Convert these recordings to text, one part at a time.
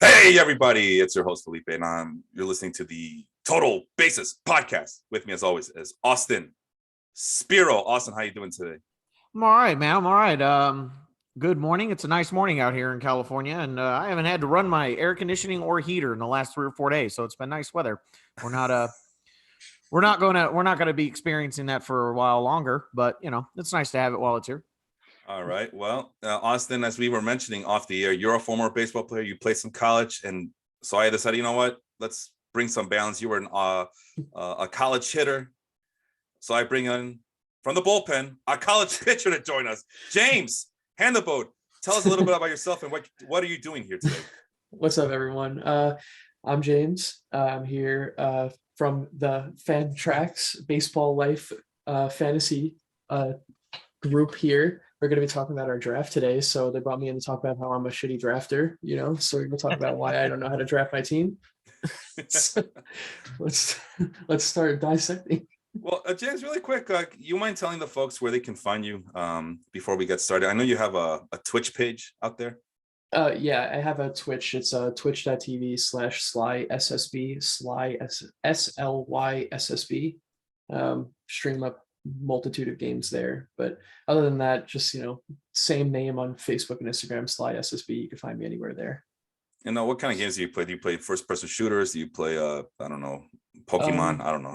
Hey, everybody, it's your host, Felipe, and you're listening to the Total Basis podcast. With me, as always, is Austin Spiro. Austin, how you doing today? I'm all right, man. I'm all right. Good morning. It's a nice morning out here in California, and I haven't had to run my air conditioning or heater in the last 3 or 4 days, so it's been nice weather. We're not gonna be experiencing that for a while longer, but it's nice to have it while it's here. All right. Well, Austin, as we were mentioning off the air, you're a former baseball player. You played some college, and so I decided, you know what? Let's bring some balance. You were a college hitter, so I bring in from the bullpen a college pitcher to join us. James Handaboat, tell us a little bit about yourself and what are you doing here today? What's up, everyone? I'm James. I'm here from the Fan Tracks Baseball Life Fantasy group here. We're going to be talking about our draft today. So they brought me in to talk about how I'm a shitty drafter, so we're going to talk about why I don't know how to draft my team. So let's start dissecting. Well, James, really quick, you mind telling the folks where they can find you before we get started? I know you have a Twitch page out there. Yeah, I have a Twitch. It's twitch.tv/SlySSB, SLYSSB. Stream up multitude of games there. But other than that, just, same name on Facebook and Instagram, SlySSB. You can find me anywhere there. And what kind of games do you play? Do you play first-person shooters? Do you play, I don't know, Pokemon? I don't know.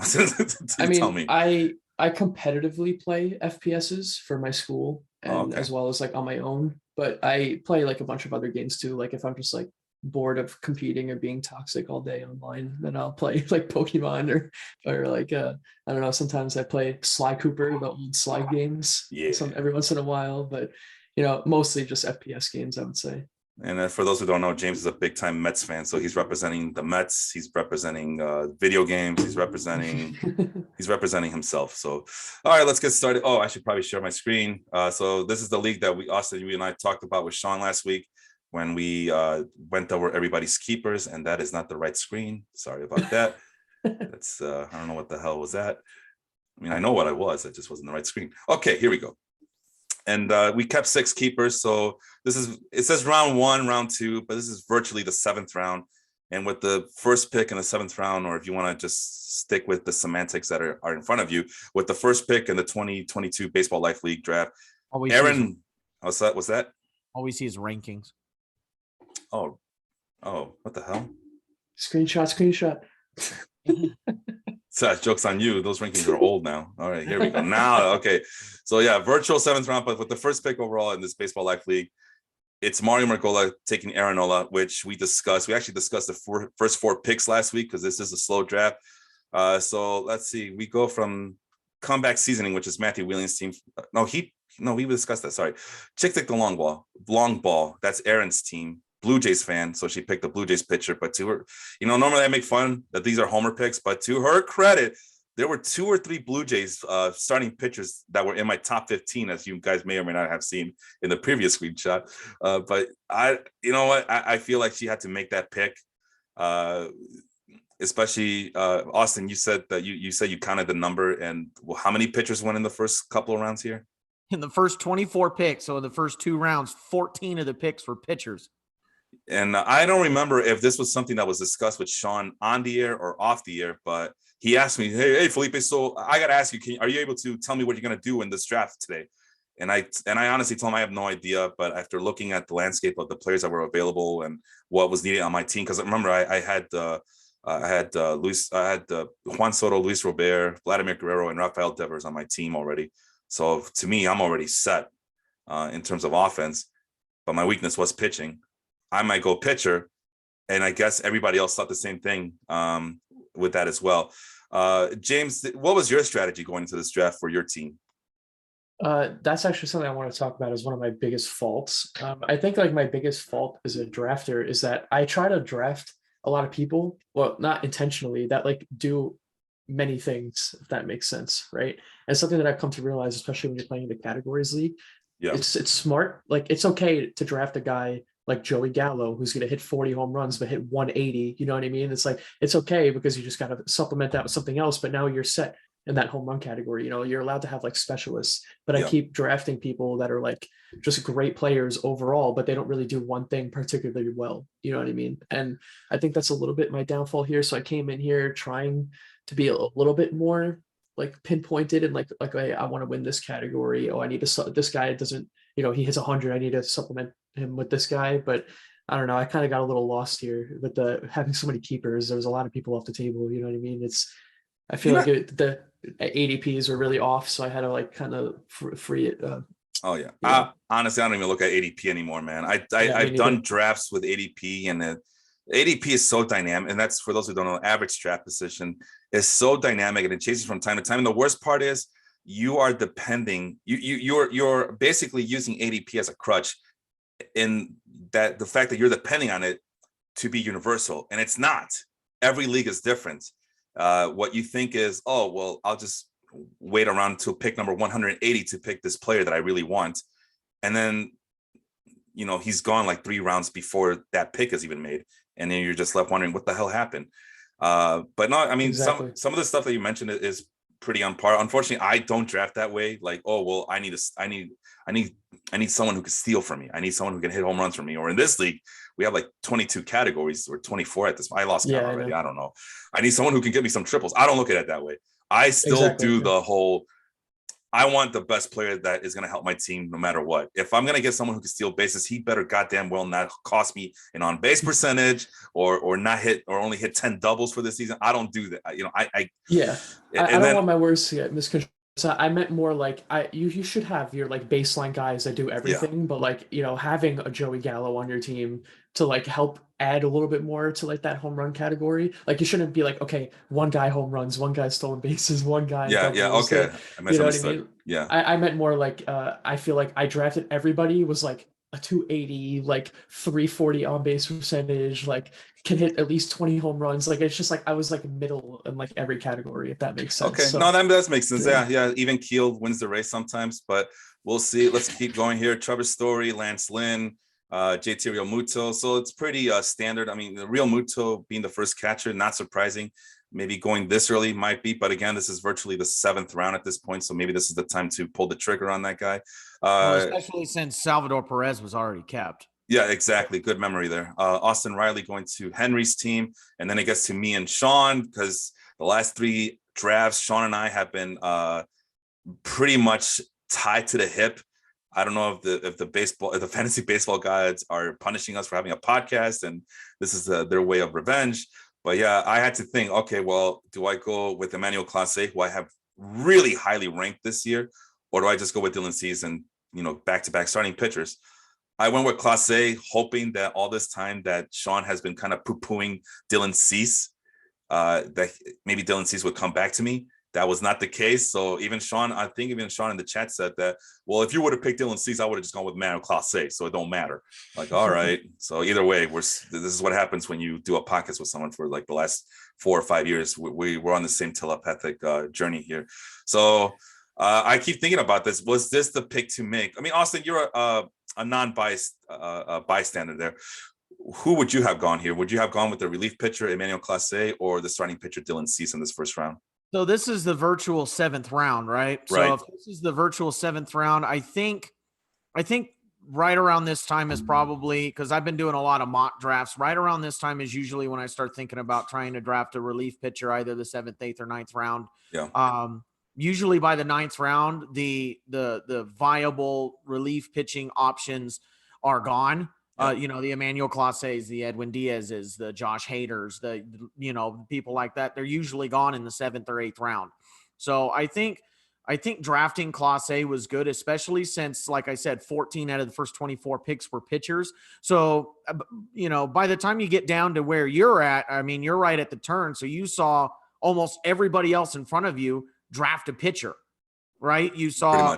Tell me. I competitively play FPSs for my school and as well as like on my own. But I play like a bunch of other games too. Like if I'm just like bored of competing or being toxic all day online, then I'll play like Pokemon or like I don't know. Sometimes I play Sly Cooper, the old Sly games. Yeah. Every once in a while, but mostly just FPS games, I would say. And for those who don't know, James is a big time Mets fan. So he's representing the Mets. He's representing video games. He's representing himself. So, all right, let's get started. Oh, I should probably share my screen. So this is the league that Austin, you and I talked about with Sean last week when we went over everybody's keepers, and that is not the right screen. Sorry about that. That's I don't know what the hell was that. I mean, I know what I was. It just wasn't the right screen. Okay, here we go. And we kept 6 keepers. So it says round 1, round 2, but this is virtually the 7th round. And with the first pick in the 7th round, or if you want to just stick with the semantics that are in front of you, with the first pick in the 2022 Baseball Life League draft, Aaron, what's that? All we see is rankings. Oh, what the hell? Screenshot. So joke's on you. Those rankings are old now. All right, here we go. Now, okay. So yeah, virtual 7th round, but with the first pick overall in this Baseball Life League, it's Mario Margola taking Aaron Nola, which we discussed. We actually discussed the first 4 picks last week because this is a slow draft. So let's see. We go from comeback seasoning, which is Matthew Wheeling's team. We discussed that. Sorry. Chick Tick the long ball. That's Aaron's team. Blue Jays fan, so she picked the Blue Jays pitcher. But to her, normally I make fun that these are homer picks, but to her credit, there were 2 or 3 Blue Jays starting pitchers that were in my top 15, as you guys may or may not have seen in the previous screenshot. But I feel like she had to make that pick. Especially Austin, you said that you said you counted the number, and how many pitchers went in the first couple of rounds here? In the first 24 picks, so in the first 2 rounds, 14 of the picks were pitchers. And I don't remember if this was something that was discussed with Sean on the air or off the air, but he asked me, hey, Felipe, so I got to ask you, are you able to tell me what you're going to do in this draft today? And I honestly told him I have no idea, but after looking at the landscape of the players that were available and what was needed on my team, because remember I had Juan Soto, Luis Robert, Vladimir Guerrero, and Rafael Devers on my team already. So to me, I'm already set in terms of offense, but my weakness was pitching. I might go pitcher, and I guess everybody else thought the same thing with that as well. James, what was your strategy going into this draft for your team? That's actually something I want to talk about as one of my biggest faults. I think like my biggest fault as a drafter is that I try to draft a lot of people, well, not intentionally, that like do many things, if that makes sense, right? And something that I've come to realize, especially when you're playing the Categories League, it's smart. Like it's okay to draft a guy like Joey Gallo, who's going to hit 40 home runs, but hit 180. You know what I mean? It's like, it's okay because you just got to supplement that with something else, but now you're set in that home run category. You know, you're allowed to have like specialists, but I Yeah. keep drafting people that are like just great players overall, but they don't really do one thing particularly well. You know what I mean? And I think that's a little bit my downfall here. So I came in here trying to be a little bit more like pinpointed and like I want to win this category. Oh, I need to this guy doesn't, you know, he hits 100. I need to supplement him with this guy. But I don't know. I kind of got a little lost here with the having so many keepers. There was a lot of people off the table. You know what I mean? I feel Yeah. like the ADPs were really off, so I had to like kind of free it. Oh yeah. Yeah. Honestly, I don't even look at ADP anymore, man. Me I've done neither. drafts with ADP, and ADP is so dynamic, and that's for those who don't know. Average draft position is so dynamic, and it changes from time to time. And the worst part is you are depending. You're basically using ADP as a crutch, in that the fact that you're depending on it to be universal, and it's not. Every league is different. What you think is, oh well, I'll just wait around until pick number 180 to pick this player that I really want, and then he's gone like 3 rounds before that pick is even made, and then you're just left wondering what the hell happened. But no, I mean, Exactly. some of the stuff that you mentioned is pretty on par. Unfortunately, I don't draft that way. Like, oh well, I need someone who can steal from me. I need someone who can hit home runs for me. Or in this league, we have like 22 categories or 24 at this. I lost count already. I don't know. I need someone who can get me some triples. I don't look at it that way. I still do the whole, I want the best player that is going to help my team no matter what. If I'm going to get someone who can steal bases, he better goddamn well not cost me an on-base percentage or not hit or only hit 10 doubles for the season. I don't do that. I don't want my words to get misconstrued. So I meant more like you should have your like baseline guys that do everything, but like, having a Joey Gallo on your team to like help add a little bit more to like that home run category. Like you shouldn't be like, okay, one guy home runs, one guy stolen bases, one guy doubles. Okay. You know what I mean? Yeah. I meant more like I feel like I drafted everybody was like a 280, like 340 on base percentage, like can hit at least 20 home runs. Like it's just like I was like middle in like every category, if that makes sense. Okay, So, no, that makes sense. Yeah. Even Keel wins the race sometimes, but we'll see. Let's keep going here. Trevor Story, Lance Lynn, JT Realmuto. So it's pretty standard. I mean, the Realmuto being the first catcher, not surprising. Maybe going this early might be, but again, this is virtually the 7th round at this point, so maybe this is the time to pull the trigger on that guy. Especially since Salvador Perez was already kept. Yeah, exactly. Good memory there. Austin Riley going to Henry's team, and then it gets to me and Sean, because the last 3 drafts, Sean and I have been pretty much tied to the hip. I don't know if the fantasy baseball guys are punishing us for having a podcast, and this is their way of revenge. But yeah, I had to think, okay, well, do I go with Emmanuel Clase, who I have really highly ranked this year, or do I just go with Dylan Cease and, back-to-back starting pitchers? I went with Clase, hoping that all this time that Sean has been kind of poo-pooing Dylan Cease, that maybe Dylan Cease would come back to me. That was not the case. So I think even Sean in the chat said that, well, if you would have picked Dylan Cease, I would have just gone with Manuel Clase, so it don't matter. Like, all right. So either way, this is what happens when you do a podcast with someone for like the last 4 or 5 years. We're on the same telepathic journey here. So I keep thinking about this. Was this the pick to make? I mean, Austin, you're a non-biased bystander there. Who would you have gone here? Would you have gone with the relief pitcher, Emmanuel Clase, or the starting pitcher, Dylan Cease, in this first round? So this is the virtual 7th round, right? So if this is the virtual 7th round, I think right around this time is probably, because I've been doing a lot of mock drafts, right around this time is usually when I start thinking about trying to draft a relief pitcher, either the 7th, 8th, or 9th round. Yeah. Usually by the 9th round, the viable relief pitching options are gone. The Emmanuel Clases, the Edwin Diaz's, the Josh Haders, the people like that, they're usually gone in the 7th or 8th round. So I think drafting Clase was good, especially since, like I said, 14 out of the first 24 picks were pitchers. So, by the time you get down to where you're at, I mean, you're right at the turn. So you saw almost everybody else in front of you draft a pitcher, right? You saw,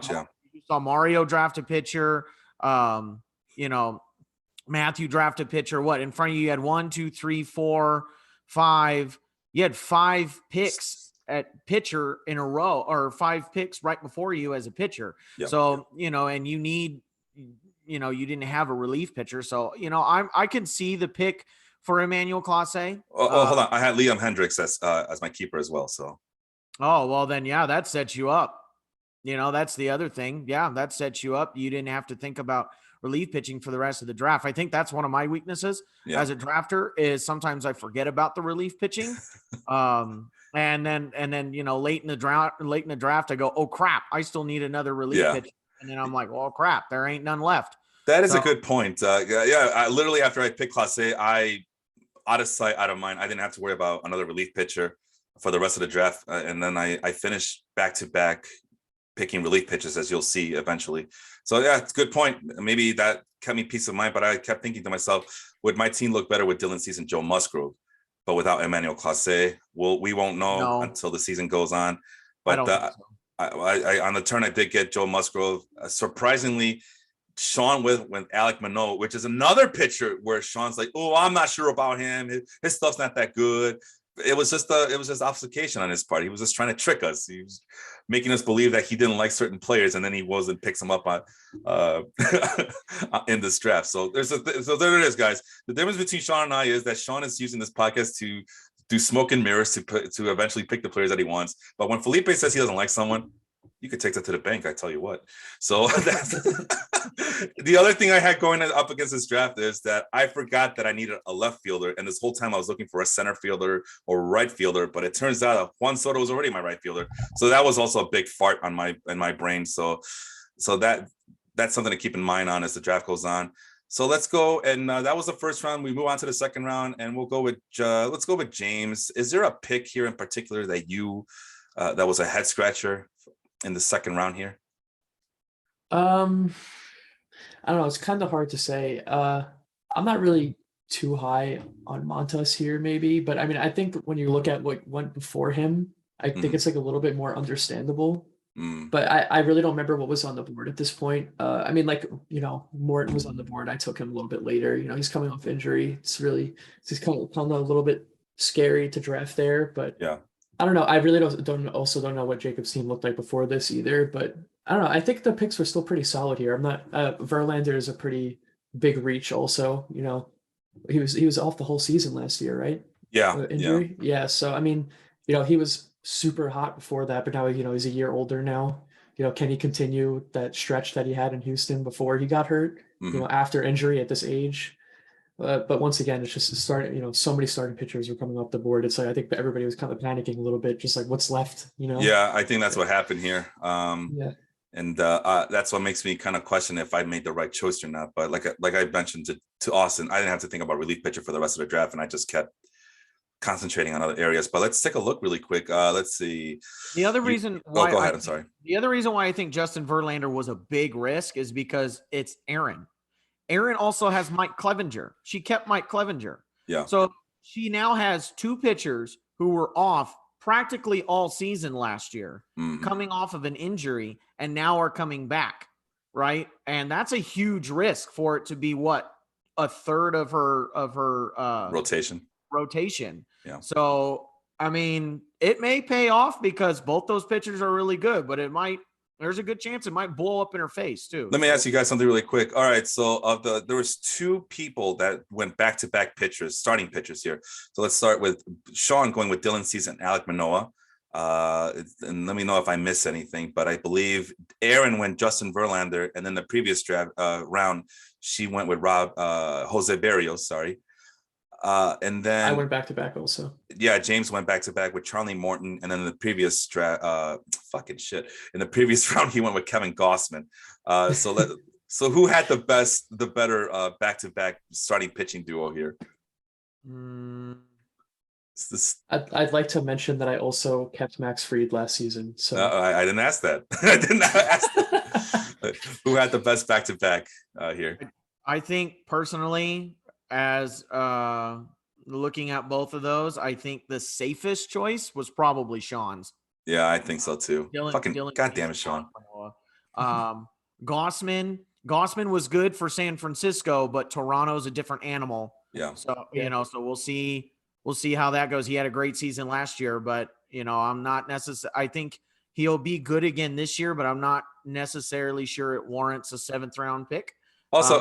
you saw Mario draft a pitcher, Matthew draft a pitcher. What in front of you had 1, 2, 3, 4, 5. You had 5 picks at pitcher in a row, or 5 picks right before you as a pitcher. Yep. So, and you didn't have a relief pitcher. So, I can see the pick for Emmanuel Clase. Hold on. I had Liam Hendricks as my keeper as well. So Oh, well then, yeah, that sets you up. That's the other thing. Yeah, that sets you up. You didn't have to think about relief pitching for the rest of the draft. I think that's one of my weaknesses as a drafter is sometimes I forget about the relief pitching. And then late in the draft, I go, oh crap, I still need another relief pitch. And then I'm like, well, crap, there ain't none left. That is a good point. I literally after I picked Clase, I out of sight, out of mind. I didn't have to worry about another relief pitcher for the rest of the draft. And then I finished back-to-back picking relief pitches, as you'll see eventually. So yeah, it's a good point. Maybe that kept me peace of mind, but I kept thinking to myself, would my team look better with Dylan Cease and Joe Musgrove, but without Emmanuel Clase? We won't know until the season goes on. But I on the turn, I did get Joe Musgrove. Surprisingly, Sean with Alek Manoah, which is another pitcher where Sean's like, oh, I'm not sure about him. His stuff's not that good. It was just obfuscation on his part. He was just trying to trick us. He was making us believe that he didn't like certain players, and then he goes and picks them up on in this draft. So there it is, guys. The difference between Sean and I is that Sean is using this podcast to do smoke and mirrors to eventually pick the players that he wants. But when Felipe says he doesn't like someone, you could take that to the bank, I tell you what. So that's the other thing I had going up against this draft is that I forgot that I needed a left fielder. And this whole time I was looking for a center fielder or right fielder, but it turns out Juan Soto was already my right fielder. So that was also a big fart in my brain. So that's something to keep in mind on as the draft goes on. So let's go. And that was the first round. We move on to the second round and we'll go with, let's go with James. Is there a pick here in particular that that was a head scratcher in the second round here? I don't know. It's kind of hard to say. I'm not really too high on Montas here, maybe, but I mean, I think when you look at what went before him, I think it's like a little bit more understandable. But I really don't remember what was on the board at this point. I mean, like, Morton was on the board. I took him a little bit later. He's coming off injury. It's kind of a little bit scary to draft there, but yeah. I don't know. I really don't know what Jacob's team looked like before this either, but I don't know. I think the picks were still pretty solid here. I'm not Verlander is a pretty big reach also, he was off the whole season last year, right? Yeah. Injury. Yeah. So, I mean, he was super hot before that, but now, he's a year older now. Can he continue that stretch that he had in Houston before he got hurt, after injury at this age? But once again, it's just starting, so many starting pitchers were coming off the board. It's like, I think everybody was kind of panicking a little bit, just like what's left, Yeah, I think that's what happened here. And that's what makes me kind of question if I made the right choice or not. But like I mentioned to Austin, I didn't have to think about relief pitcher for the rest of the draft, and I just kept concentrating on other areas. But let's take a look really quick. Let's see. The other reason why go ahead. I'm sorry. The other reason why I think Justin Verlander was a big risk is because it's Aaron. Aaron also has Mike Clevinger. She kept Mike Clevinger. Yeah. So she now has two pitchers who were off practically all season last year, coming off of an injury, and now are coming back, right? And that's a huge risk for it to be a third of her rotation. Yeah. So I mean, it may pay off because both those pitchers are really good, but there's a good chance it might blow up in her face too. Let me ask you guys something really quick. All right. So there was two people that went back-to-back starting pitchers here. So let's start with Sean going with Dylan Cease and Alek Manoah. And let me know if I miss anything, but I believe Aaron went Justin Verlander. And then the previous draft round, she went with Jose Berrios, sorry. And then I went back to back also. Yeah, James went back to back with Charlie Morton, and then the previous in the previous round he went with Kevin Gossman. So who had the better back to back starting pitching duo here? I'd like to mention that I also kept Max Fried last season. So I didn't ask that. I did not ask that. Who had the best back to back here? I think personally, as looking at both of those, I think the safest choice was probably Sean's. Yeah, I think so too. Dylan, goddamn it, Sean. Gossman was good for San Francisco, but Toronto's a different animal. Yeah. So so we'll see how that goes. He had a great season last year, but I'm not necessarily. I think he'll be good again this year, but I'm not necessarily sure it warrants a 7th round pick. Also,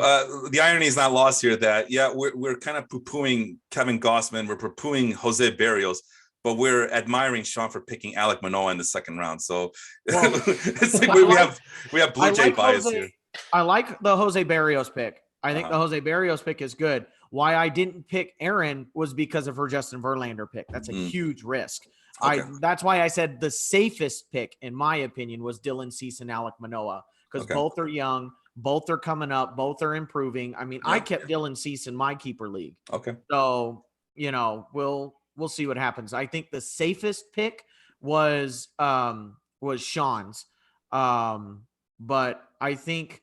the irony is not lost here that, we're kind of poo-pooing Kevin Gossman. We're poo-pooing Jose Berrios. but we're admiring Sean for picking Alek Manoah in the second round. So Well, it's like we have Blue Jay bias here. I like the Jose Barrios pick. I think Uh-huh. the Jose Barrios pick is good. Why I didn't pick Aaron was because of her Justin Verlander pick. That's a huge risk. Okay. That's why I said the safest pick, in my opinion, was Dylan Cease and Alek Manoah, because both are young, both are coming up, both are improving. I mean, I kept Dylan Cease in my keeper league. Okay. So, you know, we'll see what happens. I think the safest pick was Sean's. But I think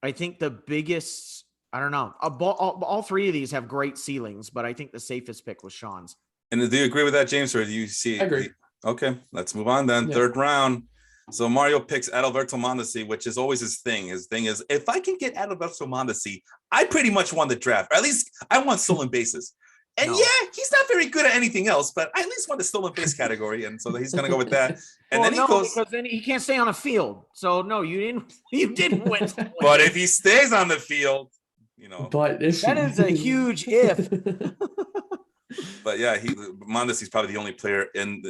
the biggest, I don't know, all three of these have great ceilings, but I think the safest pick was Sean's. And do you agree with that, James, or do you see? I agree. Okay, let's move on then. Yeah. Third round. So Mario picks Adalberto Mondesi, which is always his thing. His thing is, if I can get Adalberto Mondesi, I pretty much won the draft. Or at least I want stolen bases. And he's not very good at anything else, but I at least won the stolen base category. And so he's going to go with that. And then he goes, because then he can't stay on a field. So no, you didn't win. But if he stays on the field, you know, But that is a huge if. But yeah, Mondesi's probably the only player in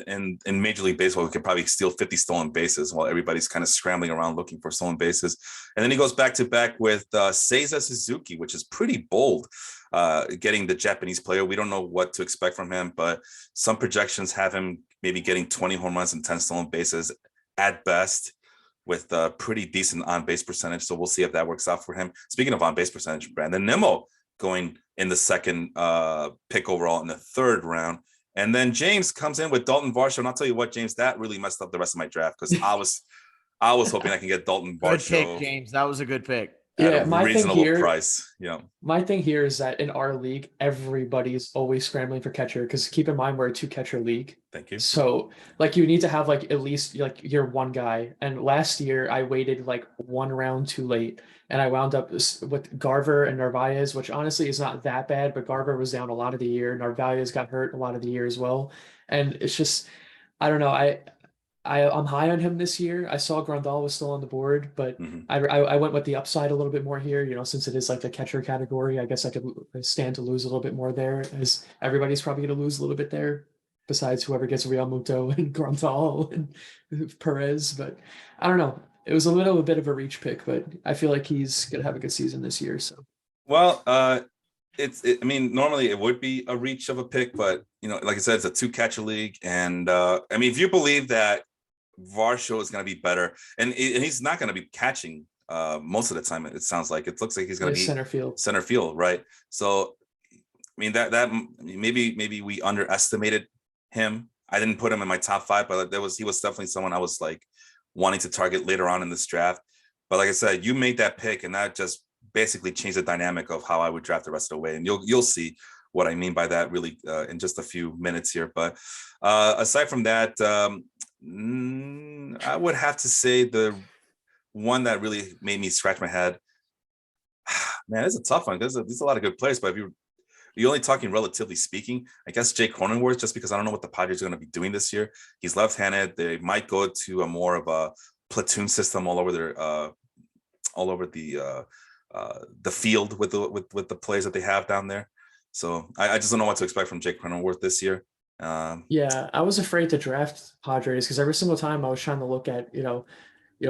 Major League Baseball who could probably steal 50 stolen bases while everybody's kind of scrambling around looking for stolen bases. And then he goes back to back with Seiza Suzuki, which is pretty bold, getting the Japanese player. We don't know what to expect from him, but some projections have him maybe getting 20 home runs and 10 stolen bases at best, with a pretty decent on-base percentage. So we'll see if that works out for him. Speaking of on-base percentage, Brandon Nimmo going in the second pick overall in the third round. And then James comes in with Dalton Varsho. And I'll tell you what, James, that really messed up the rest of my draft, because I was hoping I can get Dalton Varsho. Good pick, James. That was a good pick. At a reasonable price. Yeah. My thing here is that in our league, everybody's always scrambling for catcher, because keep in mind we're a 2-catcher league. Thank you. So like you need to have like at least like your one guy. And last year I waited like one round too late, and I wound up with Garver and Narvaez, which honestly is not that bad, but Garver was down a lot of the year. Narvaez got hurt a lot of the year as well. And it's just, I don't know. I'm high on him this year. I saw Grandal was still on the board, but I went with the upside a little bit more here. You know, since it is like the catcher category, I guess I could stand to lose a little bit more there, as everybody's probably going to lose a little bit there, besides whoever gets Real Muto and Grandal and Perez. But I don't know. It was a little bit of a reach pick, but I feel like he's going to have a good season this year. So, well, I mean, normally it would be a reach of a pick, but you know, like I said, it's a 2-catcher league, and I mean, if you believe that Varsho is going to be better, and he's not going to be catching most of the time, it sounds like. It looks like he's going to be center field, right? So I mean, that maybe we underestimated him. I didn't put him in my top 5, but he was definitely someone I was like wanting to target later on in this draft. But like I said, you made that pick, and that just basically changed the dynamic of how I would draft the rest of the way, and you'll see what I mean by that really in just a few minutes here. But aside from that, I would have to say the one that really made me scratch my head, man, it's a tough one, because there's a lot of good players, but if you're only talking relatively speaking, I guess Jake Cronenworth, just because I don't know what the Padres are going to be doing this year. He's left-handed. They might go to a more of a platoon system all over the field with the players that they have down there. So I just don't know what to expect from Jake Cronenworth this year. Yeah, I was afraid to draft Padres, because every single time I was trying to look at,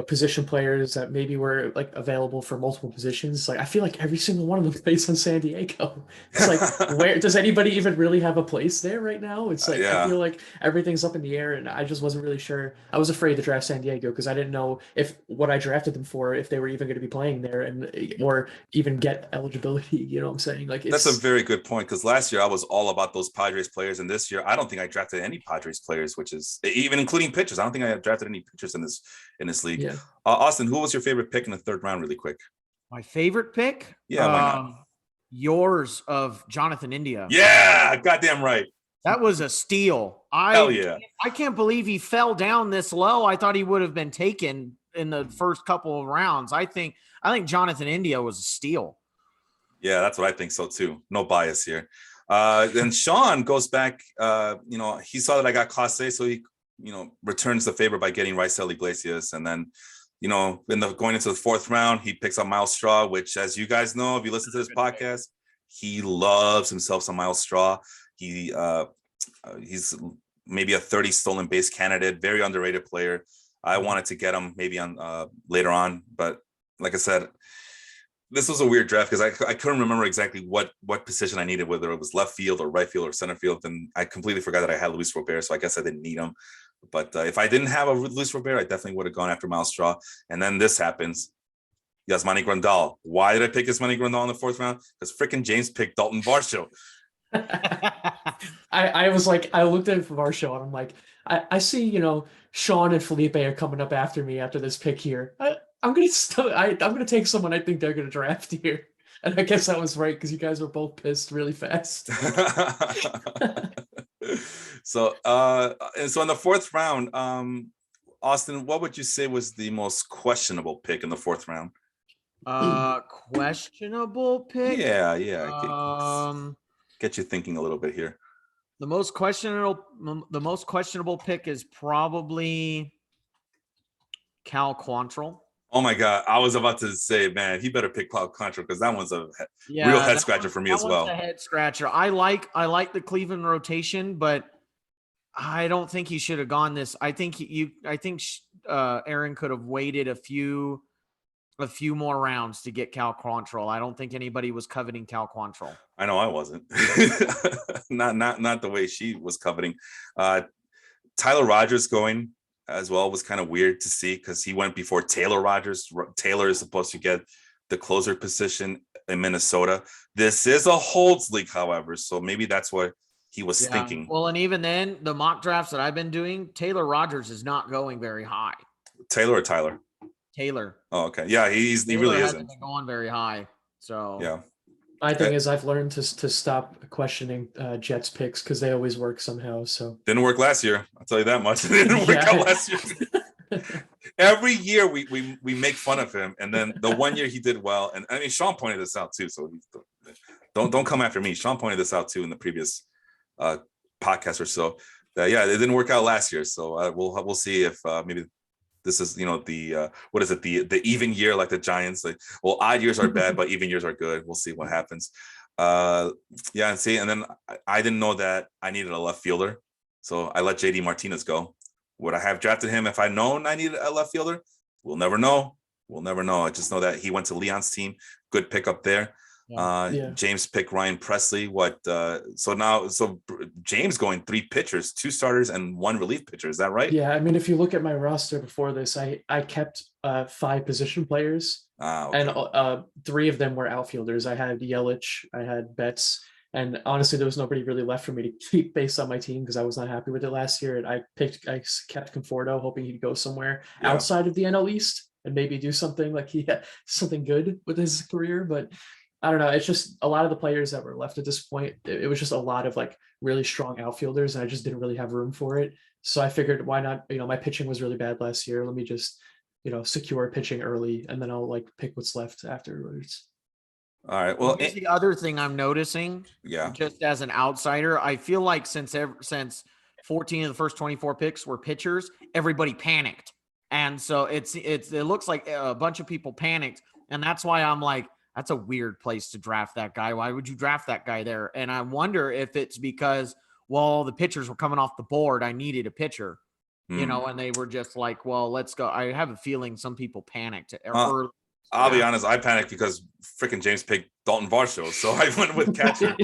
position players that maybe were like available for multiple positions. Like, I feel like every single one of them plays on San Diego. It's like, where does anybody even really have a place there right now? It's like, I feel like everything's up in the air, and I just wasn't really sure. I was afraid to draft San Diego because I didn't know if what I drafted them for, if they were even going to be playing there or even get eligibility. You know what I'm saying? Like, that's a very good point, because last year I was all about those Padres players, and this year I don't think I drafted any Padres players, which is even including pitchers. I don't think I drafted any pitchers in this league. Yeah. Austin, who was your favorite pick in the third round, really quick? My favorite pick? Yeah, why not? Yours of Jonathan India. Yeah, goddamn right. That was a steal. Hell yeah. I can't believe he fell down this low. I thought he would have been taken in the first couple of rounds. I think Jonathan India was a steal. Yeah, that's what I think so too. No bias here. Then Sean goes back. He saw that I got Clase, so he returns the favor by getting Raisel Iglesias. And then, going into the fourth round, he picks up Miles Straw, which, as you guys know, if you listen to this podcast, he loves himself some Miles Straw. He He's maybe a 30 stolen base candidate, very underrated player. I wanted to get him maybe on later on, but like I said, this was a weird draft because I couldn't remember exactly what position I needed, whether it was left field or right field or center field, and I completely forgot that I had Luis Robert, so I guess I didn't need him. But if I didn't have a Luis Robert, I definitely would have gone after Miles Straw. And then this happens. Yasmani Grandal. Why did I pick Yasmani Grandal in the 4th round? Because freaking James picked Dalton Varsho. I was like, I looked at Varsho and I'm like, I see, you know, Sean and Felipe are coming up after me after this pick here. I'm gonna take someone I think they're gonna draft here. And I guess I was right because you guys were both pissed really fast. So in the 4th round, Austin, what would you say was the most questionable pick in the 4th round? Questionable pick. Yeah. Get you thinking a little bit here. The most questionable pick is probably Cal Quantrill. Oh my God. I was about to say, man, he better pick Cal Quantrill because that one's a real head scratcher for me as well. A head scratcher. I like the Cleveland rotation, but I don't think he should have gone this. I think Aaron could have waited a few more rounds to get Cal Quantrill. I don't think anybody was coveting Cal Quantrill. I know I wasn't. not the way she was coveting. Tyler Rogers going as well was kind of weird to see because he went before Taylor Rogers. Taylor is supposed to get the closer position in Minnesota. This is a holds league, however, so maybe that's what he was thinking. Well, and even then, the mock drafts that I've been doing, Taylor Rogers is not going very high. Taylor or Tyler? Taylor. Oh, okay. Yeah, he really isn't going very high. So yeah. My thing is I've learned to stop questioning Jets picks because they always work somehow. So didn't work last year. I'll tell you that much. It didn't work out last year. Every year we make fun of him, and then the one year he did well. And I mean, Sean pointed this out too. So don't come after me. Sean pointed this out too in the previous podcast or so. Yeah, it didn't work out last year. So we'll see if maybe this is, you know, the what is it, the even year, like the Giants. Like, well, odd years are bad, but even years are good. We'll see what happens. And then I didn't know that I needed a left fielder, so I let JD Martinez go. Would I have drafted him if I'd known I needed a left fielder? We'll never know. I just know that he went to Leon's team. Good pickup there. James picked Ryan Presley. So James going 3 pitchers, 2 starters, and 1 relief pitcher. Is that right? Yeah, I mean, if you look at my roster before this, I kept 5 position players, okay. And 3 of them were outfielders. I had Yelich, I had Betts, and honestly, there was nobody really left for me to keep based on my team because I was not happy with it last year. And I kept Conforto, hoping he'd go somewhere outside of the NL East and maybe do something like he had something good with his career, but I don't know. It's just a lot of the players that were left at this point. It was just a lot of like really strong outfielders, and I just didn't really have room for it. So I figured, why not? You know, my pitching was really bad last year. Let me just, you know, secure pitching early, and then I'll like pick what's left afterwards. All right. Well, here's the other thing I'm noticing. Yeah. Just as an outsider, I feel like since 14 of the first 24 picks were pitchers, everybody panicked, and so it looks like a bunch of people panicked, and that's why I'm like, that's a weird place to draft that guy. Why would you draft that guy there? And I wonder if it's because, well, the pitchers were coming off the board. I needed a pitcher, you know, and they were just like, well, let's go. I have a feeling some people panicked. I'll be honest. I panicked because freaking James picked Dalton Varsho. So I went with catcher.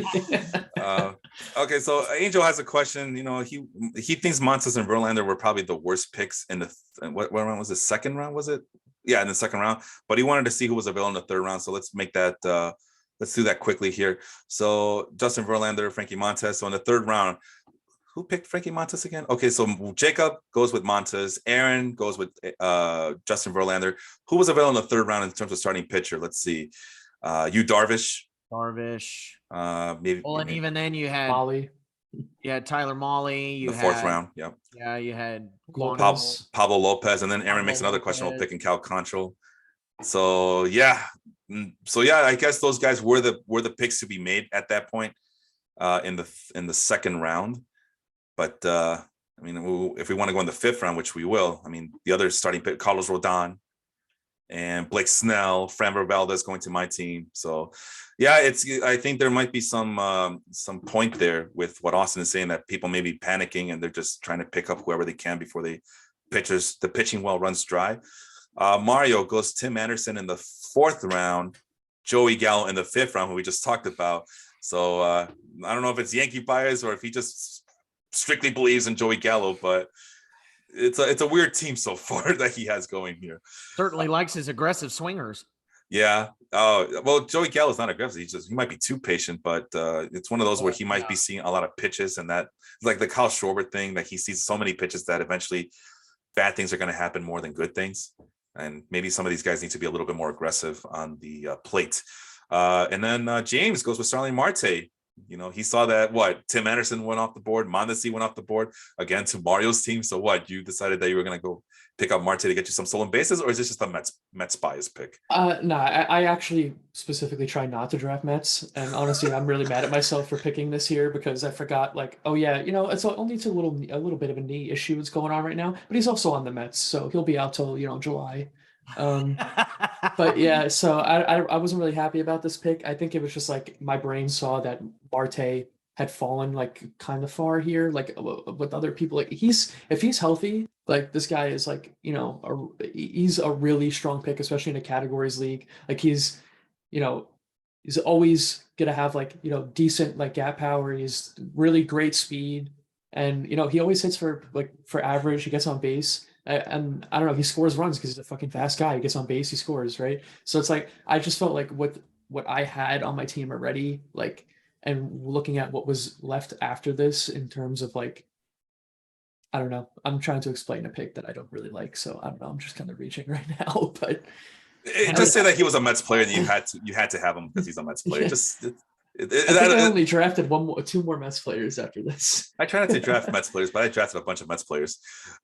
Okay. So Angel has a question. You know, he thinks Montes and Verlander were probably the worst picks in what round was it? 2nd round, was it? Yeah, in the 2nd round, but he wanted to see who was available in the 3rd round. So let's make that. Let's do that quickly here. So Justin Verlander, Frankie Montes. So in the 3rd round, who picked Frankie Montes again? Okay, so Jacob goes with Montes. Aaron goes with Justin Verlander. Who was available in the 3rd round in terms of starting pitcher? Let's see. Darvish. Maybe. Well, and even then you had Molly. You had Tyler Molly. The 4th round. Yep. Yeah, you had Pablo Lopez, and then Aaron makes another questionable pick in Cal Quantrill. So yeah, I guess those guys were the picks to be made at that point in the 2nd round. But I mean, if we want to go in the 5th round, which we will, I mean, the other starting pick, Carlos Rodon and Blake Snell, Framber Valdez going to my team. So Yeah, I think there might be some point there with what Austin is saying, that people may be panicking and they're just trying to pick up whoever they can before the pitching well runs dry. Mario goes Tim Anderson in the 4th round, Joey Gallo in the 5th round, who we just talked about. So I don't know if it's Yankee bias or if he just strictly believes in Joey Gallo, but it's a weird team so far that he has going here. Certainly likes his aggressive swingers. Yeah. Oh, well, Joey Gallo is not aggressive. He might be too patient, but it's one of those where he might be seeing a lot of pitches, and that, like the Kyle Schwarber thing, that he sees so many pitches that eventually bad things are going to happen more than good things. And maybe some of these guys need to be a little bit more aggressive on the plate. And then James goes with Starling Marte. He saw that Tim Anderson went off the board, Mondesi went off the board again to Mario's team. So you decided that you were going to go pick up Marte to get you some stolen bases, or is this just a Mets bias pick? No, I actually specifically try not to draft Mets, and honestly, I'm really mad at myself for picking this here because I forgot. Like, oh yeah, it's only a little bit of a knee issue that's going on right now, but he's also on the Mets, so he'll be out till July. But yeah, so I wasn't really happy about this pick. I think it was just like my brain saw that Marte had fallen like kind of far here, like with other people. Like if he's healthy, like this guy is like, he's a really strong pick, especially in a categories league. Like he's always gonna have like, decent like gap power. He's really great speed, and he always hits for average. He gets on base. And I don't know, he scores runs because he's a fucking fast guy. He gets on base, he scores, right? So it's like I just felt like what I had on my team already, like, and looking at what was left after this in terms of like, I don't know. I'm trying to explain a pick that I don't really like, so I don't know. I'm just kind of reaching right now, but just say that he was a Mets player and you had to have him because he's a Mets player. Yeah. I think I only drafted two more Mets players after this. I try not to draft Mets players, but I drafted a bunch of Mets players.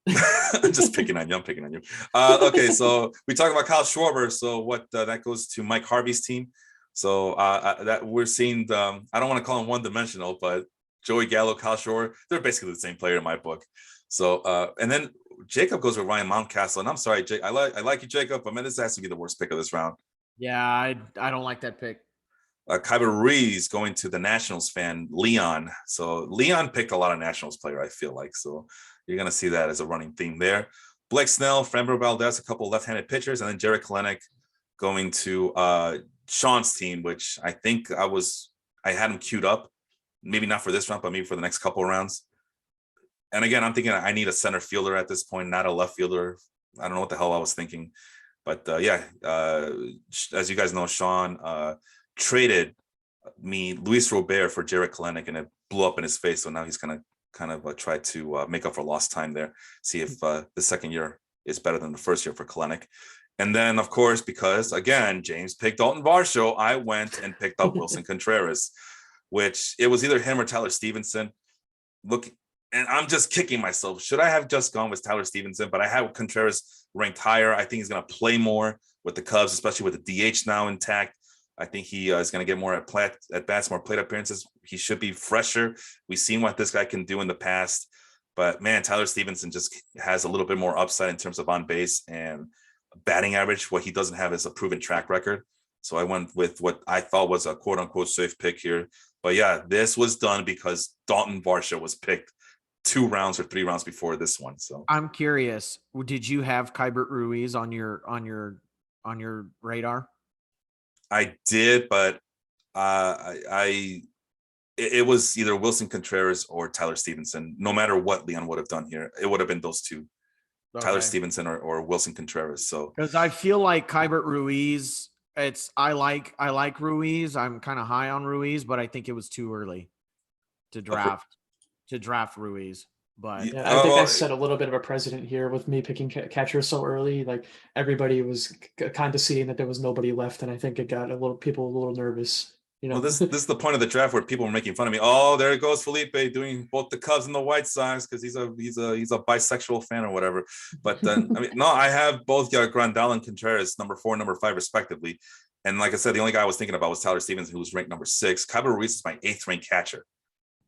I'm just picking on you. I'm picking on you. Okay, so we talked about Kyle Schwarber. So that goes to Mike Harvey's team. So that we're seeing. I don't want to call him one-dimensional, but Joey Gallo, Kyle Schwarber, they're basically the same player in my book. So and then Jacob goes with Ryan Mountcastle, and I'm sorry, Jake. I like you, Jacob, but man, this has to be the worst pick of this round. Yeah, I don't like that pick. Kyber Ruiz going to the Nationals fan, Leon. So Leon picked a lot of Nationals player, I feel like. So you're going to see that as a running theme there. Blake Snell, Framber Valdez, a couple of left-handed pitchers, and then Jared Kelenic going to Sean's team, which I think I had him queued up. Maybe not for this round, but maybe for the next couple of rounds. And again, I'm thinking I need a center fielder at this point, not a left fielder. I don't know what the hell I was thinking. But as you guys know, Sean traded me Luis Robert for Jared Kelenic, and it blew up in his face. So now he's gonna kind of try to make up for lost time there. See if the second year is better than the first year for Kelenic. And then, of course, because again James picked Dalton Varsho, I went and picked up Wilson Contreras, which it was either him or Tyler Stevenson. Look, and I'm just kicking myself. Should I have just gone with Tyler Stevenson? But I have Contreras ranked higher. I think he's gonna play more with the Cubs, especially with the DH now intact. I think he is going to get more at bats, more plate appearances. He should be fresher. We've seen what this guy can do in the past, but man, Tyler Stevenson just has a little bit more upside in terms of on base and batting average. What he doesn't have is a proven track record. So I went with what I thought was a quote unquote safe pick here. But yeah, this was done because Dalton Varsho was picked 2 rounds or 3 rounds before this one. So I'm curious, did you have Keibert Ruiz on your radar? I did, but it was either Wilson Contreras or Tyler Stevenson. No matter what Leon would have done here, it would have been those two, okay. Tyler Stevenson or Wilson Contreras. So because I feel like Keibert Ruiz, I like Ruiz. I'm kind of high on Ruiz, but I think it was too early to draft Ruiz. But yeah, I think I set a little bit of a precedent here with me picking catcher so early. Like everybody was kind of seeing that there was nobody left, and I think it got people a little nervous. Well, this is the point of the draft where people were making fun of me. Oh, there goes Felipe doing both the Cubs and the White Sox because he's a bisexual fan or whatever. But no, I have both Grandal and Contreras, number 4 and number 5 respectively. And like I said, the only guy I was thinking about was Tyler Stevenson, who was ranked number 6. Keibert Ruiz is my 8th ranked catcher.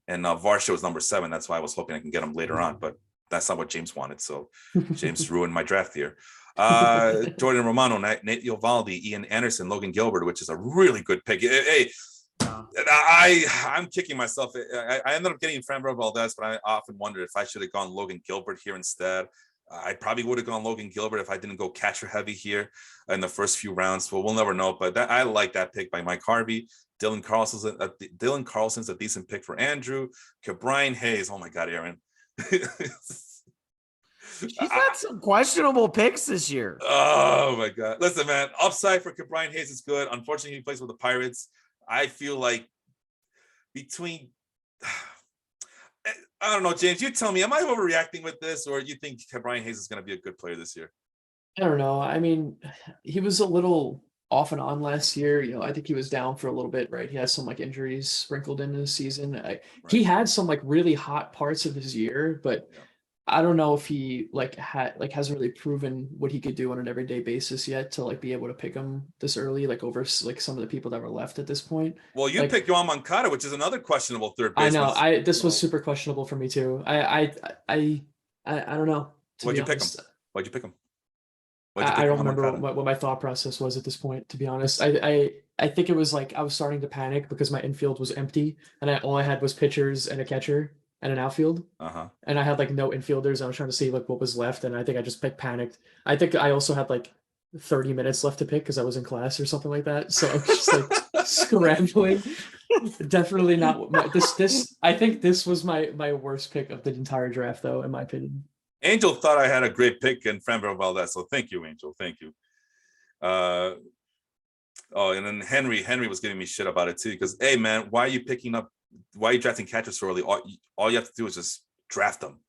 And Varsho is number 7. That's why I was hoping I can get him later on. But that's not what James wanted. So James ruined my draft here. Jordan Romano, Nate Eovaldi, Ian Anderson, Logan Gilbert, which is a really good pick. Hey, I'm kicking myself. I ended up getting Framber Valdez, but I often wondered if I should have gone Logan Gilbert here instead. I probably would have gone Logan Gilbert if I didn't go catcher heavy here in the first few rounds. Well, we'll never know. But I like that pick by Mike Harvey. Dylan Carlson's a decent pick for Andrew. Brian Hayes. Oh my God, Aaron. She's had some questionable picks this year. Oh my God. Listen, man, upside for Brian Hayes is good. Unfortunately, he plays with the Pirates. I feel like between, I don't know, James, you tell me, am I overreacting with this, or you think Brian Hayes is going to be a good player this year? I don't know. I mean, he was a little off and on last year. You know, I think he was down for a little bit, right? He had some like injuries sprinkled into the season. He had some like really hot parts of his year, but I don't know if he hasn't really proven what he could do on an everyday basis yet to like be able to pick him this early, like over like some of the people that were left at this point. Well, you picked Yoan Moncada, which is another questionable third baseman. I know. This was super questionable for me too. I don't know. Why'd you pick him? Why'd you pick him? I don't remember what my thought process was at this point, to be honest. I think it was like I was starting to panic because my infield was empty and all I had was pitchers and a catcher and an outfield. And I had like no infielders. I was trying to see like what was left, and I think I just panicked. I think I also had like 30 minutes left to pick because I was in class or something like that. So I was just like scrambling. Definitely not this. I think this was my worst pick of the entire draft, though, in my opinion. Angel thought I had a great pick in Framber Valdez, so thank you, Angel. Thank you. And then Henry was giving me shit about it too, because hey man, why are you drafting catchers so early? All you have to do is just draft them,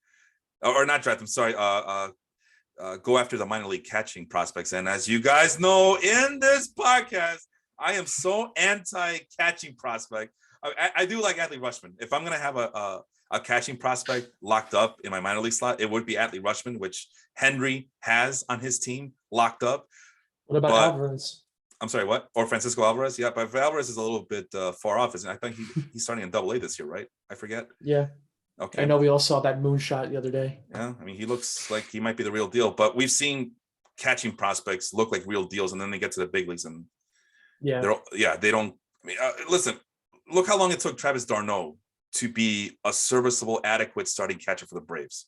or not draft them. Sorry, go after the minor league catching prospects. And as you guys know, in this podcast, I am so anti-catching prospect. I do like Adley Rutschman. If I'm gonna have a catching prospect locked up in my minor league slot, it would be Adley Rutschman, which Henry has on his team locked up. What about Alvarez? I'm sorry, what? Or Francisco Alvarez? Yeah, but Alvarez is a little bit far off, isn't it? I think he's starting in Double A this year, right? I forget. Yeah. Okay. I know we all saw that moonshot the other day. Yeah, I mean, he looks like he might be the real deal, but we've seen catching prospects look like real deals, and then they get to the big leagues, and they don't. I mean, listen, look how long it took Travis d'Arnaud to be a serviceable, adequate starting catcher for the Braves.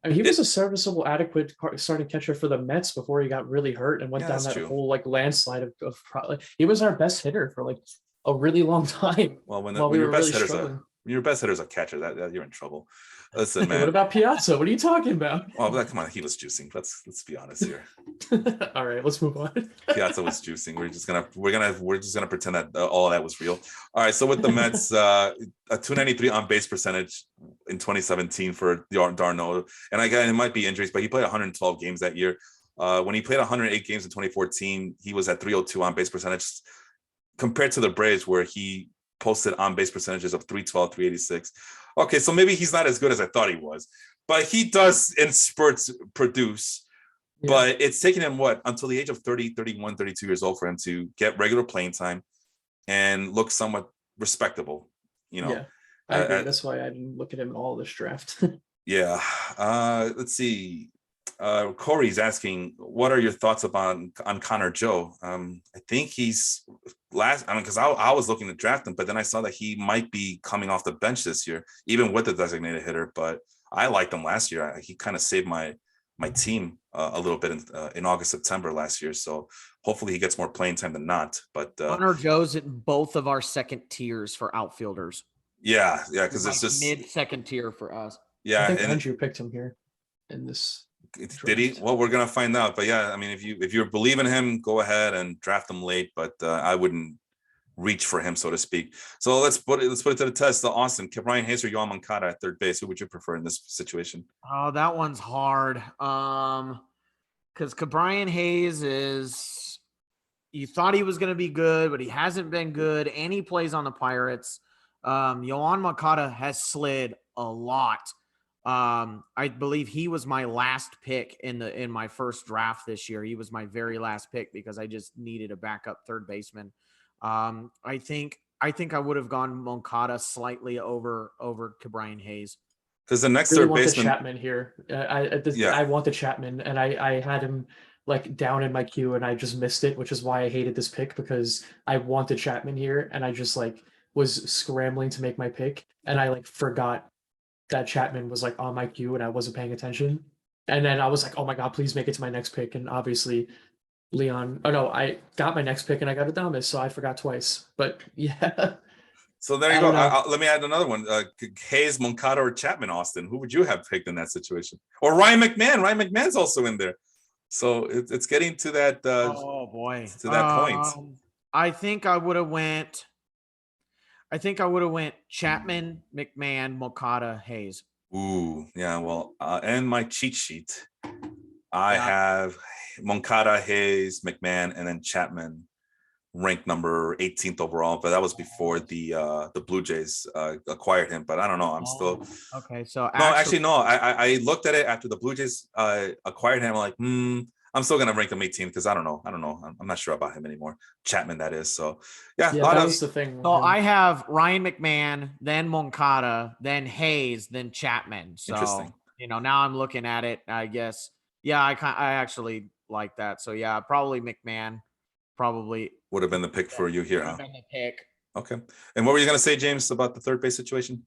I mean, he was a serviceable, adequate starting catcher for the Mets before he got really hurt and went down that whole like landslide of he was our best hitter for like a really long time. Well, when your best hitter's a catcher, that you're in trouble. Listen, man. What about Piazza? What are you talking about? Oh, come on, he was juicing. Let's be honest here. All right, let's move on. Piazza was juicing. We're just gonna pretend that all that was real. All right, so with the Mets, a 293 on base percentage in 2017 for d'Arnaud, and again, it might be injuries, but he played 112 games that year. When he played 108 games in 2014, he was at 302 on base percentage, compared to the Braves, where he posted on base percentages of 312, 386. Okay, so maybe he's not as good as I thought he was, but he does in spurts produce. Yeah. But it's taken him until the age of 30, 31, 32 years old for him to get regular playing time and look somewhat respectable, you know. Yeah, I agree. That's why I didn't look at him at all this draft. Yeah. Let's see. Corey's asking, what are your thoughts on Connor Joe? I think he's because I was looking to draft him, but then I saw that he might be coming off the bench this year, even with the designated hitter. But I liked him last year. He kind of saved my team a little bit in August, September last year. So hopefully he gets more playing time than not. But Connor Joe's in both of our second tiers for outfielders. Yeah, because it's just mid-second tier for us. Yeah, I think Andrew picked him here in this. Did he? Well, we're gonna find out. But yeah, I mean, if you believe in him, go ahead and draft him late. But I wouldn't reach for him, so to speak. So let's put it to the test. Austin, Brian Hayes or Yoan Moncada at third base? Who would you prefer in this situation? Oh, that one's hard. Because Brian Hayes is, you thought he was going to be good, but he hasn't been good, and he plays on the Pirates. Yoan Moncada has slid a lot. I believe he was my last pick in my first draft this year. He was my very last pick because I just needed a backup third baseman. I think I would have gone Moncada slightly over Brian Hayes. Because the next really third want the baseman, Chapman here. I want the Chapman, and I had him like down in my queue, and I just missed it, which is why I hated this pick, because I wanted Chapman here, and I just like was scrambling to make my pick, and I like forgot that Chapman was like on my queue, and I wasn't paying attention. And then I was like, oh my god, please make it to my next pick. And obviously Leon. Oh no, I got my next pick and I got Adames, so I forgot twice. But yeah, so there you I go. don't know. Let me add another one. Hayes, Moncada, or Chapman, Austin. Who would you have picked in that situation? Or Ryan McMahon. Ryan McMahon's also in there. So it's getting to that. Oh boy, to that point. I think I would have went. Chapman, McMahon, Moncada, Hayes. Ooh, yeah. Well, and my cheat sheet, I have Moncada, Hayes, McMahon, and then Chapman ranked number 18th overall, but that was before the Blue Jays acquired him. But I don't know. I'm still okay. So actually no. I looked at it after the Blue Jays acquired him. I'm like, I'm still gonna rank him 18th because I don't know. I'm not sure about him anymore. Chapman, that is. So yeah, that was the thing. So I have Ryan McMahon, then Moncada, then Hayes, then Chapman. So interesting. Now I'm looking at it. I guess I actually like that. So yeah, probably McMahon. Probably would have been the pick for you here, huh? Been the pick. Okay. And what were you gonna say, James, about the third base situation?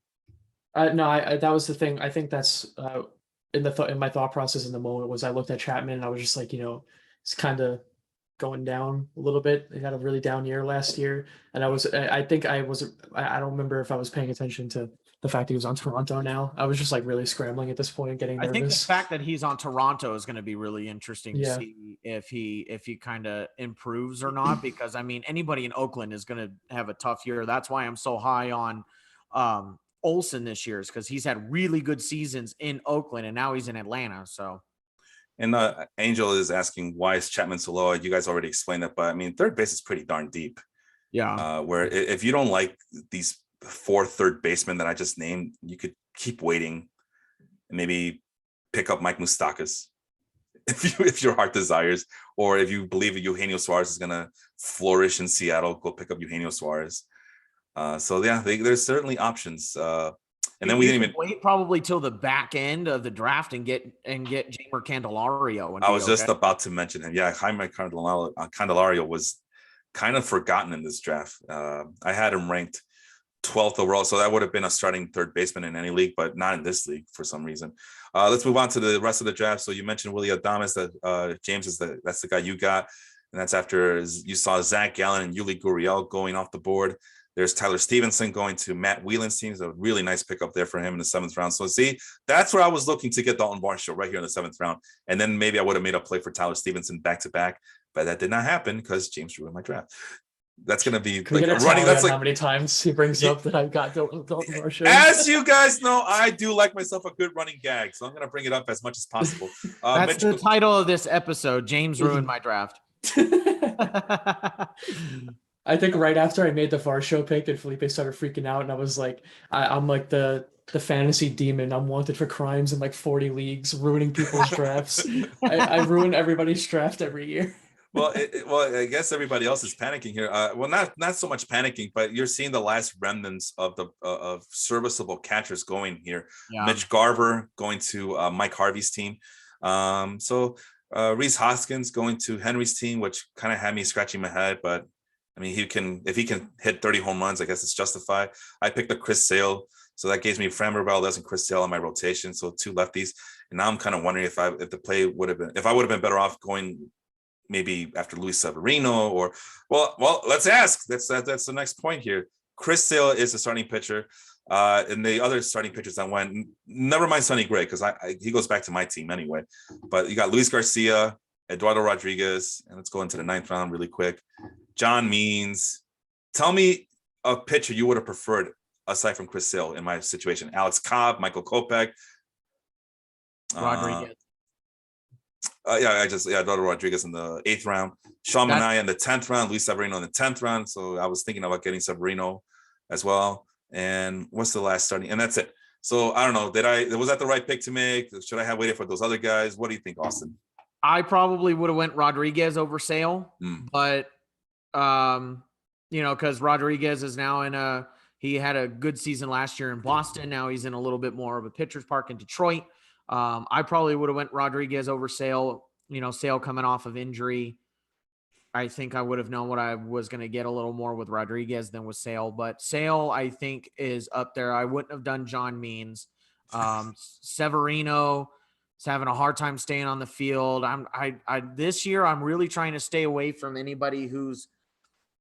No, that was the thing. I think that's in my thought process in the moment was I looked at Chapman and I was just like, it's kind of going down a little bit. He had a really down year last year, and I think I don't remember if I was paying attention to the fact he was on Toronto now. I was just like really scrambling at this point, getting nervous. I think the fact that he's on Toronto is going to be really interesting to see if he kind of improves or not, because I mean anybody in Oakland is going to have a tough year. That's why I'm so high on Olsen this year, is because he's had really good seasons in Oakland and now he's in Atlanta. So and Angel is asking, why is Chapman so low? You guys already explained that, but I mean third base is pretty darn deep. Yeah. Where if you don't like these 4 third basemen that I just named, you could keep waiting and maybe pick up Mike Moustakas if your heart desires, or if you believe that Eugenio Suarez is gonna flourish in Seattle, go pick up Eugenio Suarez. So yeah, there's certainly options. And then we didn't even wait probably till the back end of the draft and get Jeimer Candelario. I was just about to mention him. Yeah, Jaime Candelario was kind of forgotten in this draft. I had him ranked 12th overall, so that would have been a starting third baseman in any league, but not in this league for some reason. Let's move on to the rest of the draft. So you mentioned Willie Adames, that James that's the guy you got, and that's after you saw Zach Gallen and Yuli Gurriel going off the board. There's Tyler Stevenson going to Matt Whelan's team. It's a really nice pickup there for him in the 7th round. So see, that's where I was looking to get Dalton Varsho, right here in the 7th round, and then maybe I would have made a play for Tyler Stevenson back to back, but that did not happen because James ruined my draft. That's going to be like a running. That's like how many times he brings up that I've got Dalton Varsho. As you guys know, I do like myself a good running gag, so I'm going to bring it up as much as possible. That's the title of this episode. James ruined my draft. I think right after I made the Varsho pick and Felipe started freaking out, and I was like, I'm like the fantasy demon. I'm wanted for crimes in like 40 leagues, ruining people's drafts. I ruin everybody's draft every year. Well, I guess everybody else is panicking here. Well, not so much panicking, but you're seeing the last remnants of the of serviceable catchers going here. Yeah. Mitch Garver going to Mike Harvey's team. So Rhys Hoskins going to Henry's team, which kind of had me scratching my head, but I mean, if he can hit 30 home runs, I guess it's justified. I picked up Chris Sale, so that gives me Framber Valdez and Chris Sale on my rotation, so 2 lefties. And now I'm kind of wondering if I would have been better off going maybe after Luis Severino, or well, let's ask. That's the next point here. Chris Sale is the starting pitcher, and the other starting pitchers that went, never mind Sonny Gray, because he goes back to my team anyway. But you got Luis Garcia, Eduardo Rodriguez, and let's go into the 9th round really quick. John Means. Tell me a pitcher you would have preferred aside from Chris Sale in my situation. Alex Cobb, Michael Kopech, Rodriguez. Eduardo Rodriguez in the 8th round. Sean Manaea in the 10th round. Luis Severino in the 10th round. So I was thinking about getting Severino as well. And what's the last starting? And that's it. So I don't know. Was that the right pick to make? Should I have waited for those other guys? What do you think, Austin? I probably would have went Rodriguez over Sale, but because Rodriguez is now in a He had a good season last year in Boston. Now he's in a little bit more of a pitcher's park in Detroit. I probably would have went Rodriguez over Sale. Sale coming off of injury. I think I would have known what I was going to get a little more with Rodriguez than with Sale. But Sale, I think, is up there. I wouldn't have done John Means. Severino is having a hard time staying on the field. This year, I'm really trying to stay away from anybody who's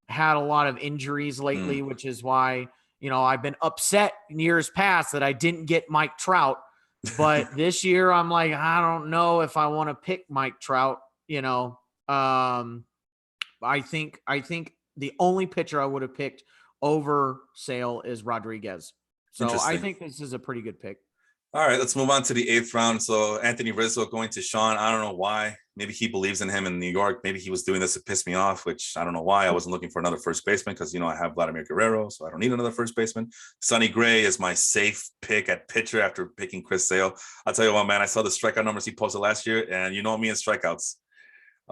had a lot of injuries lately, which is why, I've been upset in years past that I didn't get Mike Trout. But this year I'm like, I don't know if I want to pick Mike Trout, I think the only pitcher I would have picked over Sale is Rodriguez. So I think this is a pretty good pick. All right, let's move on to the 8th round. So Anthony Rizzo going to Sean. I don't know why. Maybe he believes in him in New York. Maybe he was doing this to piss me off, which I don't know why. I wasn't looking for another first baseman because, I have Vladimir Guerrero, so I don't need another first baseman. Sonny Gray is my safe pick at pitcher after picking Chris Sale. I'll tell you what, man, I saw the strikeout numbers he posted last year, and me and strikeouts.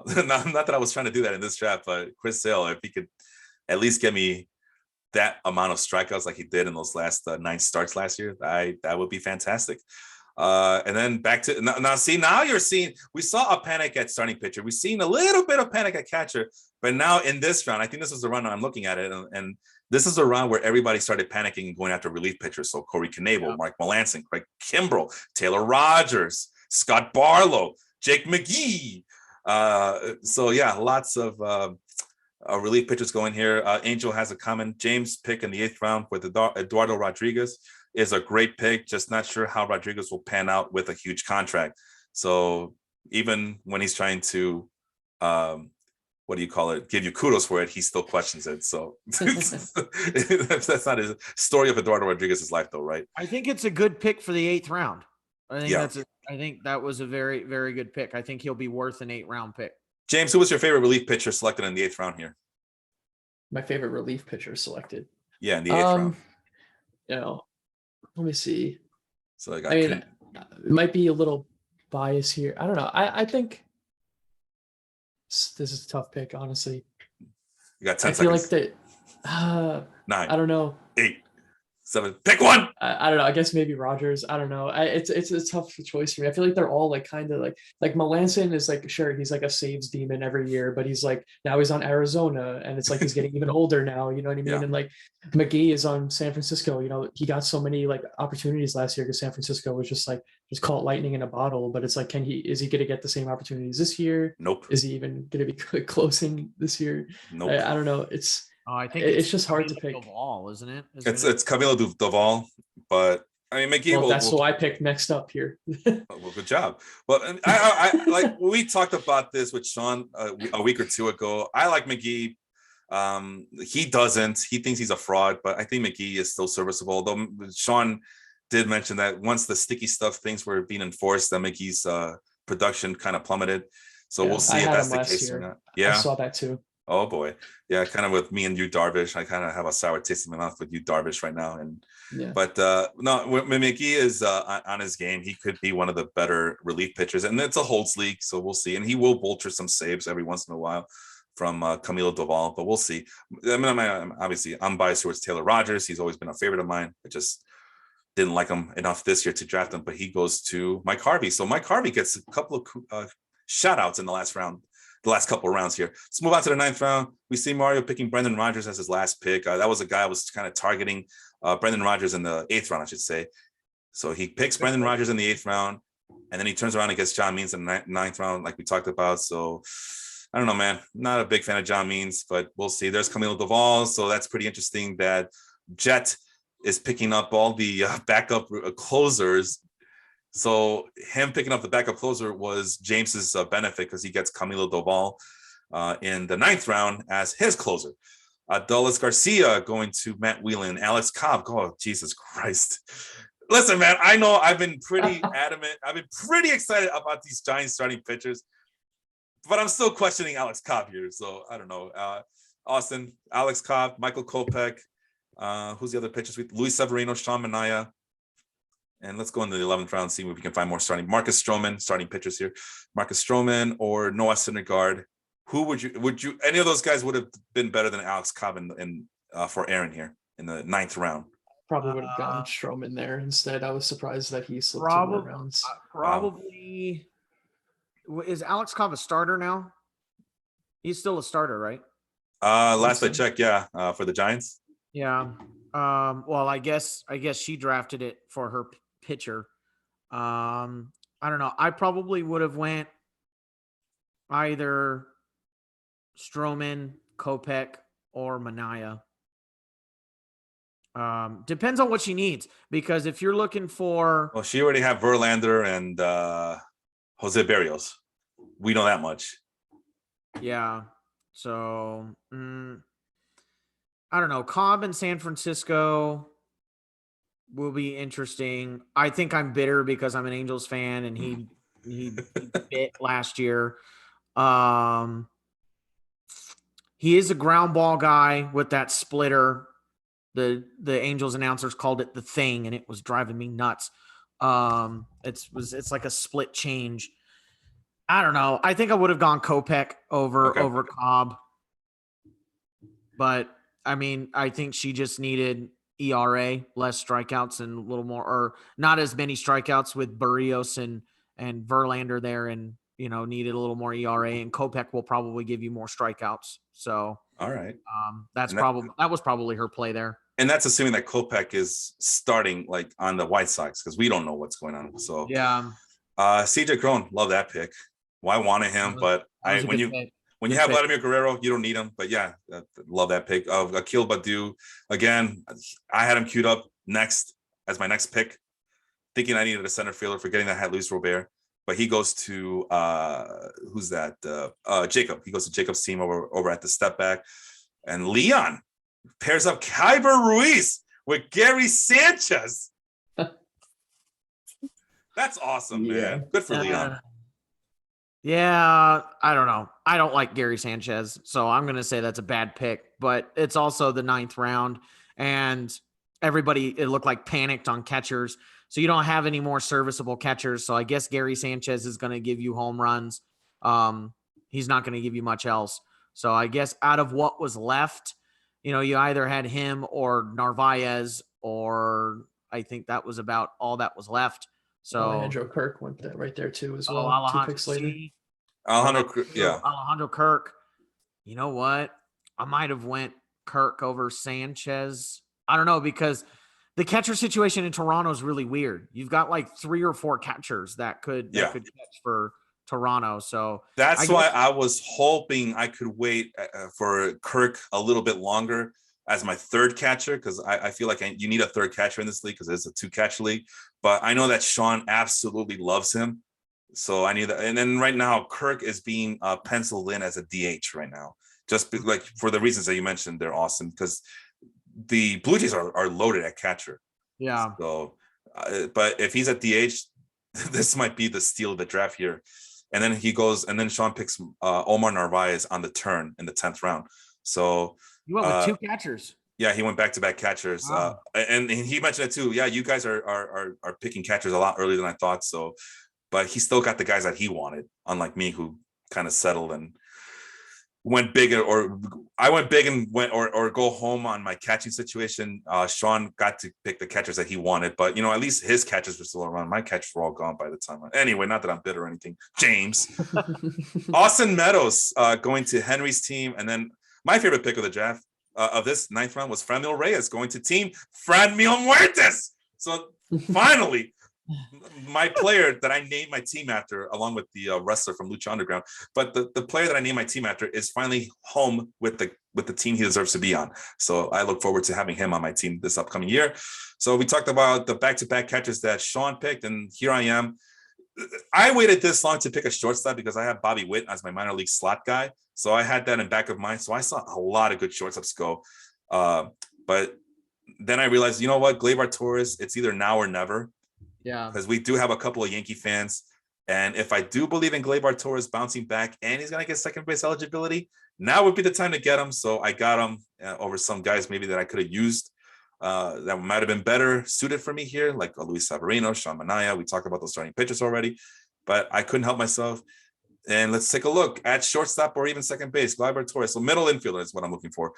not that I was trying to do that in this draft, but Chris Sale, if he could at least get me that amount of strikeouts like he did in those last 9 starts last year, that would be fantastic. And then back to now you're seeing, we saw a panic at starting pitcher. We've seen a little bit of panic at catcher, but now in this round, I think this is the round I'm looking at it. And this is a round where everybody started panicking and going after relief pitchers. So Corey Knebel, Mark Melancon, Craig Kimbrell, Taylor Rogers, Scott Barlow, Jake McGee. Lots of relief pitchers going here. Angel has a comment. James pick in the 8th round with Eduardo Rodriguez is a great pick. Just not sure how Rodriguez will pan out with a huge contract. So even when he's trying to, give you kudos for it, he still questions it. So that's not his story of Eduardo Rodriguez's life, though, right? I think it's a good pick for the 8th round. I think that was a very, very good pick. I think he'll be worth an 8th-round pick. James, who was your favorite relief pitcher selected in the 8th round here? My favorite relief pitcher selected. Yeah, in the 8th round. Let me see. So it might be a little bias here. I don't know. I think this is a tough pick, honestly. You got 10 I feel seconds. like that. 9. I don't know. 8. 7. Pick one. I don't know. I guess maybe Rogers. I don't know. It's a tough choice for me. I feel like they're all like kind of like Melancon is like, sure, he's like a saves demon every year, but he's like now he's on Arizona and it's like he's getting even older now. You know what I mean? Yeah. And like McGee is on San Francisco. He got so many like opportunities last year because San Francisco was just caught lightning in a bottle. But it's like, is he going to get the same opportunities this year? Nope. Is he even going to be closing this year? Nope. I don't know. I think it's just hard to pick. Duvall, isn't it? It's Camilo Duvall, but I mean McGee. Well, that's who I picked next up here. Well, good job. Well, I like we talked about this with Sean a week or two ago. I like McGee. He doesn't. He thinks he's a fraud, but I think McGee is still serviceable. Though Sean did mention that once the sticky stuff things were being enforced, that McGee's production kind of plummeted. So we'll see if that's the case or not. Yeah, I saw that too. Oh boy, yeah, kind of with me and you, Darvish. I kind of have a sour taste in my mouth with you, Darvish, right now. But no, when McGee is on his game, he could be one of the better relief pitchers, and it's a holds league, so we'll see. And he will vulture some saves every once in a while from Camilo Duvall, but we'll see. I mean, obviously, I'm biased towards Taylor Rogers. He's always been a favorite of mine. I just didn't like him enough this year to draft him, but he goes to Mike Harvey. So Mike Harvey gets a couple of shout outs in the last couple of rounds here. Let's move on to the 9th round. We see Mario picking Brendan Rodgers as his last pick. That was a guy I was kind of targeting Brendan Rodgers in the 8th round, I should say. So he picks Brendan Rodgers in the 8th round, and then he turns around and gets John Means in the 9th round, like we talked about. So I don't know, man. Not a big fan of John Means, but we'll see. There's Camilo Duvall. So that's pretty interesting that Jet is picking up all the backup closers. So him picking up the backup closer was James's benefit because he gets Camilo Duvall in the 9th round as his closer. Dulles Garcia going to Matt Whelan, Alex Cobb. Oh, Jesus Christ. Listen, man, I know I've been pretty adamant. I've been pretty excited about these Giants starting pitchers, but I'm still questioning Alex Cobb here. So I don't know. Austin, Alex Cobb, Michael Kopech. Who's the other pitchers? Luis Severino, Sean Manaea. And let's go into the 11th round, see if we can find more starting. Marcus Strowman, starting pitchers here. Marcus Strowman or Noah Syndergaard. Who would you, any of those guys would have been better than Alex Cobb for Aaron here? in the 9th round. Probably would have gone Strowman there instead. I was surprised that he slipped 2 more rounds. Probably. Is Alex Cobb a starter now? He's still a starter, right? Last I checked, yeah, for the Giants. Yeah. Well, I guess she drafted it for her pitcher. I don't know. I probably would have went either Strowman, Kopech, or Manaea. Depends on what she needs, because if you're looking for, well, she already have Verlander and Jose Barrios. We know that much. Yeah. So I don't know. Cobb in San Francisco will be interesting. I think I'm bitter because I'm an Angels fan and he bit last year. He is a ground ball guy with that splitter. The Angels announcers called it the thing, and it was driving me nuts. It's like a split change. I don't know. I think I would have gone Kopech over Cobb. But I mean, I think she just needed ERA, less strikeouts, and a little more, or not as many strikeouts with Barrios and Verlander there, and needed a little more ERA. And Kopech will probably give you more strikeouts. So all right, that was probably her play there. And that's assuming that Kopech is starting like on the White Sox, because we don't know what's going on. So yeah, CJ Cron, love that pick. Well, I wanted him, but when you have Vladimir Guerrero, you don't need him. But yeah, love that pick of Akil Baddoo. Again, I had him queued up next as my next pick, thinking I needed a center fielder, forgetting that I had Luis Robert. But he goes to who's that? Jacob. He goes to Jacob's team over at the step back, and Leon pairs up Kyber Ruiz with Gary Sanchez. That's awesome, man. Good for Leon. Yeah, I don't know. I don't like Gary Sanchez, so I'm going to say that's a bad pick. But it's also the 9th round, and everybody, it looked like, panicked on catchers. So you don't have any more serviceable catchers. So I guess Gary Sanchez is going to give you home runs. He's not going to give you much else. So I guess out of what was left, you either had him or Narvaez, or I think that was about all that was left. So Alejandro Kirk went there right there too as well. Alejandro, 2 picks later. Alejandro Kirk. You know what? I might have went Kirk over Sanchez. I don't know, because the catcher situation in Toronto is really weird. You've got like 3 or 4 catchers that could catch for Toronto. So that's why I was hoping I could wait for Kirk a little bit longer as my 3rd catcher, because I feel like you need a 3rd catcher in this league because it's a 2-catcher league. But I know that Sean absolutely loves him, so I need that. And then right now, Kirk is being penciled in as a DH right now, just like for the reasons that you mentioned. They're awesome because the Blue Jays are loaded at catcher. Yeah. So, but if he's at DH, this might be the steal of the draft here. And then he goes, and then Sean picks Omar Narvaez on the turn in the 10th round. So you went with 2 catchers. Yeah, he went back-to-back catchers. Wow. And he mentioned it too. Yeah, you guys are picking catchers a lot earlier than I thought. So, but he still got the guys that he wanted, unlike me, who kind of settled and went big, or I went big and went or go home on my catching situation. Sean got to pick the catchers that he wanted, but at least his catchers were still around. My catchers were all gone by the time. Anyway, not that I'm bitter or anything. James, Austin Meadows going to Henry's team, and then my favorite pick of the draft of this 9th round was Franmil Reyes going to team Franmil Muertes. So finally, my player that I named my team after, along with the wrestler from Lucha Underground, but the player that I named my team after is finally home with the team he deserves to be on. So I look forward to having him on my team this upcoming year. So we talked about the back-to-back catchers that Sean picked, and here I am. I waited this long to pick a shortstop because I have Bobby Witt as my minor league slot guy. So I had that in back of mind. So I saw a lot of good shortstops go. But then I realized, you know what, Gleyber Torres, it's either now or never. Yeah. Because we do have a couple of Yankee fans. And if I do believe in Gleyber Torres bouncing back and he's going to get second base eligibility, now would be the time to get him. So I got him over some guys maybe that I could have used that might have been better suited for me here, like Luis Severino, Sean Manaea. We talked about those starting pitchers already, but I couldn't help myself. And let's take a look at shortstop or even second base, Gleyber Torres. So middle infielder is what I'm looking for.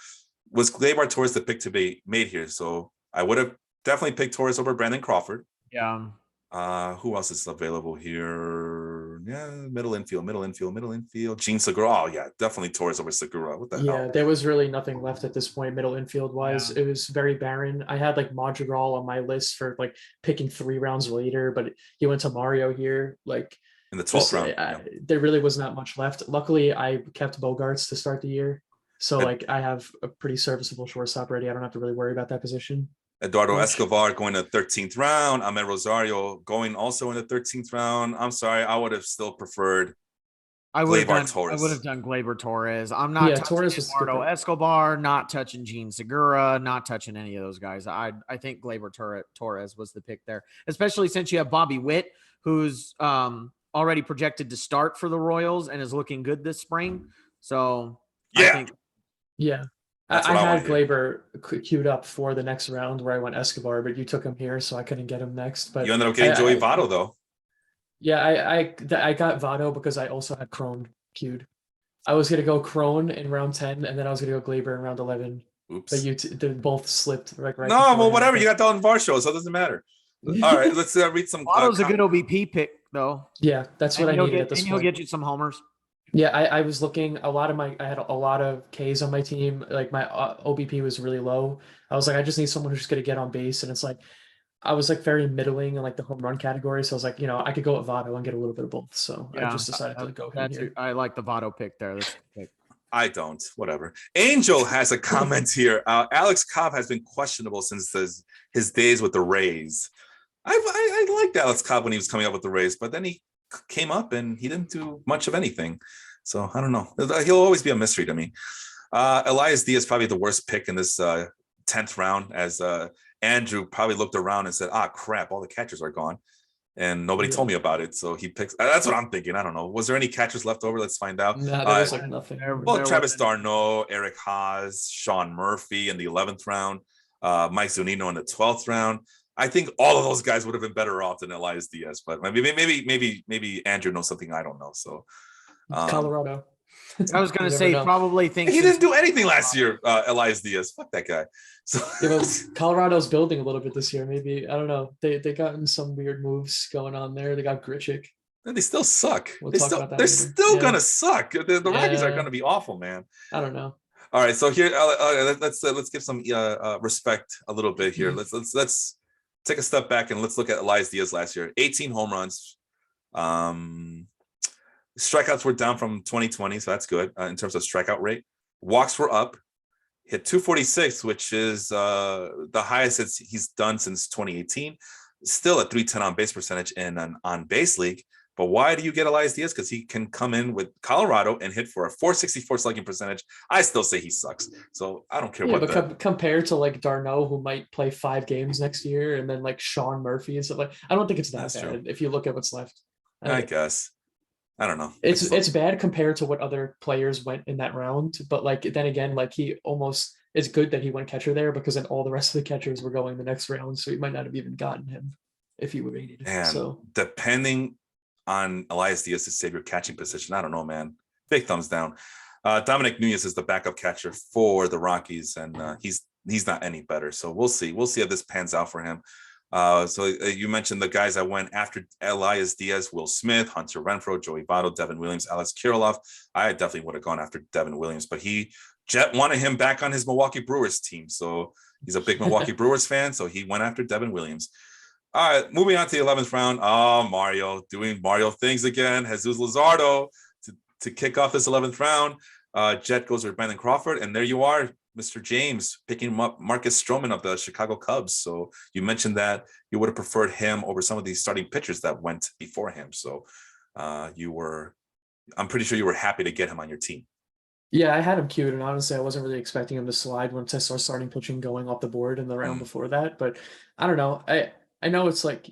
was Gleyber Torres the pick to be made here? So I would have definitely picked Torres over Brandon Crawford. Yeah. Who else is available here? Yeah, middle infield. Gene Segura. Oh yeah, definitely Torres over Segura. What the hell? There was really nothing left at this point, middle infield wise. Yeah. It was very barren. I had like Madrigal on my list for like picking 3 rounds later, but he went to Mario here. Like In the 12th round. there really was not much left. Luckily, I kept Bogarts to start the year. So like I have a pretty serviceable shortstop ready. I don't have to really worry about that position. Eduardo Escobar going to 13th round. Ahmed Rosario going also in the 13th round. I'm sorry, I would have still preferred Gleyber I would have done Gleyber Torres. I'm not touching Torres was Eduardo Escobar, not touching Gene Segura, not touching any of those guys. I think Gleyber Torres was the pick there, especially since you have Bobby Witt, who's already projected to start for the Royals and is looking good this spring. So yeah. I think I had Gleyber queued up for the next round where I went Escobar, but you took him here, so I couldn't get him next. But you ended up getting Joey Votto, though. Yeah, I got Votto because I also had Crone queued. I was gonna go Crone in round 10, and then I was gonna go Gleyber in round 11. Oops. But they both slipped right. No, well, whatever. You got Dalton Varsho, so it doesn't matter. All right, let's read some. Votto's a good OBP pick, though. Yeah, that's what I needed at this point. He'll get you some homers. Yeah, I was looking I had a lot of Ks on my team. Like my OBP was really low. I was like, I just need someone who's just gonna get on base, and it's like I was like very middling in like the home run category. So I was like, I could go at Votto and get a little bit of both. So I just decided to go here. I like the Votto pick there. That's the pick. I don't. Whatever. Angel has a comment here. Alex Cobb has been questionable since his days with the Rays. I liked Alex Cobb when he was coming up with the Rays, but then he came up and he didn't do much of anything. So I don't know. He'll always be a mystery to me. Elias Diaz is probably the worst pick in this 10th round, as Andrew probably looked around and said, crap, all the catchers are gone. And nobody told me about it. So he picks. That's what I'm thinking. I don't know. Was there any catchers left over? Let's find out. No, there was like nothing. Well, Travis d'Arnaud, Eric Haas, Sean Murphy in the 11th round, Mike Zunino in the 12th round. I think all of those guys would have been better off than Elias Diaz. But maybe Andrew knows something I don't know. So Colorado. I was going to say probably thinks he didn't do anything last year. Elias Diaz, fuck that guy. So Colorado's building a little bit this year. Maybe, I don't know. They gotten some weird moves going on there. They got Grichuk. And they still suck. They're still gonna suck. The Rockies are gonna be awful, man. I don't know. All right, so here let's give some respect a little bit here. Let's take a step back and let's look at Elias Diaz last year. 18 home runs. Strikeouts were down from 2020, so that's good in terms of strikeout rate. Walks were up. Hit 246, which is the highest he's done since 2018. Still a 310 on base percentage in an on base league. But why do you get Elias Diaz? Because he can come in with Colorado and hit for a 464 slugging percentage. I still say he sucks. So I don't care what. But compared to like d'Arnaud, who might play 5 games next year, and then like Sean Murphy and stuff like, I don't think it's that bad. True. If you look at what's left. I guess. I don't know. It's bad compared to what other players went in that round, but like then again, like it's good that he went catcher there because then all the rest of the catchers were going the next round, so he might not have even gotten him if he would have needed. And so depending on Elias Diaz to save your catching position, I don't know, man. Big thumbs down. Dominic Nunez is the backup catcher for the Rockies, and he's not any better. So we'll see. We'll see how this pans out for him. So you mentioned the guys that went after Elias Diaz: Will Smith, Hunter Renfroe, Joey Votto, Devin Williams, Alex Kirilloff. I definitely would have gone after Devin Williams, but Jet wanted him back on his Milwaukee Brewers team. So he's a big Milwaukee Brewers fan. So he went after Devin Williams. All right, moving on to the 11th round. Oh, Mario doing Mario things again. Jesus Luzardo to kick off this 11th round. Jet goes with Brandon Crawford, and there you are, Mr. James, picking him up, Marcus Strowman of the Chicago Cubs. So you mentioned that you would have preferred him over some of these starting pitchers that went before him. So I'm pretty sure you were happy to get him on your team. Yeah, I had him queued, and honestly, I wasn't really expecting him to slide once I saw starting pitching going off the board in the round before that. But I don't know. I know it's like,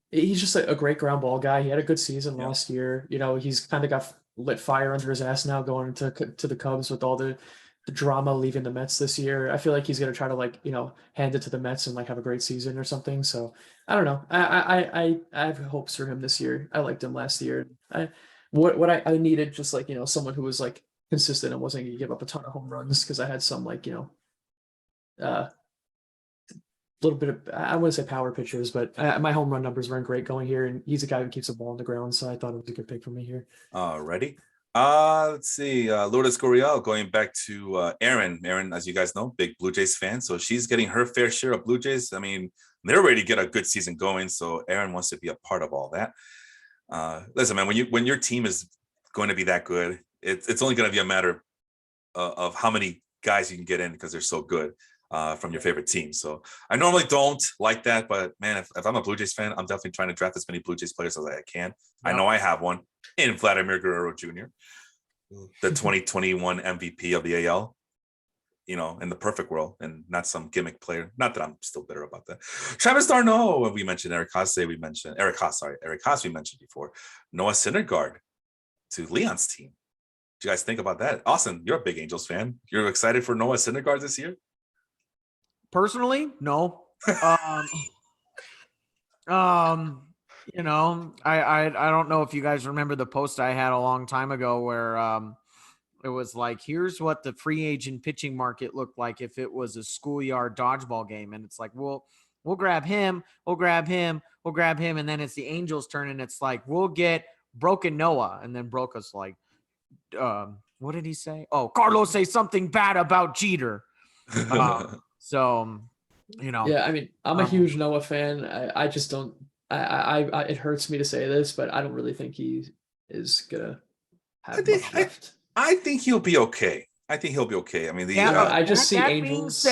he's just a great ground ball guy. He had a good season last year. He's kind of got lit fire under his ass now going to the Cubs with all the drama leaving the Mets this year. I feel like he's going to try to hand it to the Mets and have a great season or something. So I don't know. I have hopes for him this year. I liked him last year. What I needed, just someone who was consistent and wasn't going to give up a ton of home runs because I had some a little bit of, I wouldn't say power pitchers, but my home run numbers weren't great going here, and he's a guy who keeps the ball on the ground, so I thought it was a good pick for me here. Ready? Let's see. Lourdes Gurriel going back to Erin. Erin, as you guys know, big Blue Jays fan, so she's getting her fair share of Blue Jays. I mean, they're ready to get a good season going, so Erin wants to be a part of all that. Listen, man, when your team is going to be that good, it's only going to be a matter of how many guys you can get in because they're so good from your favorite team. So I normally don't like that, but man, if I'm a Blue Jays fan, I'm definitely trying to draft as many Blue Jays players as I can. Yeah. I know I have one in Vladimir Guerrero Jr., the 2021 MVP of the AL. You know, in the perfect world, and not some gimmick player. Not that I'm still bitter about that. Travis d'Arnaud, we mentioned Eric Haas. We mentioned Eric Haas we mentioned before. Noah Syndergaard to Leon's team. What do you guys think about that? Austin, you're a big Angels fan. You're excited for Noah Syndergaard this year? Personally, no. You know, I don't know if you guys remember the post I had a long time ago where it was like, here's what the free agent pitching market looked like if it was a schoolyard dodgeball game. And it's like, well, we'll grab him. And then it's the Angels' turn. And it's like, we'll get Broken Noah. And then Broca's like, what did he say? Oh, Carlos say something bad about Jeter. So, you know. Yeah, I mean, I'm a huge Noah fan. I just don't, I it hurts me to say this, but I don't really think he is going to have much left. I think he'll be okay. I mean, I just see Angels.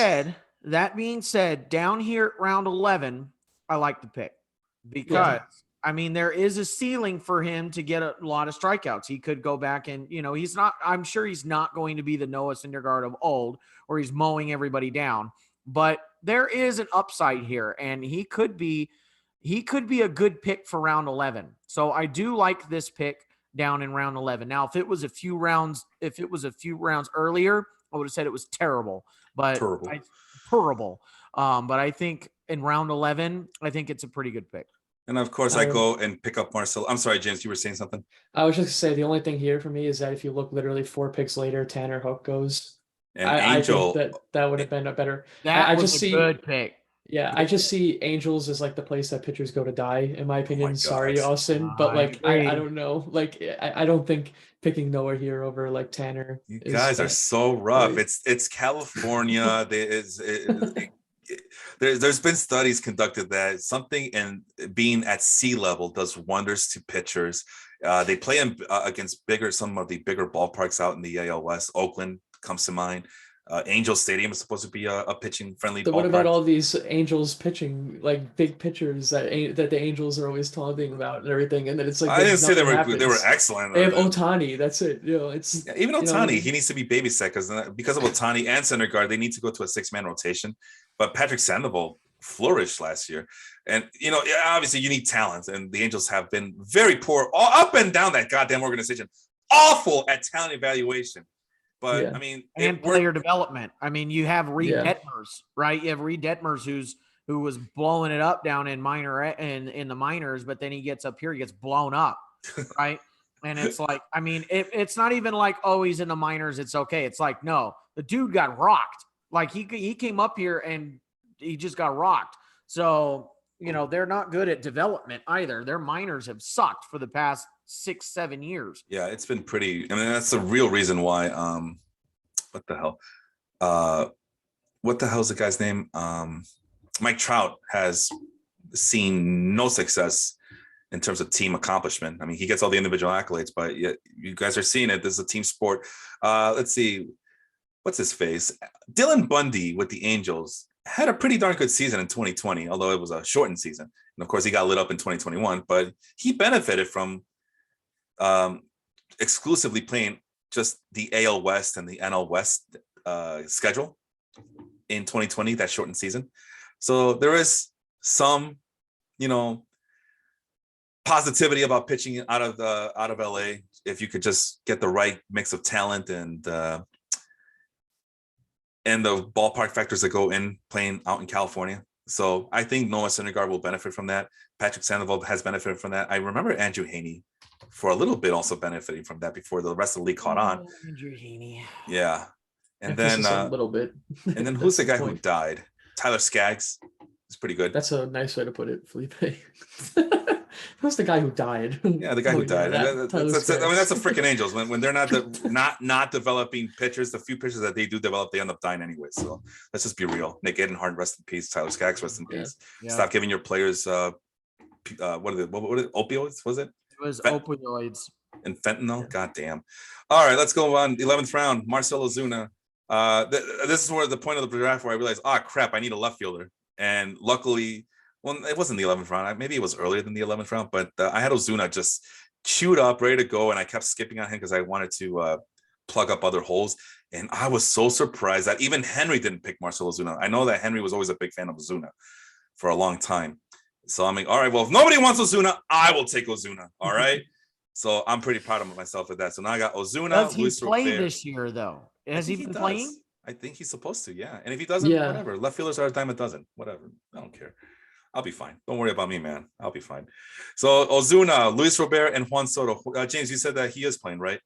That being said, down here at round 11, I like the pick because I mean, there is a ceiling for him to get a lot of strikeouts. He could go back and, you know, I'm sure he's not going to be the Noah Syndergaard of old or he's mowing everybody down, but there is an upside here and he could be a good pick for round 11. So I do like this pick down in round 11. Now, if it was a few rounds earlier, I would have said it was terrible, but terrible. But I think in round 11, I think it's a pretty good pick. And of course, I go and pick up Marcelo. I'm sorry, James, you were saying something. I was just gonna say the only thing here for me is that if you look literally 4 picks later, Tanner Hook goes. And Angel, I think that would have been a better. That was a good pick. Yeah, I just see Angels as like the place that pitchers go to die, in my opinion. my Sorry, God. Austin, but like I don't know. Like I don't think picking Noah here over like Tanner. You guys are so rough. Right. It's California. There's been studies conducted that something in being at sea level does wonders to pitchers. They play against some of the bigger ballparks out in the AL West. Oakland comes to mind. Angel Stadium is supposed to be a pitching friendly. What about all these Angels pitching, like big pitchers that the Angels are always taunting about and everything? And then it's like I didn't say they were excellent. They have Ohtani. That's it. You know, it's even Ohtani. He needs to be babysat because of Ohtani and Syndergaard. They need to go to a 6-man rotation. But Patrick Sandoval flourished last year, and you know, obviously you need talent, and the Angels have been very poor all up and down that goddamn organization. Awful at talent evaluation. But I mean, and player development. I mean, you have Reed Detmers, right? You have Reed Detmers who was blowing it up down in the minors, but then he gets up here, he gets blown up, right? And it's like, I mean, it's not even like, oh, he's in the minors, it's okay. It's like, no, the dude got rocked. Like he came up here and he just got rocked. So, you know, they're not good at development either. Their minors have sucked for the past 6-7 years. Yeah, it's been pretty. I mean, that's the real reason why. What the hell? What the hell is the guy's name? Mike Trout has seen no success in terms of team accomplishment. I mean, he gets all the individual accolades, but yet you guys are seeing it. This is a team sport. Let's see. What's his face? Dylan Bundy with the Angels had a pretty darn good season in 2020, although it was a shortened season. And of course, he got lit up in 2021, but he benefited from exclusively playing just the AL West and the NL West schedule in 2020, that shortened season. So there is some, you know, positivity about pitching out of LA if you could just get the right mix of talent and the ballpark factors that go in playing out in California. So I think Noah Syndergaard will benefit from that. Patrick Sandoval has benefited from that. I remember Andrew Haney for a little bit also benefiting from that before the rest of the league caught on. Andrew Heaney. Yeah. And Emphasis then on a little bit. and then That's who's the guy who point. died? Tyler Skaggs. It's pretty good. That's a nice way to put it, Felipe. Who's the guy who died? Yeah, the guy who died. That's I mean, that's the freaking Angels. When they're not developing pitchers, the few pitchers that they do develop, they end up dying anyway. So let's just be real. Nick Edenhard, rest in peace. Tyler Skaggs, rest in peace. Yeah. Stop giving your players what opioids? Was it? It was opioids and fentanyl. God damn. All right, let's go on. 11th round, Marcell Ozuna. This is where the point of the draft where I realized, crap, I need a left fielder. And luckily, well, it wasn't the 11th round. Maybe it was earlier than the 11th round, but I had Ozuna just chewed up, ready to go, and I kept skipping on him because I wanted to plug up other holes. And I was so surprised that even Henry didn't pick Marcell Ozuna. I know that Henry was always a big fan of Ozuna for a long time. So I'm like, all right, well, if nobody wants Ozuna, I will take Ozuna. All right. So I'm pretty proud of myself with that. So now I got Ozuna. Does he Luis play Robert. this year, though? Has he been playing? I think he's supposed to, yeah. And if he doesn't, whatever. Left fielders are a dime a dozen. Whatever. I don't care. I'll be fine. Don't worry about me, man. I'll be fine. So Ozuna, Luis Robert, and Juan Soto. James, you said that he is playing, right?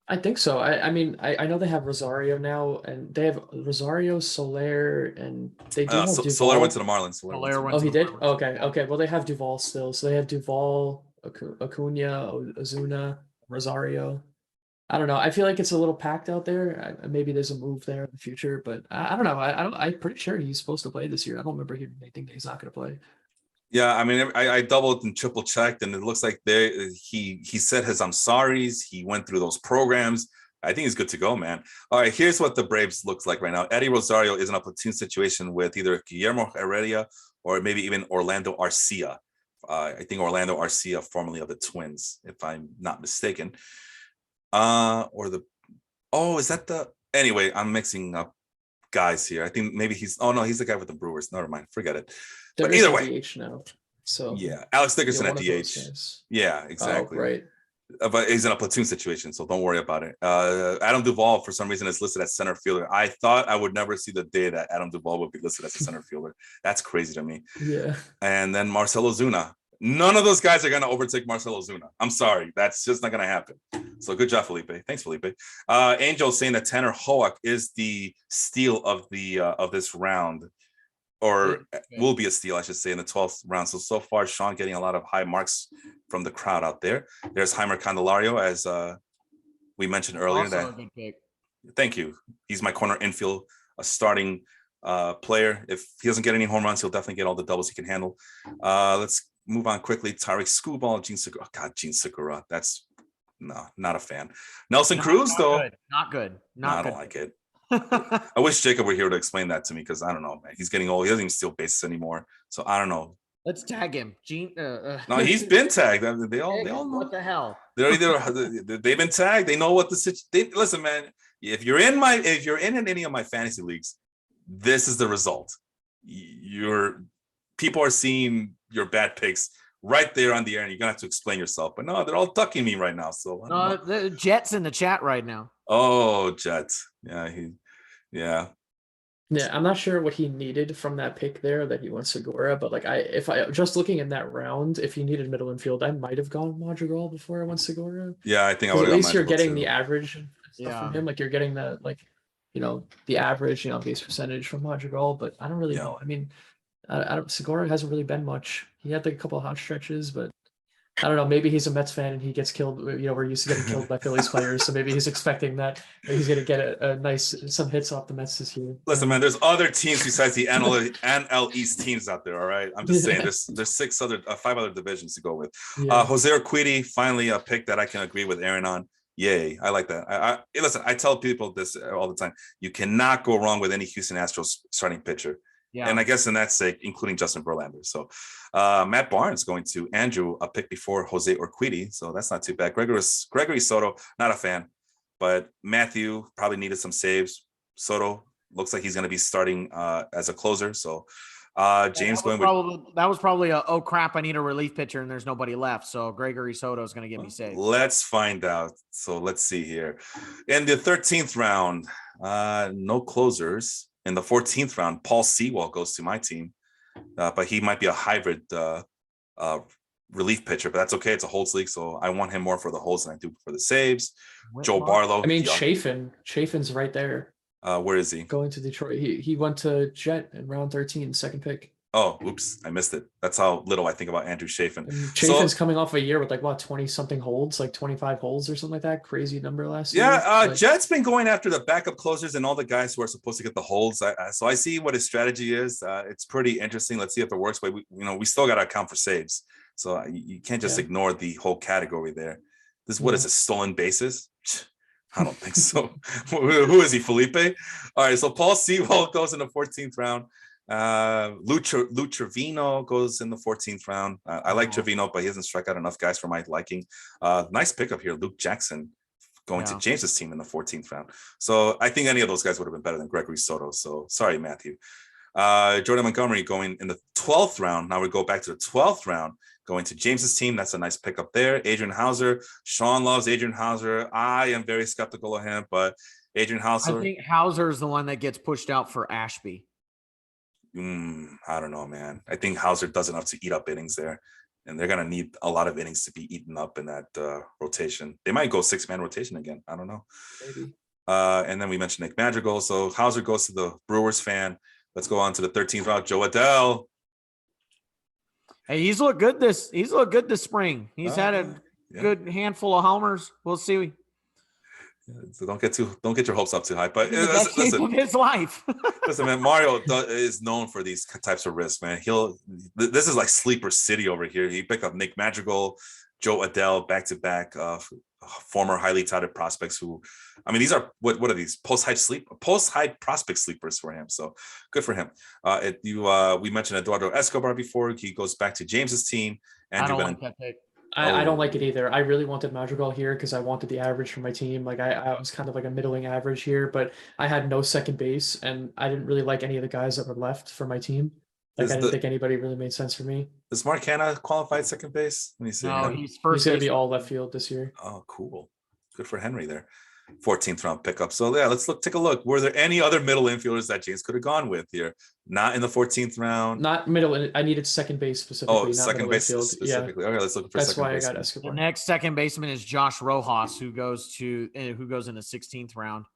I think so. I mean, I know they have Rosario now, and they have Rosario, Soler, and they do have Duvall. Soler went to the Marlins. He did? Okay. Well, they have Duvall still. So they have Duvall, Acuna, Ozuna, Rosario. I don't know. I feel like it's a little packed out there. Maybe there's a move there in the future, but I don't know. I'm pretty sure he's supposed to play this year. I don't remember hearing anything that he's not going to play. Yeah, I mean, I doubled and triple checked, and it looks like he said his I'm sorry's. He went through those programs. I think he's good to go, man. All right, here's what the Braves looks like right now. Eddie Rosario is in a platoon situation with either Guillermo Heredia or maybe even Orlando Arcia. I think Orlando Arcia, formerly of the Twins, if I'm not mistaken. Anyway, I'm mixing up guys here. I think maybe he's the guy with the Brewers. Never mind, forget it. But either way, DH now. So yeah, Alex Dickerson at DH. Yeah, exactly. Right. But he's in a platoon situation, so don't worry about it. Adam Duvall, for some reason, is listed as center fielder. I thought I would never see the day that Adam Duvall would be listed as a center fielder. That's crazy to me. Yeah. And then Marcell Ozuna. None of those guys are going to overtake Marcell Ozuna. I'm sorry. That's just not going to happen. So good job, Felipe. Thanks, Felipe. Angel saying that Tanner Hoak is the steal of this round, or will be a steal, I should say, in the 12th round. So far, Sean getting a lot of high marks from the crowd out there. There's Heimer Candelario, as we mentioned earlier. Also a good pick. Thank you. He's my corner infield, a starting player. If he doesn't get any home runs, he'll definitely get all the doubles he can handle. Let's move on quickly. Tyreek Skubal, Gene Segura. Oh, God, Gene Segura. That's not a fan. Nelson Cruz, though. Good. Not good. I don't like it. I wish Jacob were here to explain that to me, because I don't know, man. He's getting old. He doesn't even steal bases anymore. So I don't know. Let's tag him. Gene. No, he's been tagged. They all know. What the hell? They've been tagged. They know what the situation. Listen, man. If you're in any of my fantasy leagues, this is the result. People are seeing your bad picks right there on the air, and you're gonna have to explain yourself. But no, they're all ducking me right now. So the Jet's in the chat right now. Oh, Jet. Yeah. I'm not sure what he needed from that pick there that he went Segura, but like if I just looking in that round, if he needed middle infield, I might have gone Madrigal before I went Segura. Yeah, I think I would. At least you're getting the average stuff from him. Like you're getting the the average base percentage from Madrigal, but I don't really know. I mean, Segura hasn't really been much. He had like a couple of hot stretches, but I don't know. Maybe he's a Mets fan and he gets killed. We're used to getting killed by Phillies players, so maybe he's expecting that he's going to get a some hits off the Mets this year. Listen, man, there's other teams besides the NL East teams out there. All right, I'm just saying there's 5 other divisions to go with. Jose Urquidy, finally a pick that I can agree with Aaron on. Yay, I like that. Listen, I tell people this all the time. You cannot go wrong with any Houston Astros starting pitcher. Yeah. And I guess in that sake, including Justin Verlander. So Matt Barnes going to Andrew, a pick before Jose Urquidy. So that's not too bad. Gregory Soto, not a fan. But Matthew probably needed some saves. Soto looks like he's going to be starting as a closer. So James that was probably oh crap, I need a relief pitcher and there's nobody left. So Gregory Soto is going to get me saved. Let's find out. So let's see here. In the 13th round, no closers. In the 14th round, Paul Sewell goes to my team, but he might be a hybrid relief pitcher, but that's okay. It's a holds league, so I want him more for the holds than I do for the saves. Joe Barlow. I mean, Chafin's right there. Where is he? Going to Detroit. He went to Jet in round 13, second pick. Oh, oops, I missed it. That's how little I think about Andrew Chafin. And Chafin's coming off a year with like what 20 something holds, like 25 holds or something like that. Crazy number last year. Yeah, Jet's been going after the backup closers and all the guys who are supposed to get the holds. So I see what his strategy is. It's pretty interesting. Let's see if it works. But we still got to account for saves. So you can't just ignore the whole category there. This what is it? Stolen bases? I don't think so. Who is he? Felipe? All right. So Paul Sewell goes in the 14th round. Lou Trevino goes in the 14th round. I like Trevino, but he hasn't struck out enough guys for my liking. Nice pickup here. Luke Jackson going to James's team in the 14th round. So I think any of those guys would have been better than Gregory Soto. So sorry, Matthew. Jordan Montgomery going in the 12th round. Now we go back to the 12th round, going to James's team. That's a nice pickup there. Adrian Hauser. Sean loves Adrian Hauser. I am very skeptical of him, but Adrian Hauser. I think Hauser is the one that gets pushed out for Ashby. I don't know, man. I think Hauser does enough to eat up innings there, and they're gonna need a lot of innings to be eaten up in that rotation. They might go 6-man rotation again. I don't know. Maybe. And then we mentioned Nick Madrigal. So Hauser goes to the Brewers fan. Let's go on to the 13th round. Joe Adell. Hey, he's looked good this spring. He's had a good handful of homers. We'll see. So don't get your hopes up too high. But listen, his life. Listen, man, Mario is known for these types of risks, man. This is like sleeper city over here. He picked up Nick Madrigal, Joe Adell, back-to-back former highly touted prospects who, I mean, these are what are these post-hype prospect sleepers for him. So good for him. We mentioned Eduardo Escobar before. He goes back to James's team. I don't like that pick. I don't like it either. I really wanted Madrigal here because I wanted the average for my team. Like I was kind of like a middling average here, but I had no second base and I didn't really like any of the guys that were left for my team. Like I didn't think anybody really made sense for me. Is Mark Hanna qualified second base? Let me see. No, he's first. He's going to be all left field this year. Oh, cool. Good for Henry there. 14th round pickup. So yeah, take a look. Were there any other middle infielders that James could have gone with here? Not in the 14th round. Not middle. I needed second base specifically. Oh, second base specifically. Okay, let's look for that's second why base. I got Escobar. The next second baseman is Josh Rojas, who goes in the 16th round.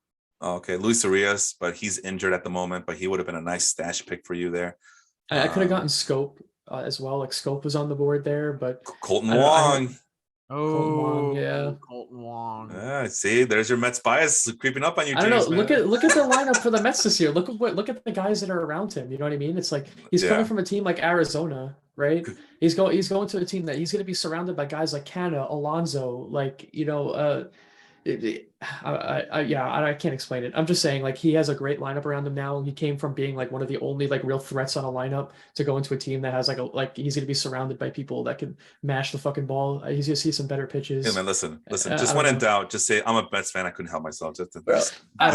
Okay, Luis Arias, but he's injured at the moment. But he would have been a nice stash pick for you there. I could have gotten Scope as well. Like Scope was on the board there, but Colton Wong. Colton Wong. Yeah, see, there's your Mets bias creeping up on you. I don't know. Look at the lineup for the Mets this year. Look at the guys that are around him. You know what I mean? It's like he's coming from a team like Arizona, right? He's going to a team that he's going to be surrounded by guys like Canna, Alonso, like I can't explain it. I'm just saying, like, he has a great lineup around him now. He came from being like one of the only like real threats on a lineup to go into a team that has he's gonna be surrounded by people that can mash the fucking ball. He's gonna see some better pitches. Yeah, man, listen. Just when in doubt, just say I'm a Mets fan. I couldn't help myself. I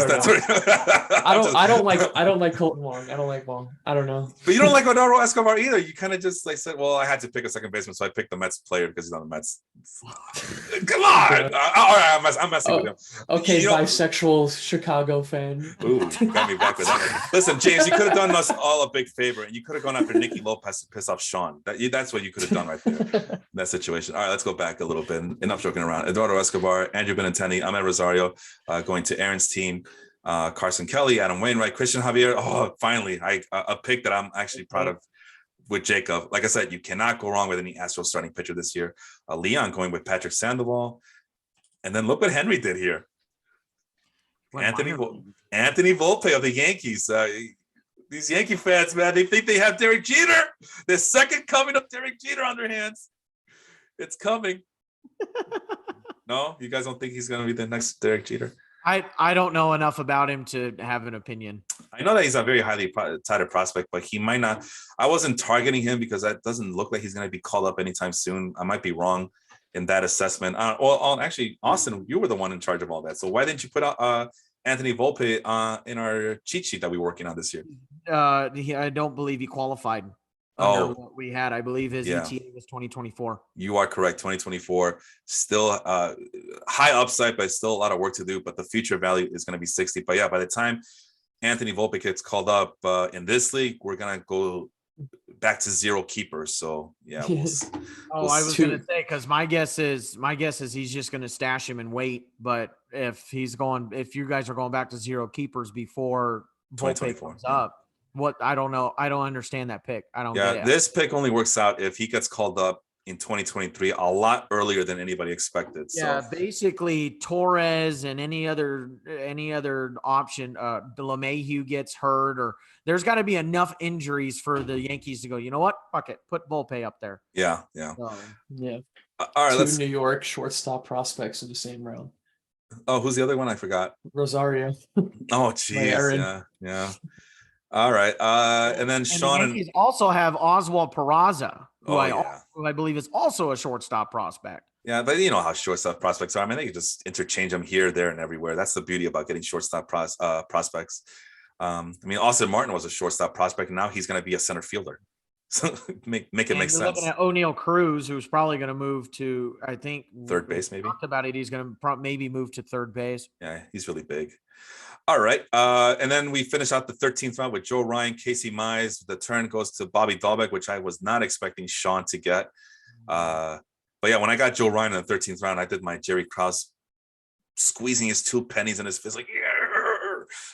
don't like Colton Wong. I don't like Wong. I don't know. But you don't like Eduardo Escobar either. You kind of just like said, well, I had to pick a second baseman, so I picked the Mets player because he's on the Mets. Come on. All right, I'm messing with him. Okay, bisexual Chicago fan. Ooh, got me back with that. Listen, James, you could have done us all a big favor, and you could have gone after Nicky Lopez to piss off Sean. That's what you could have done right there in that situation. All right, let's go back a little bit. Enough joking around. Eduardo Escobar, Andrew Benintendi, Ahmed Rosario, going to Aaron's team. Carson Kelly, Adam Wainwright, Christian Javier. Oh, finally, a pick that I'm actually proud of with Jacob. Like I said, you cannot go wrong with any Astros starting pitcher this year. Leon going with Patrick Sandoval. And then look what Henry did here. Anthony Volpe of the Yankees. These Yankee fans, man, they think they have Derek Jeter. The second coming of Derek Jeter on their hands. It's coming. No, you guys don't think he's going to be the next Derek Jeter? I don't know enough about him to have an opinion. I know that he's a very highly touted prospect, but he might not. I wasn't targeting him because that doesn't look like he's going to be called up anytime soon. I might be wrong in that assessment. Actually, Austin, you were the one in charge of all that. So why didn't you put Anthony Volpe in our cheat sheet that we were working on this year? I don't believe he qualified under what we had. I believe his ETA was 2024. You are correct. 2024, still high upside, but still a lot of work to do. But the future value is going to be 60. But yeah, by the time Anthony Volpe gets called up in this league, we're going to go back to 0 keepers. So yeah, we'll Oh, I was going to say, because my guess is he's just going to stash him and wait. But if you guys are going back to 0 keepers before Volpe comes up, I don't know. I don't understand that pick. I don't get it. This pick only works out if he gets called up in 2023 a lot earlier than anybody expected. Yeah, so basically Torres and any other option, LeMahieu gets hurt, or there's got to be enough injuries for the Yankees to go, you know what? Fuck it. Put Volpe up there. Yeah. All right, 2 New York shortstop prospects in the same round. Oh, who's the other one? I forgot. Rosario. Oh, jeez. Yeah. All right. And then Sean the Yankees also have Oswald Peraza, who I believe is also a shortstop prospect. Yeah, but you know how shortstop prospects are. I mean, they can just interchange them here, there, and everywhere. That's the beauty about getting shortstop prospects. I mean, Austin Martin was a shortstop prospect, and now he's going to be a center fielder. So make it make sense. Looking at O'Neal Cruz, who's probably going to move to, I think, third base. Maybe talked about it. He's going to maybe move to third base. Yeah, he's really big. All right. And then we finish out the 13th round with Joe Ryan, Casey Mize. The turn goes to Bobby Dahlbeck, which I was not expecting Sean to get. But yeah, when I got Joe Ryan in the 13th round, I did my Jerry Krause squeezing his 2 pennies in his fist, like, yeah.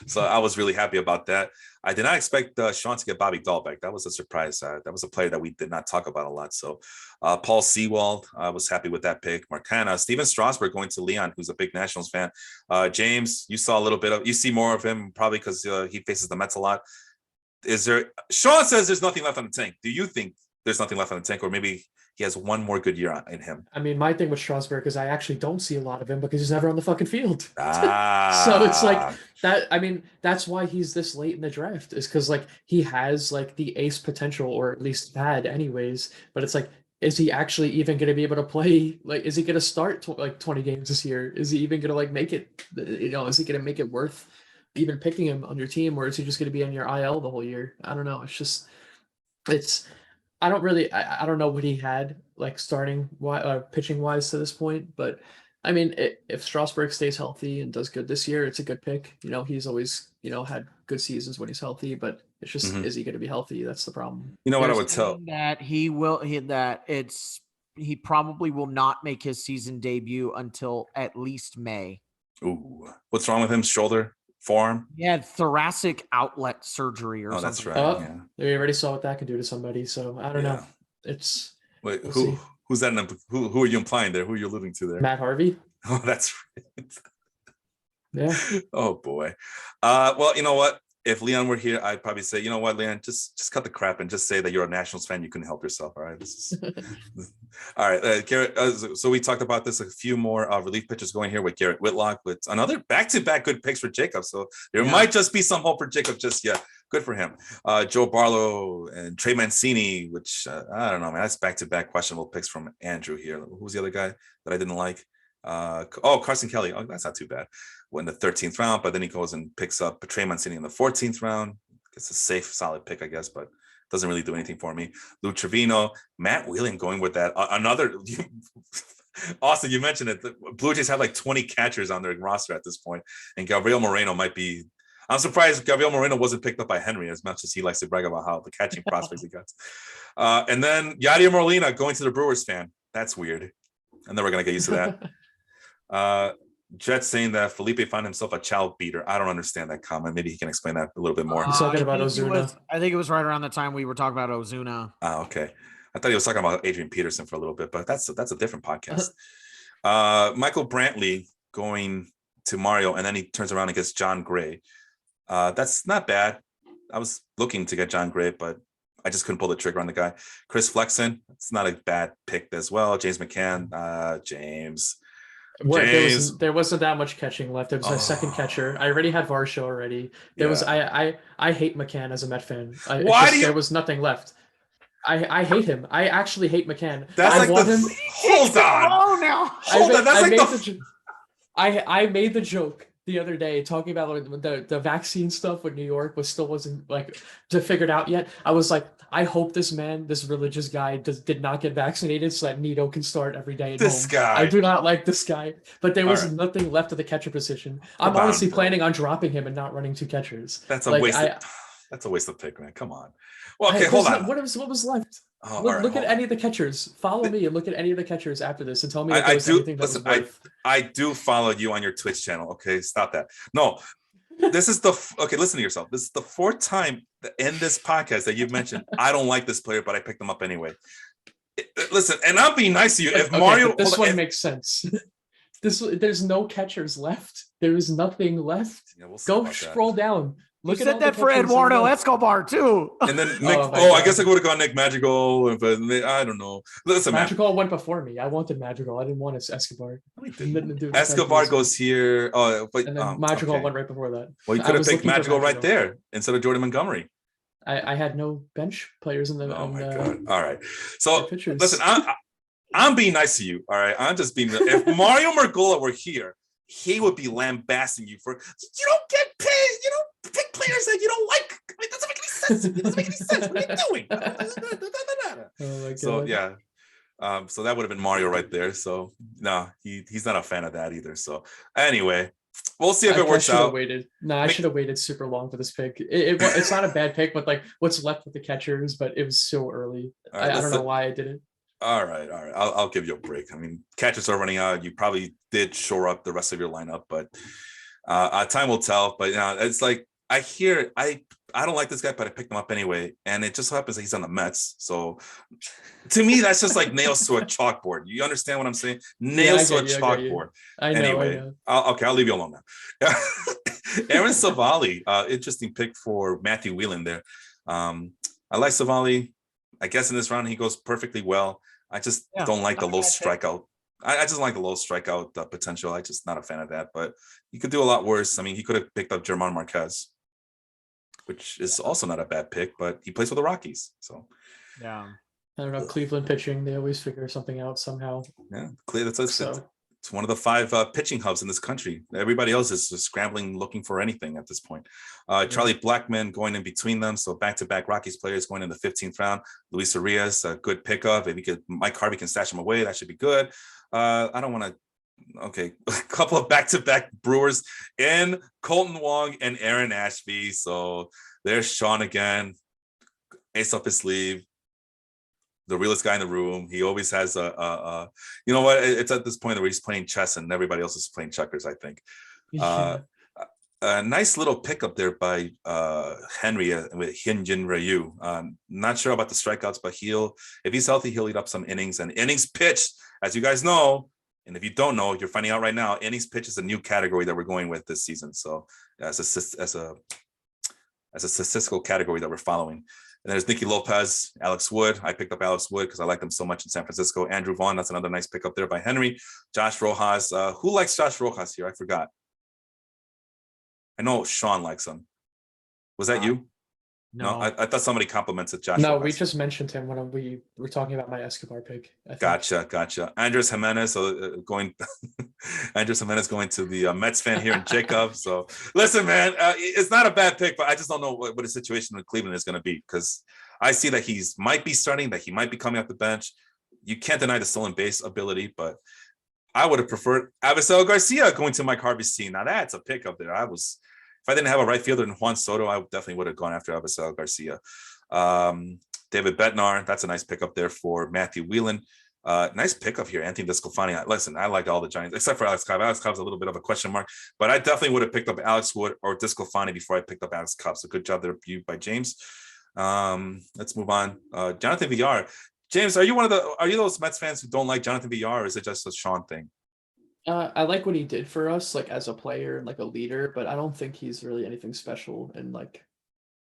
So I was really happy about that. I did not expect Sean to get Bobby Dahlbeck. That was a surprise. That was a player that we did not talk about a lot. So Paul Sewald, I was happy with that pick. Marcana, Steven Strasburg going to Leon, who's a big Nationals fan. James, you saw a little bit you see more of him probably because he faces the Mets a lot. Sean says there's nothing left on the tank. Do you think there's nothing left on the tank, or maybe he has one more good year in him? I mean, my thing with Strasburg is I actually don't see a lot of him because he's never on the fucking field. So it's like that. I mean, that's why he's this late in the draft, is because like he has like the ace potential, or at least had anyways. But it's like, is he actually even going to be able to play? Like, is he going to start like 20 games this year? Is he even going to like make it? Is he going to make it worth even picking him on your team, or is he just going to be on your IL the whole year? I don't know. I don't know what he had like starting pitching wise to this point, but I mean, if Strasburg stays healthy and does good this year, it's a good pick. He's always, had good seasons when he's healthy, but it's just, is he going to be healthy? That's the problem. You know what I would tell that he probably will not make his season debut until at least May. Ooh, what's wrong with him? Shoulder? Forearm? Yeah, thoracic outlet surgery or something. That's right. We already saw what that can do to somebody, so I don't know. It's who's that? Who are you implying there? Who are you alluding to there? Matt Harvey. Oh, that's right. Yeah. Oh boy. Well, you know what? If Leon were here, I'd probably say, you know what, Leon, just cut the crap and just say that you're a Nationals fan. You couldn't help yourself. All right. All right. Garrett. So we talked about this. A few more relief pitchers going here with Garrett Whitlock with another back-to-back good picks for Jacob. So there might just be some hope for Jacob just yet. Good for him. Joe Barlow and Trey Mancini, which I don't know, man. That's back-to-back questionable picks from Andrew here. Who's the other guy that I didn't like? Carson Kelly. Oh, that's not too bad. In the 13th round, but then he goes and picks up Trey Mancini in the 14th round. It's a safe, solid pick, I guess, but doesn't really do anything for me. Lou Trevino, Matt Wheeling going with that. Austin, you mentioned it. The Blue Jays have like 20 catchers on their roster at this point, and Gabriel Moreno might be. I'm surprised Gabriel Moreno wasn't picked up by Henry as much as he likes to brag about how the catching prospects he got. And then Yadier Molina going to the Brewers fan. That's weird. I'm never going to get used to that. Jets saying that Felipe found himself a child beater. I don't understand that comment. Maybe he can explain that a little bit more. He's talking about Ozuna. I think it was right around the time we were talking about Ozuna. Oh, okay. I thought he was talking about Adrian Peterson for a little bit, but that's a different podcast. Michael Brantley going to Mario, and then he turns around and gets John Gray. That's not bad. I was looking to get John Gray, but I just couldn't pull the trigger on the guy. Chris Flexen, it's not a bad pick as well. James McCann, James. There wasn't that much catching left. There was a second catcher. I already had Varsho already. I hate McCann as a Met fan. There was nothing left. I hate him. I actually hate McCann. Hold on. I made the joke the other day talking about the vaccine stuff with New York wasn't like figured out yet. I was like, I hope this religious guy did not get vaccinated so that Nito can start every day at home. I do not like this guy, but there was nothing left of the catcher position. I'm honestly planning on dropping him and not running 2 catchers. That's a waste. That's a waste of pick, man. Come on. Well, okay, hold on. What was left? Oh, Look at any of the catchers. Follow me and look at any of the catchers after this and tell me that there I was do anything that listen. was worth. I do follow you on your Twitch channel. Okay, stop that. No, this is okay. Listen to yourself. This is the fourth time in this podcast that you've mentioned I don't like this player, but I picked them up anyway. Listen, and I'm being nice to you. If Mario, this one makes sense. There's no catchers left. There is nothing left. Yeah, we'll Go scroll down. Look at that for Eduardo Escobar too. And then Nick. I guess I would have gone Nick Madrigal, but I don't know. Listen, Madrigal went before me. I wanted Madrigal. I didn't want Escobar. Escobar goes here. Oh, but and then Madrigal went right before that. Well, you could have picked Madrigal right there instead of Jordan Montgomery. I had no bench players in the. Oh my god! All right, so listen, I'm being nice to you. All right, I'm just being. If Mario Margola were here, he would be lambasting you for you don't get paid. You don't pick players that you don't like. I mean, it doesn't make any sense. It doesn't make any sense. What are you doing? Oh my god. So yeah. So that would have been Mario right there. So no, he's not a fan of that either. So anyway, we'll see if it works out. I should have waited super long for this pick. It's not a bad pick, but like what's left with the catchers, but it was so early. Right, I don't know why I did it. All right. I'll give you a break. I mean, catchers are running out. You probably did shore up the rest of your lineup, but time will tell. But it's like I don't like this guy, but I picked him up anyway. And it just happens that he's on the Mets. So to me, that's just like nails to a chalkboard. You understand what I'm saying? Nails to a chalkboard. I know. I'll leave you alone now. Aaron Savali, interesting pick for Matthew Whelan there. I like Savali. I guess in this round, he goes perfectly well. I just don't like the low strikeout. I just like the low strikeout potential. I'm just not a fan of that, but he could do a lot worse. I mean, he could have picked up German Marquez, which is also not a bad pick, but he plays for the Rockies. So, yeah, I don't know. Cleveland pitching, they always figure something out somehow. Yeah, it's one of the 5 pitching hubs in this country. Everybody else is just scrambling, looking for anything at this point. Charlie Blackmon going in between them. So back-to-back Rockies players going in the 15th round. Luis Arias, a good pickup. If Mike Harvey can stash him away, that should be good. I don't want to. Okay, a couple of back-to-back Brewers in Colton Wong and Aaron Ashby. So there's Sean again, ace up his sleeve. The realest guy in the room. He always has you know what? It's at this point where he's playing chess and everybody else is playing checkers, I think. A nice little pickup there by Henry with Hyunjin Ryu. Not sure about the strikeouts, but if he's healthy, he'll eat up some innings. And innings pitched, as you guys know, and if you don't know, you're finding out right now, innings pitch is a new category that we're going with this season. So as a statistical category that we're following. And there's Nicky Lopez, Alex Wood. I picked up Alex Wood because I liked him so much in San Francisco. Andrew Vaughn, that's another nice pickup there by Henry. Josh Rojas. Who likes Josh Rojas here? I forgot. I know Sean likes him. Was that you? No, I thought somebody complimented Josh. No, Rojas. we just mentioned him when we were talking about my Escobar pick. Gotcha. Andres Jimenez Andres Jimenez going to the Mets fan here in Jacob. So listen, man, it's not a bad pick, but I just don't know what the situation in Cleveland is going to be because I see that he might be starting, that he might be coming off the bench. You can't deny the stolen base ability, but I would have preferred Avisel Garcia going to Mike Harvey's team. Now that's a pick up there. If I didn't have a right fielder in Juan Soto, I definitely would have gone after Avisel Garcia. David Bednar, that's a nice pickup there for Matthew Whelan. Nice pickup here, Anthony Desclafani. Listen, I like all the Giants, except for Alex Cobb. Alex Cobb's a little bit of a question mark, but I definitely would have picked up Alex Wood or Desclafani before I picked up Alex Cobb. So good job there by James. Let's move on. Jonathan Villar. James, are you those Mets fans who don't like Jonathan Villar, or is it just a Sean thing? I like what he did for us, like as a player and like a leader, but I don't think he's really anything special in like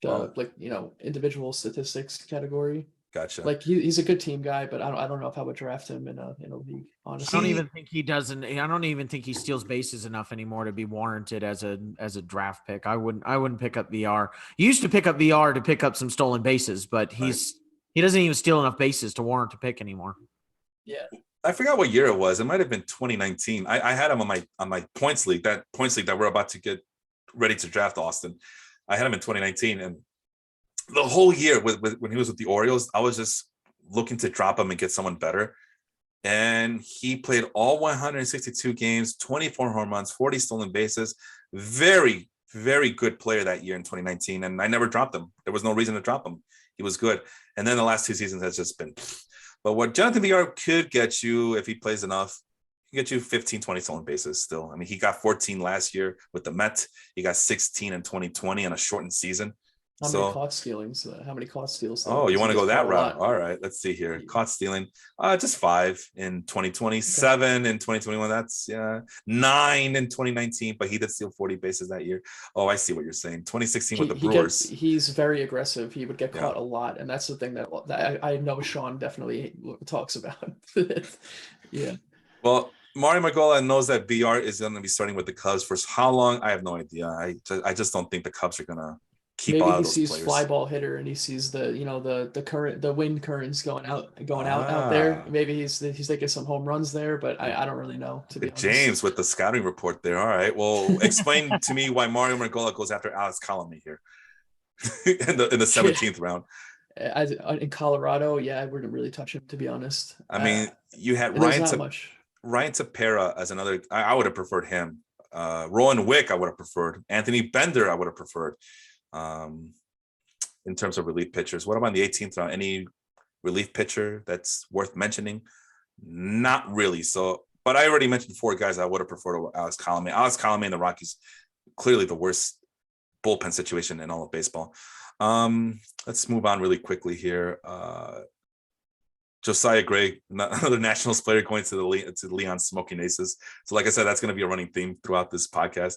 the individual statistics category. Gotcha. Like he's a good team guy, but I don't know if I would draft him in a league. Honestly, I don't even think he doesn't. I don't even think he steals bases enough anymore to be warranted as a draft pick. I wouldn't pick up VR. You used to pick up VR to pick up some stolen bases, but he doesn't even steal enough bases to warrant a pick anymore. Yeah. I forgot what year it was. It might have been 2019. I had him on my points league that we're about to get ready to draft Austin. I had him in 2019, and the whole year when he was with the Orioles, I was just looking to drop him and get someone better. And he played all 162 games, 24 home runs, 40 stolen bases. Very, very good player that year in 2019, and I never dropped him. There was no reason to drop him. He was good. And then the last 2 seasons has just been. But what Jonathan VR could get you if he plays enough, he can get you 15, 20 stolen bases still. I mean, he got 14 last year with the Mets. He got 16 in 2020 on a shortened season. How many caught stealings? How many caught steals? Oh, you want to go that route? All right, let's see here. Caught stealing, just 5 in 2020, okay. 7 in 2021. That's 9 in 2019. But he did steal 40 bases that year. Oh, I see what you're saying. 2016 with the Brewers. He's very aggressive. He would get caught a lot, and that's the thing that I know Sean definitely talks about. Yeah. Well, Mario Margola knows that BR is going to be starting with the Cubs for how long? I have no idea. I just don't think the Cubs are going to. Maybe he sees fly ball hitter and he sees the wind currents going out there. Maybe he's thinking some home runs there, but I don't really know, to be honest. James with the scouting report there. All right, well, explain to me why Mario Margola goes after Alex Colomé here in the 17th round. In Colorado, I wouldn't really touch him, to be honest. I mean, you had Ryan Tepera as another. I would have preferred him. Rowan Wick, I would have preferred. Anthony Bender, I would have preferred. In terms of relief pitchers, what about in the 18th round? Any relief pitcher that's worth mentioning? Not really. So, but I already mentioned 4 guys I would have preferred Alex Colomé. Alex Colomé and the Rockies, clearly the worst bullpen situation in all of baseball. Let's move on really quickly here. Josiah Gray, another Nationals player, going to the Leon Smoking Aces. So, like I said, that's going to be a running theme throughout this podcast.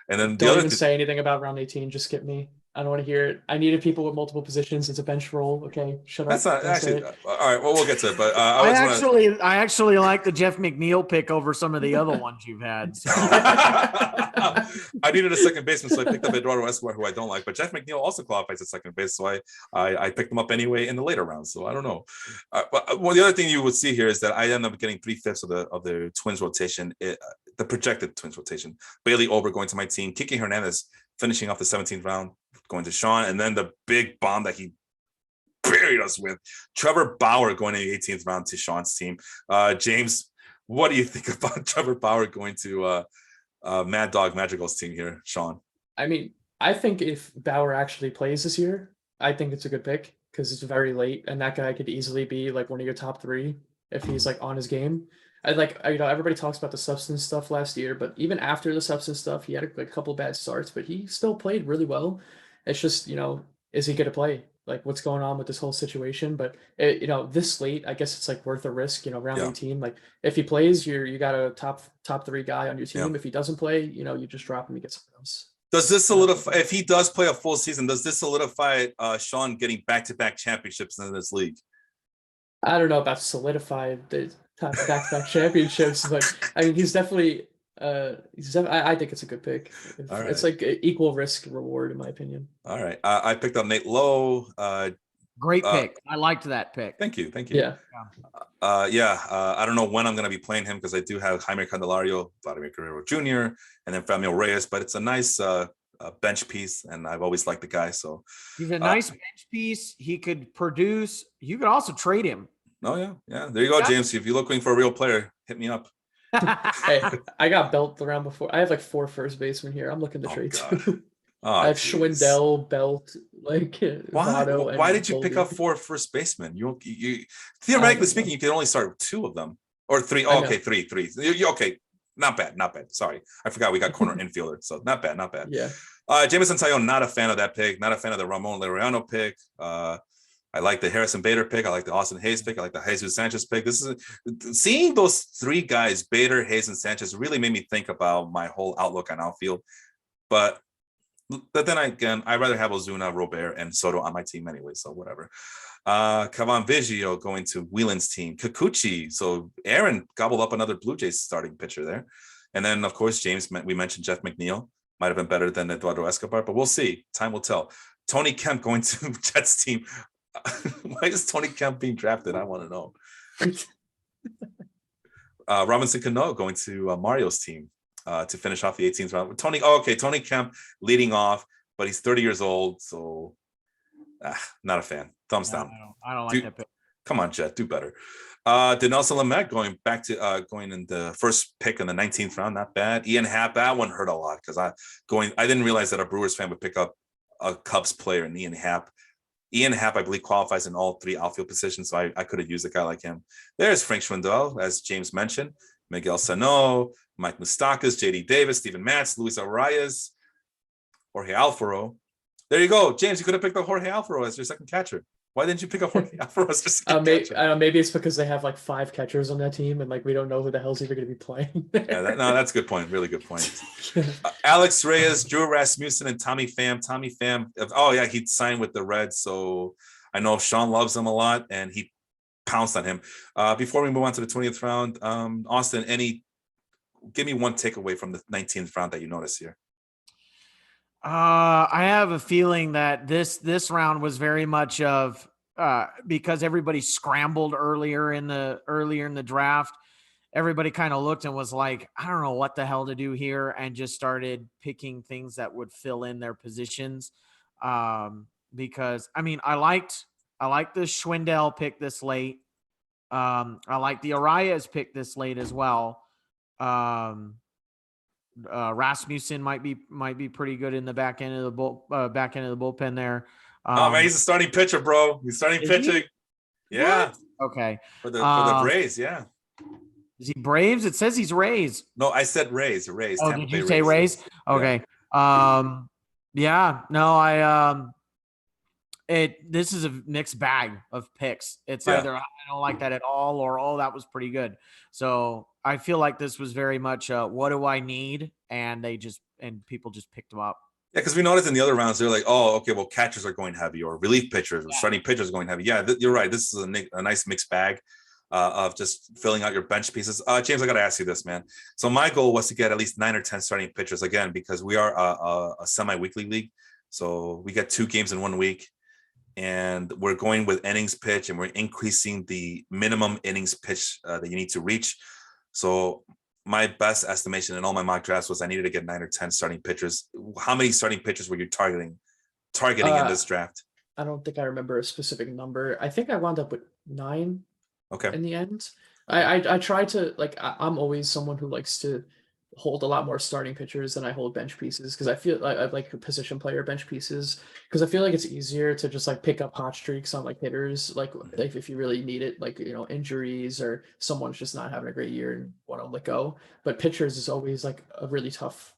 And then don't even say anything about round 18. Just skip me. I don't want to hear it. I needed people with multiple positions. It's a bench roll. Okay, shut up. That's not actually. All right, well, we'll get to it. But I actually like the Jeff McNeil pick over some of the other ones you've had. So. I needed a second baseman, so I picked up Eduardo Escobar, who I don't like. But Jeff McNeil also qualifies at second base, so I picked him up anyway in the later rounds. So I don't know. But the other thing you would see here is that I end up getting 3/5 of the Twins rotation, the projected Twins rotation. Bailey Ober going to my team, Kike Hernandez finishing off the 17th round, going to Sean, and then the big bomb that he buried us with, Trevor Bauer going to the 18th round to Sean's team. James, what do you think about Trevor Bauer going to Mad Dog Madrigal's team here, Sean? I mean, I think if Bauer actually plays this year, I think it's a good pick because it's very late, and that guy could easily be like one of your top 3 if he's like on his game. Everybody talks about the substance stuff last year, but even after the substance stuff, he had a couple bad starts, but he still played really well. It's just, is he going to play? Like, what's going on with this whole situation? But this late, I guess it's like worth a risk. Round 18. Like, if he plays, you got a top 3 guy on your team. Yeah. If he doesn't play, you just drop him and get someone else. Does this solidify? If he does play a full season, does this solidify Sean getting back-to-back championships in this league? I don't know about solidified the back-to-back championships, but I mean, he's definitely. I think it's a good pick. Right. It's like equal risk reward, in my opinion. All right, I picked up Nate Lowe. Great pick. I liked that pick. Thank you. Yeah. I don't know when I'm going to be playing him because I do have Jaime Candelario, Vladimir Guerrero Jr., and then Famio Reyes, but it's a nice bench piece, and I've always liked the guy. So he's a nice bench piece. He could produce. You could also trade him. Oh yeah. There you go, James. If you're looking for a real player, hit me up. Hey, I got Belt the round before. I have like 4 first basemen here. I'm looking to trade too. I have Schwindel, Belt, Why did you pick up 4 first basemen? You theoretically speaking, you can only start with 2 of them or 3. Oh, okay, 3. Okay, not bad. Sorry, I forgot we got corner infielder, so not bad. Yeah. Jameson Taillon, not a fan of that pick. Not a fan of the Ramon Laureano pick. I like the Harrison Bader pick. I like the Austin Hayes pick. I like the Jesus Sanchez pick. Seeing those 3 guys, Bader, Hayes, and Sanchez, really made me think about my whole outlook on outfield. But then again, I'd rather have Ozuna, Robert, and Soto on my team anyway, so whatever. Cavan Biggio going to Whelan's team. Kikuchi. So Aaron gobbled up another Blue Jays starting pitcher there. And then, of course, James, we mentioned Jeff McNeil. Might have been better than Eduardo Escobar, but we'll see. Time will tell. Tony Kemp going to Jets team. Why is Tony Kemp being drafted? I want to know. Robinson Cano going to Mario's team to finish off the 18th round. Tony Kemp leading off, but he's 30 years old, so not a fan. Thumbs down. I don't like that pick. Come on, Jet, do better. Denelson Lamet going in the first pick in the 19th round, not bad. Ian Happ, that one hurt a lot because I didn't realize that a Brewers fan would pick up a Cubs player in Ian Happ. Ian Happ, I believe, qualifies in all three outfield positions, so I could have used a guy like him. There's Frank Schwindel, as James mentioned, Miguel Sano, Mike Moustakas, JD Davis, Steven Matz, Luis Arias, Jorge Alfaro. There you go, James. You could have picked up Jorge Alfaro as your second catcher. Why didn't you pick up Jorge Alfaro as your second catcher? Maybe it's because they have like 5 catchers on that team, and like we don't know who the hell's even going to be playing. That's a good point. Really good point. Alex Reyes, Drew Rasmussen, and Tommy Pham. Tommy Pham. Oh yeah, he signed with the Reds, so I know Sean loves him a lot, and he pounced on him. Before we move on to the 20th round, Austin, give me one takeaway from the 19th round that you noticed here. I have a feeling that this round was very much of because everybody scrambled earlier in the draft. Everybody kind of looked and was like, I don't know what the hell to do here, and just started picking things that would fill in their positions. Because I mean, I liked the Schwindel pick this late. I like the Arias pick this late as well. Rasmussen might be pretty good in the back end of the bullpen there. Oh man, he's a starting pitcher, bro. He's starting pitching. Yeah. What? Okay. For the Braves, yeah. Is he Braves? It says he's Rays. No, I said Rays. Rays. Oh, Tampa did you Bay say Rays? Okay. Yeah. Yeah. No, this is a mixed bag of picks. It's either I don't like that at all, or oh, that was pretty good. So I feel like this was very much what do I need, and people just picked them up. Yeah, because we noticed in the other rounds they're like, oh, okay, well, catchers are going heavy, or relief pitchers, or starting pitchers are going heavy. Yeah, you're right. This is a nice mixed bag of just filling out your bench pieces. James, I got to ask you this, man. So my goal was to get at least 9 or 10 starting pitchers again, because we are a semi-weekly league, so we get 2 games in 1 week. And we're going with innings pitch, and we're increasing the minimum innings pitch that you need to reach. So my best estimation in all my mock drafts was I needed to get 9 or 10 starting pitchers. How many starting pitchers were you targeting in this draft? I don't think I remember a specific number. I think I wound up with 9. Okay. In the end, I try to I'm always someone who likes to hold a lot more starting pitchers than I hold bench pieces, because I feel like I like position player bench pieces, because I feel like it's easier to just like pick up hot streaks on like hitters, like if you really need it, like injuries or someone's just not having a great year and want to let go. But pitchers is always like a really tough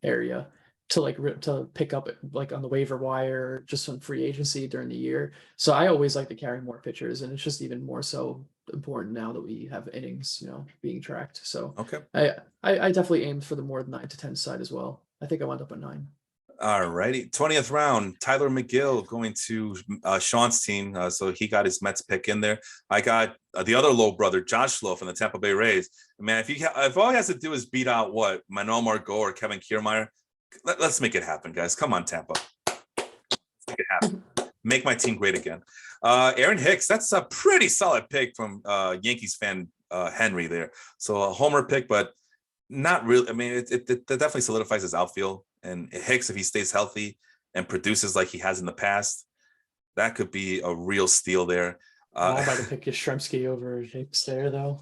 area to pick up like on the waiver wire, just on free agency during the year. So I always like to carry more pitchers, and it's just even more so important now that we have innings, being tracked. So okay, I definitely aimed for the more than 9 to 10 side as well. I think I wound up at 9. All righty, 20th round, Tyler McGill going to Sean's team. So he got his Mets pick in there. I got the other low brother, Josh Lowe from the Tampa Bay Rays. Man, if all he has to do is beat out Manuel Margot or Kevin Kiermaier, let's make it happen, guys. Come on, Tampa. Let's make it happen. Make my team great again. Aaron Hicks, that's a pretty solid pick from Yankees fan Henry there. So a homer pick, but not really. I mean, it definitely solidifies his outfield. And Hicks, if he stays healthy and produces like he has in the past, that could be a real steal there. I'm about to pick Yastrzemski over Hicks there, though.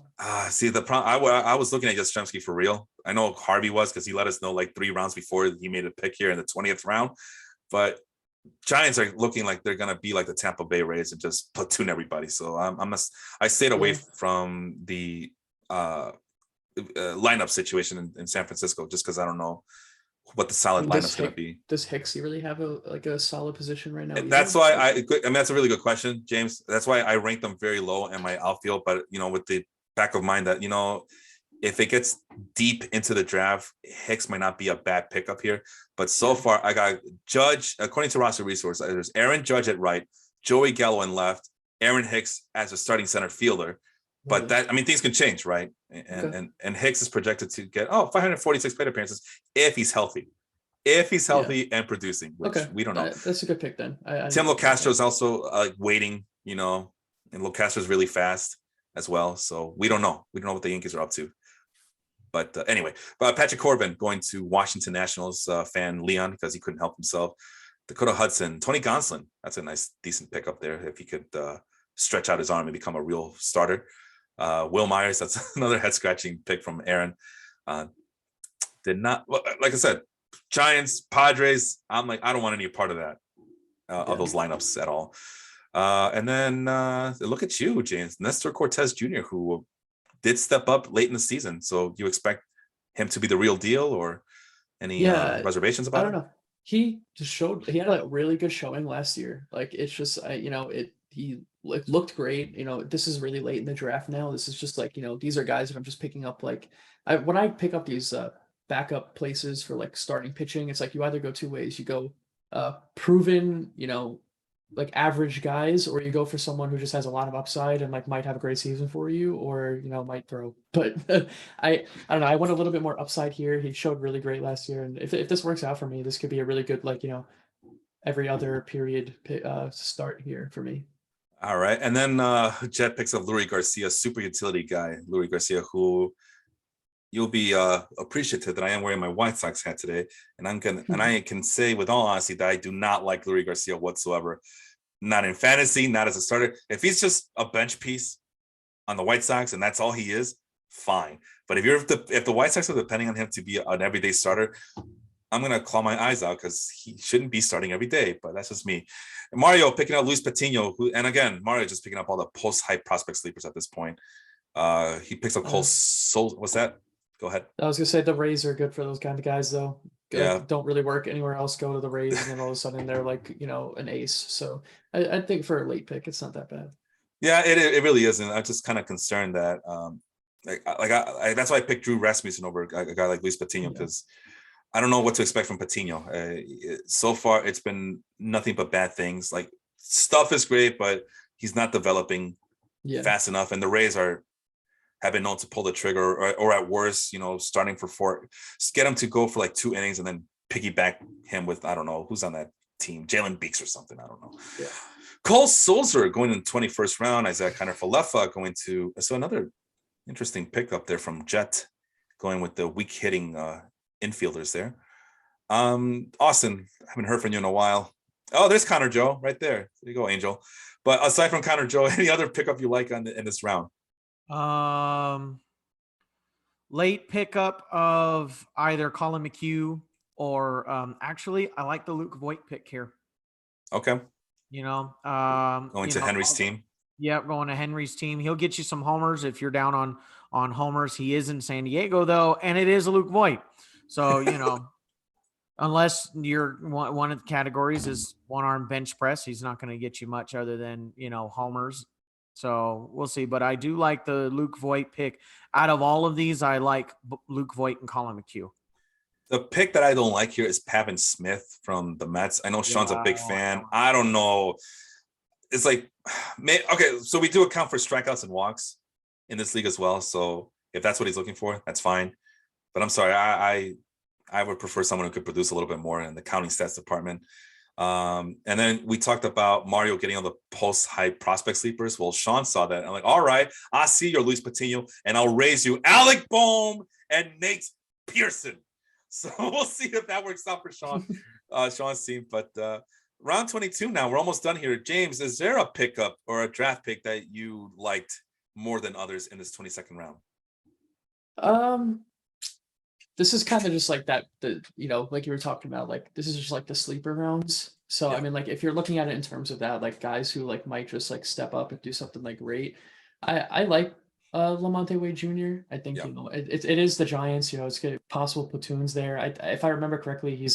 See, the problem, I was looking at Yastrzemski for real. I know Harvey was, because he let us know like 3 rounds before he made a pick here in the 20th round. But Giants are looking like they're gonna be like the Tampa Bay Rays and just platoon everybody. So I stayed away from the lineup situation in San Francisco, just because I don't know what the solid lineup's going to be. Does Hicks really have a solid position right now? That's why I mean, that's a really good question, James. That's why I ranked them very low in my outfield. But, with the back of mind that, if it gets deep into the draft, Hicks might not be a bad pickup here. But so far, I got Judge, according to Roster Resource, there's Aaron Judge at right, Joey Gallo in left, Aaron Hicks as a starting center fielder. But things can change, right? And Hicks is projected to get 546 plate appearances if he's healthy. If he's healthy and producing, which we don't know. That's a good pick then. Tim Locastro is also waiting, and Locastro is really fast as well. So we don't know. We don't know what the Yankees are up to. But anyway, Patrick Corbin going to Washington Nationals fan Leon, because he couldn't help himself. Dakota Hudson, Tony Gonsolin. That's a nice, decent pickup there if he could stretch out his arm and become a real starter. Will Myers, that's another head scratching pick from Aaron. Did not, like I said, Giants, Padres. I'm like, I don't want any part of that, of those lineups at all. And then look at you, James. Nestor Cortez Jr., who did step up late in the season. So you expect him to be the real deal, or any reservations about it? I don't know. He had a really good showing last year. Like, it's just, he looked great. This is really late in the draft now. This is just like, these are guys that I'm just picking up. Like, when I pick up these backup places for like starting pitching, it's like you either go two ways. You go proven, like average guys, or you go for someone who just has a lot of upside and like might have a great season for you, or might throw. But I don't know. I want a little bit more upside here. He showed really great last year, and if this works out for me, this could be a really good, like, every other period start here for me. All right, and then Jet picks up Luis Garcia, super utility guy. Luis Garcia, who you'll be appreciative that I am wearing my White Sox hat today, and I can say with all honesty that I do not like Luis Garcia whatsoever. Not in fantasy, not as a starter. If he's just a bench piece on the White Sox and that's all he is, fine. But if the White Sox are depending on him to be an everyday starter, I'm gonna claw my eyes out because he shouldn't be starting every day. But that's just me. And Mario picking up Luis Patino, and again, Mario just picking up all the post-hype prospect sleepers at this point. He picks up Cole Sol. What's that? Go ahead. I was gonna say the Rays are good for those kind of guys, though. Don't really work anywhere else. Go to the Rays, and then all of a sudden they're like, an ace. So I think for a late pick, it's not that bad. Yeah, it really isn't. I'm just kind of concerned that that's why I picked Drew Rasmussen over a guy like Luis Patino, because I don't know what to expect from Patino. So far, it's been nothing but bad things. Like, stuff is great, but he's not developing fast enough, and the Rays have been known to pull the trigger, or at worst, starting for 4, just get him to go for like 2 innings and then piggyback him with, I don't know, who's on that team, Jalen Beeks or something. I don't know. Yeah. Cole Sulzer going in the 21st round. Isaiah Kiner-Falefa going to, so another interesting pickup there from Jet, going with the weak hitting infielders there. Austin, I haven't heard from you in a while. Oh, there's Connor Joe right there. There you go, Angel. But aside from Connor Joe, any other pickup you like in this round? Late pickup of either Colin McHugh or actually I like the Luke Voigt pick here. Okay. Going to Henry's team. Yeah, going to Henry's team. He'll get you some homers if you're down on homers. He is in San Diego though, and it is a Luke Voigt. So, unless you're one of the categories is one-arm bench press, he's not going to get you much other than, homers. So we'll see. But I do like the Luke Voigt pick. Out of all of these, I like Luke Voigt and Colin McHugh. The pick that I don't like here is Pavin Smith from the Mets. I know Sean's a big fan. I don't know. It's like, okay, so we do account for strikeouts and walks in this league as well. So if that's what he's looking for, that's fine. But I'm sorry, I would prefer someone who could produce a little bit more in the counting stats department. And then we talked about Mario getting on the post-hype prospect sleepers. Well, Sean saw that. I'm like, all right, I see your Luis Patino, and I'll raise you Alec Bohm and Nate Pearson. So we'll see if that works out for Sean, Sean's team. But round 22 now, we're almost done here. James, is there a pickup or a draft pick that you liked more than others in this 22nd round? This is kind of just like that, like you were talking about, like this is just like the sleeper rounds. So I mean, like if you're looking at it in terms of that, like guys who like might just like step up and do something like great. I like Lamonte Wade Jr. I think it is the Giants. It's good possible platoons there. If I remember correctly, he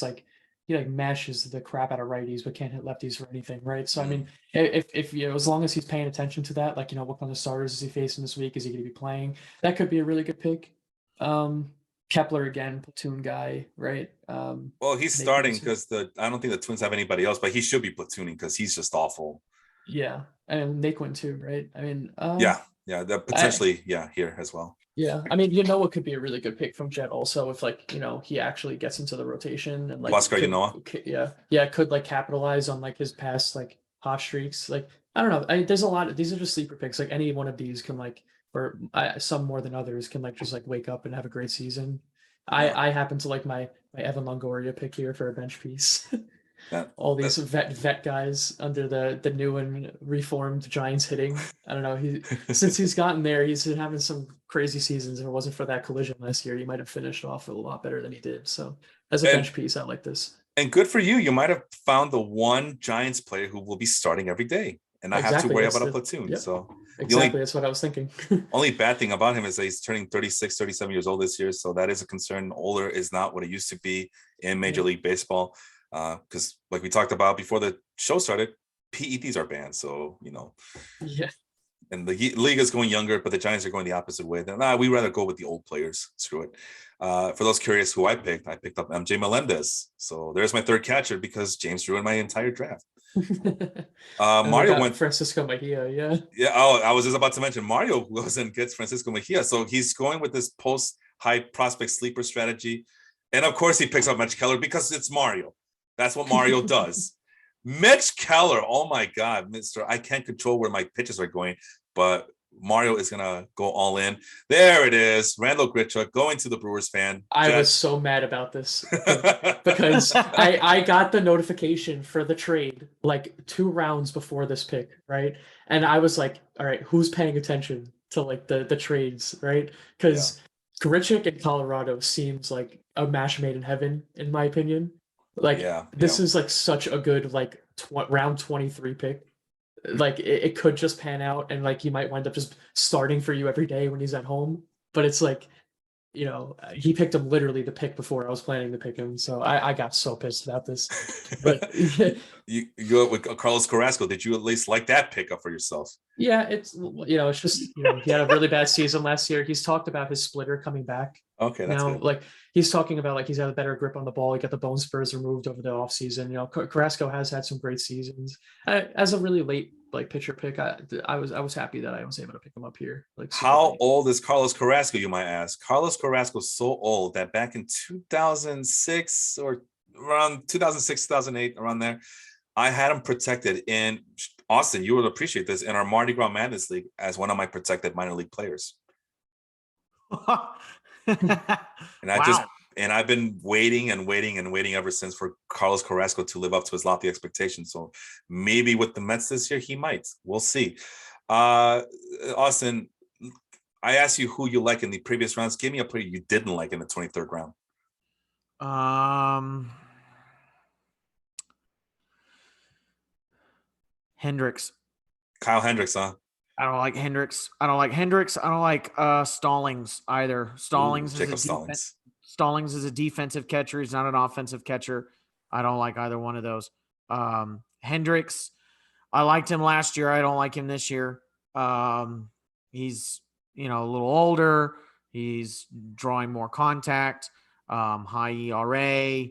mashes the crap out of righties but can't hit lefties for anything, right? So I mean, if as long as he's paying attention to that, like what kind of starters is he facing this week? Is he going to be playing? That could be a really good pick. Kepler again, platoon guy, right? Well, he's starting because I don't think the Twins have anybody else, but he should be platooning because he's just awful. Yeah, and Naquin too, right? I mean, potentially here as well. Yeah, I mean, what could be a really good pick from Jet also if he actually gets into the rotation and Oscar could like capitalize on like his past like hot streaks. Like I don't know, there's a lot of these are just sleeper picks. Like any one of these can or some more than others can just wake up and have a great season. I happen to like my Evan Longoria pick here for a bench piece. all these vet guys under the new and reformed Giants hitting. I don't know. Since he's gotten there, he's been having some crazy seasons. If it wasn't for that collision last year, he might have finished off a lot better than he did. So as a bench piece, I like this. And good for you. You might have found the one Giants player who will be starting every day and not have to worry about a platoon. Yep. So exactly, that's what I was thinking. Only bad thing about him is that he's turning 36, 37 years old this year. So that is a concern. Older is not what it used to be in Major League Baseball. Because like we talked about before the show started, PEDs are banned. So, yeah. And the league is going younger, but the Giants are going the opposite way. Then we rather go with the old players. Screw it. For those curious who I picked up MJ Melendez. So there's my third catcher because James ruined my entire draft. Mario went Francisco Mejia. Yeah. Oh, I was just about to mention Mario goes and gets Francisco Mejia. So he's going with this post-high prospect sleeper strategy. And of course he picks up Mitch Keller because it's Mario. That's what Mario does. Mitch Keller, oh my God, Mr. I can't control where my pitches are going, but Mario is gonna go all in. There it is. Randall Grichuk going to the Brewers fan. I was so mad about this because I got the notification for the trade like 2 rounds before this pick, right? And I was like, all right, who's paying attention to like the trades, right? Because Grichuk in Colorado seems like a match made in heaven, in my opinion. Like this is like such a good like round 23 pick. Like it could just pan out and like he might wind up just starting for you every day when he's at home. But it's like, he picked him literally the pick before I was planning to pick him. So I got so pissed about this. But you go with Carlos Carrasco. Did you at least like that pickup for yourself? Yeah, it's it's just he had a really bad season last year. He's talked about his splitter coming back. Okay, that's now good. like he's talking about like he's had a better grip on the ball. He got the bone spurs removed over the offseason. Carrasco has had some great seasons. As a really late like pitcher pick, I was happy that I was able to pick him up here. Like how old is Carlos Carrasco, you might ask? Carlos Carrasco is so old that back in 2006 or around 2006, 2008, around there, I had him protected in Austin. You would appreciate this in our Mardi Gras Madness League as one of my protected minor league players. And I've been waiting ever since for Carlos Carrasco to live up to his lofty expectations. So maybe with the Mets this year, he might. We'll see. Austin, I asked you who you like in the previous rounds. Give me a player you didn't like in the 23rd round. Hendricks. Kyle Hendricks, huh? I don't like Hendricks. I don't like Stallings either. Stallings is a defensive catcher. He's not an offensive catcher. I don't like either one of those. Hendricks, I liked him last year. I don't like him this year. He's a little older. He's drawing more contact. High ERA.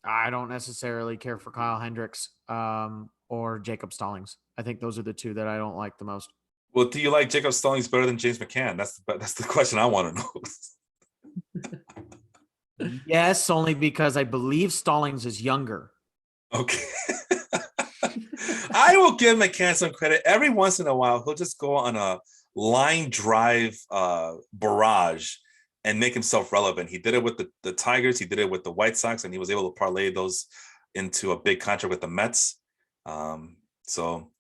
I don't necessarily care for Kyle Hendricks or Jacob Stallings. I think those are the two that I don't like the most. Well, do you like Jacob Stallings better than James McCann? That's the question I want to know. Yes, only because I believe Stallings is younger. Okay. I will give McCann some credit. Every once in a while, he'll just go on a line drive barrage and make himself relevant. He did it with the Tigers. He did it with the White Sox, and he was able to parlay those into a big contract with the Mets. So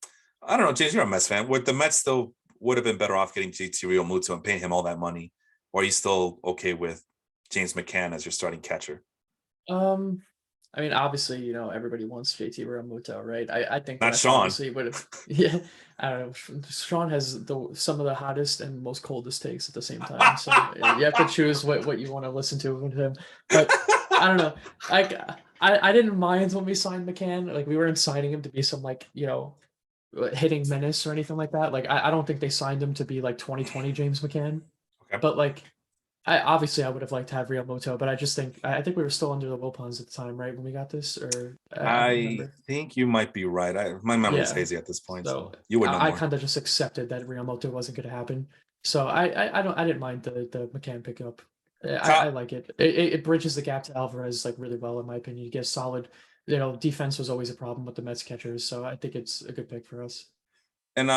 I don't know, James, you're a Mets fan. Would the Mets still would have been better off getting JT Realmuto and paying him all that money? Or are you still okay with James McCann as your starting catcher? I mean, obviously, everybody wants JT Realmuto, right? I think not Sean. Yeah, I don't know. Sean has some of the hottest and most coldest takes at the same time. So you have to choose what you want to listen to with him. But I don't know. I didn't mind when we signed McCann. Like we weren't signing him to be some hitting menace or anything like that. Like I don't think they signed him to be like 2020 James McCann. Okay. But like I would have liked to have Realmuto, but I think we were still under the Wilpons at the time, right, when we got this? Or I think you might be right. My memory is hazy at this point, so you would know more. I kind of just accepted that Realmuto wasn't going to happen, so I didn't mind the McCann pickup. I like it. It bridges the gap to Alvarez like really well, in my opinion. You get solid. Defense was always a problem with the Mets catchers, so I think it's a good pick for us. And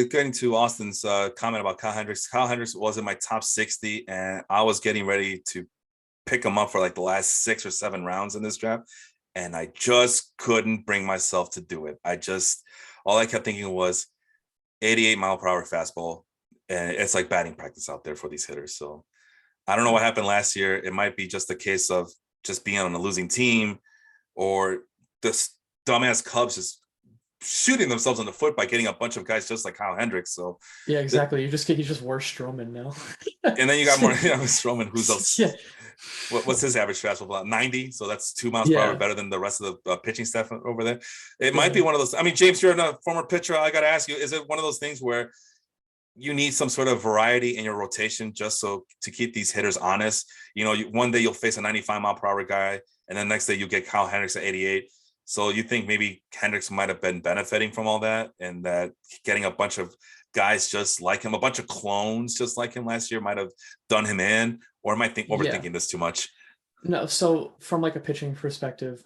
getting to Austin's comment about Kyle Hendricks. Kyle Hendricks was in my top 60, and I was getting ready to pick him up for like the last 6 or 7 rounds in this draft. and I just couldn't bring myself to do it. All I kept thinking was 88-mile-per-hour fastball, and it's like batting practice out there for these hitters. So I don't know what happened last year. It might be just a case of just being on a losing team, or the dumbass Cubs just shooting themselves in the foot by getting a bunch of guys just like Kyle Hendricks. So Yeah, exactly. He's just worse Strowman now. and then you got more Strowman, who's else. Yeah. What's his average fastball? About 90. So that's 2 miles per Yeah. hour better than the rest of the pitching staff over there. It might be one of those. I mean, James, you're a former pitcher. I got to ask you, is it one of those things where you need some sort of variety in your rotation just so to keep these hitters honest? You know, one day you'll face a 95-mile-per-hour guy, and then next day you get Kyle Hendricks at 88. So you think maybe Hendricks might have been benefiting from all that, and that getting a bunch of guys just like him, a bunch of clones just like him last year might have done him in, or am I overthinking this too much? No, so from like a pitching perspective,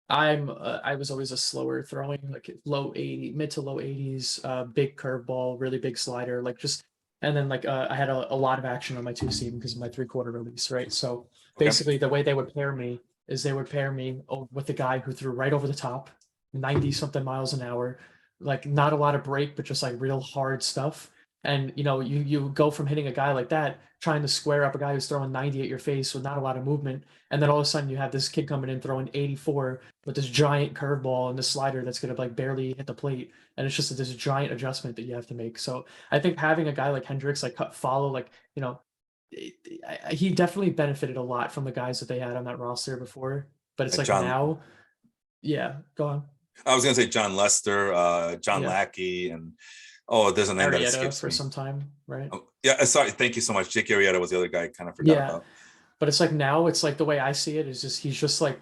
I was always a slower throwing, like mid to low 80s, big curveball, really big slider, and then I had a lot of action on my 2-seam because of my 3/4 release, right? So basically the way they would pair me is they would pair me with a guy who threw right over the top, 90 something miles an hour, like not a lot of break, but just like real hard stuff. And you go from hitting a guy like that, trying to square up a guy who's throwing 90 at your face with not a lot of movement, and then all of a sudden you have this kid coming in throwing 84 with this giant curveball and this slider that's going to like barely hit the plate, and it's just this giant adjustment that you have to make. So I think having a guy like Hendricks follow, he definitely benefited a lot from the guys that they had on that roster before. But it's like now, yeah, go on. I was gonna say John Lester, John Lackey, and there's a name that escapes for me. some time, right? Yeah, sorry, thank you so much. Jake Arrieta was the other guy I kind of forgot about. But it's like now, it's like the way I see it is he's just like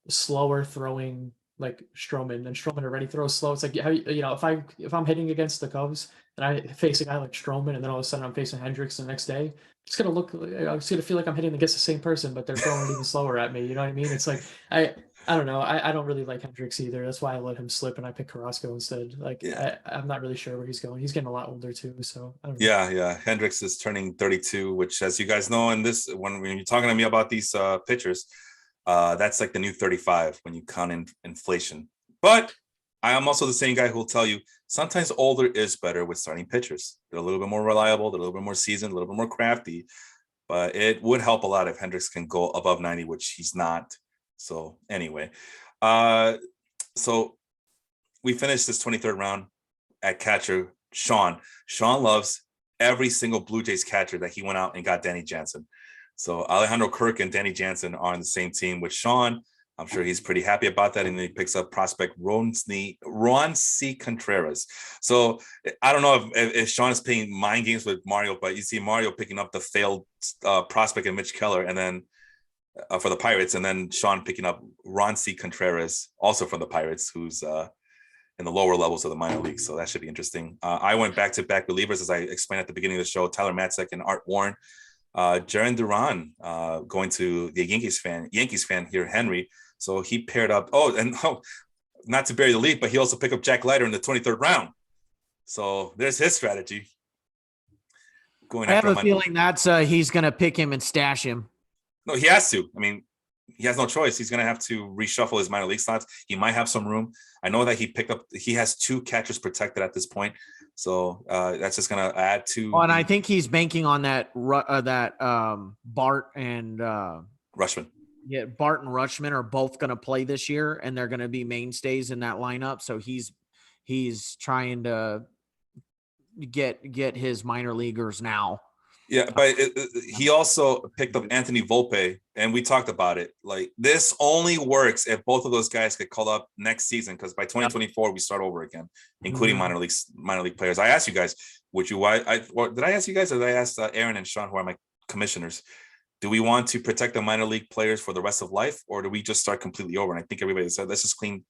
slower throwing like Strowman, and Strowman already throws slow. It's like if I'm hitting against the Cubs and I face a guy like Strowman, and then all of a sudden I'm facing Hendricks the next day, it's gonna feel like I'm hitting against the same person, but they're throwing even slower at me. You know what I mean? It's like I don't know. I don't really like Hendricks either. That's why I let him slip and I picked Carrasco instead. I'm not really sure where he's going. He's getting a lot older too. So I don't know. Yeah. Hendricks is turning 32, which, as you guys know, when you're talking to me about these pitchers, that's like the new 35 when you count in inflation. But I am also the same guy who will tell you sometimes older is better with starting pitchers. They're a little bit more reliable, they're a little bit more seasoned, a little bit more crafty. But it would help a lot if Hendricks can go above 90, which he's not. So anyway, so we finished this 23rd round at catcher. Sean loves every single Blue Jays catcher that he went out and got Danny Jansen. So Alejandro Kirk and Danny Jansen are on the same team with Sean. I'm sure he's pretty happy about that. And then he picks up prospect Roncy Contreras. So I don't know if Sean is playing mind games with Mario, but you see Mario picking up the failed prospect and Mitch Keller, and then for the Pirates, and then Sean picking up Roncy Contreras, also from the Pirates, who's in the lower levels of the minor leagues. So that should be interesting. I went back-to-back relievers, as I explained at the beginning of the show. Tyler Matzek and Art Warren. Jaron Duran going to the Yankees fan here, Henry. So he paired up. Not to bury the lead, but he also picked up Jack Leiter in the 23rd round. So there's his strategy. I have a feeling that's he's going to pick him and stash him. No, he has to. I mean, he has no choice. He's going to have to reshuffle his minor league slots. He might have some room. I know that he has 2 catchers protected at this point. So that's just going to add to. Well, and I think he's banking on that Bart and Rushman. Yeah, Bart and Rushman are both going to play this year, and they're going to be mainstays in that lineup. So he's trying to get his minor leaguers now. Yeah, but he also picked up Anthony Volpe, and we talked about it. Like, this only works if both of those guys get called up next season, because by 2024 we start over again, including minor league players. I asked you guys, did I ask you guys, or did I ask Aaron and Sean, who are my commissioners? Do we want to protect the minor league players for the rest of life, or do we just start completely over? And I think everybody said, let's just clean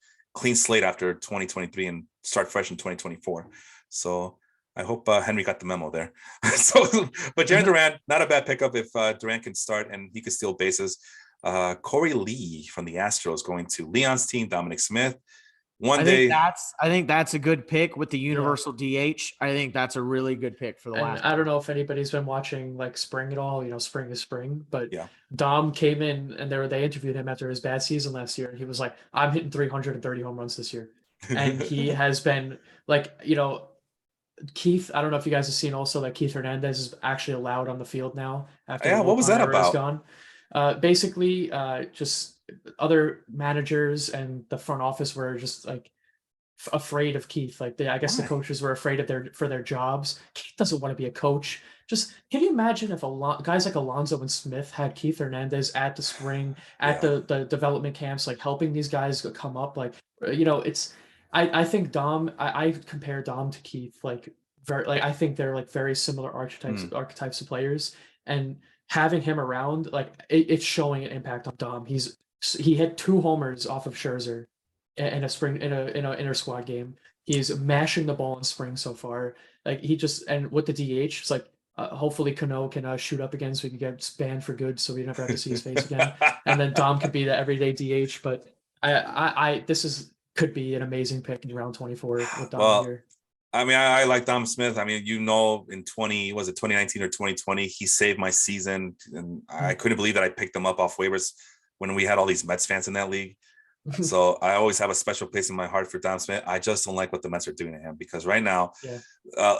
slate after 2023 and start fresh in 2024. So I hope Henry got the memo there. But Jaron Duran, not a bad pickup if Duran can start and he can steal bases. Corey Lee from the Astros going to Leon's team. Dominic Smith One I day, think that's a good pick with the universal DH. I think that's a really good pick for the And last. I don't know if anybody's been watching like spring at all. Spring is spring, but yeah. Dom came in and they interviewed him after his bad season last year, and he was like, "I'm hitting 330 home runs this year," and he has been like, Keith. I don't know if you guys have seen also that Keith Hernandez is actually allowed on the field now after Yeah, what was that Era is about? gone. Basically, just other managers and the front office were just like afraid of Keith. Like I guess the Why? coaches were afraid of their jobs. Keith doesn't want to be a coach. Just can you imagine if guys like Alonso and Smith had Keith Hernandez at the spring at Yeah. the development camps, like helping these guys come up. Like it's I think Dom. I compare Dom to Keith. Like very like I think they're like very similar Hmm. archetypes of players, and having him around like it's showing an impact on Dom. He hit 2 homers off of Scherzer in a spring in a inter squad game. He's mashing the ball in spring so far. Like he just and with the DH, it's like hopefully Cano can shoot up again so he can get banned for good, so we never have to see his face again. And then Dom could be the everyday DH. But I this is could be an amazing pick in round 24 with Dom Well, here. I mean, I like Dom Smith. I mean, in 2019 or 2020, he saved my season, and I couldn't believe that I picked him up off waivers when we had all these Mets fans in that league. So I always have a special place in my heart for Dom Smith. I just don't like what the Mets are doing to him because right now, Yeah.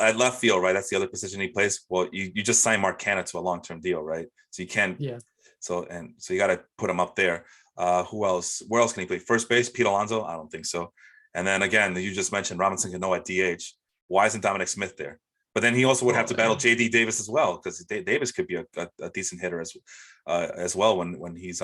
At left field, right, that's the other position he plays. Well, you just signed Mark Canha to a long-term deal, right? So you can't. Yeah. So you got to put him up there. Who else? Where else can he play? First base, Pete Alonso? I don't think so. And then again, you just mentioned Robinson Cano at DH. Why isn't Dominic Smith there? But then he also would have to battle JD Davis as well because Davis could be a decent hitter as well when he's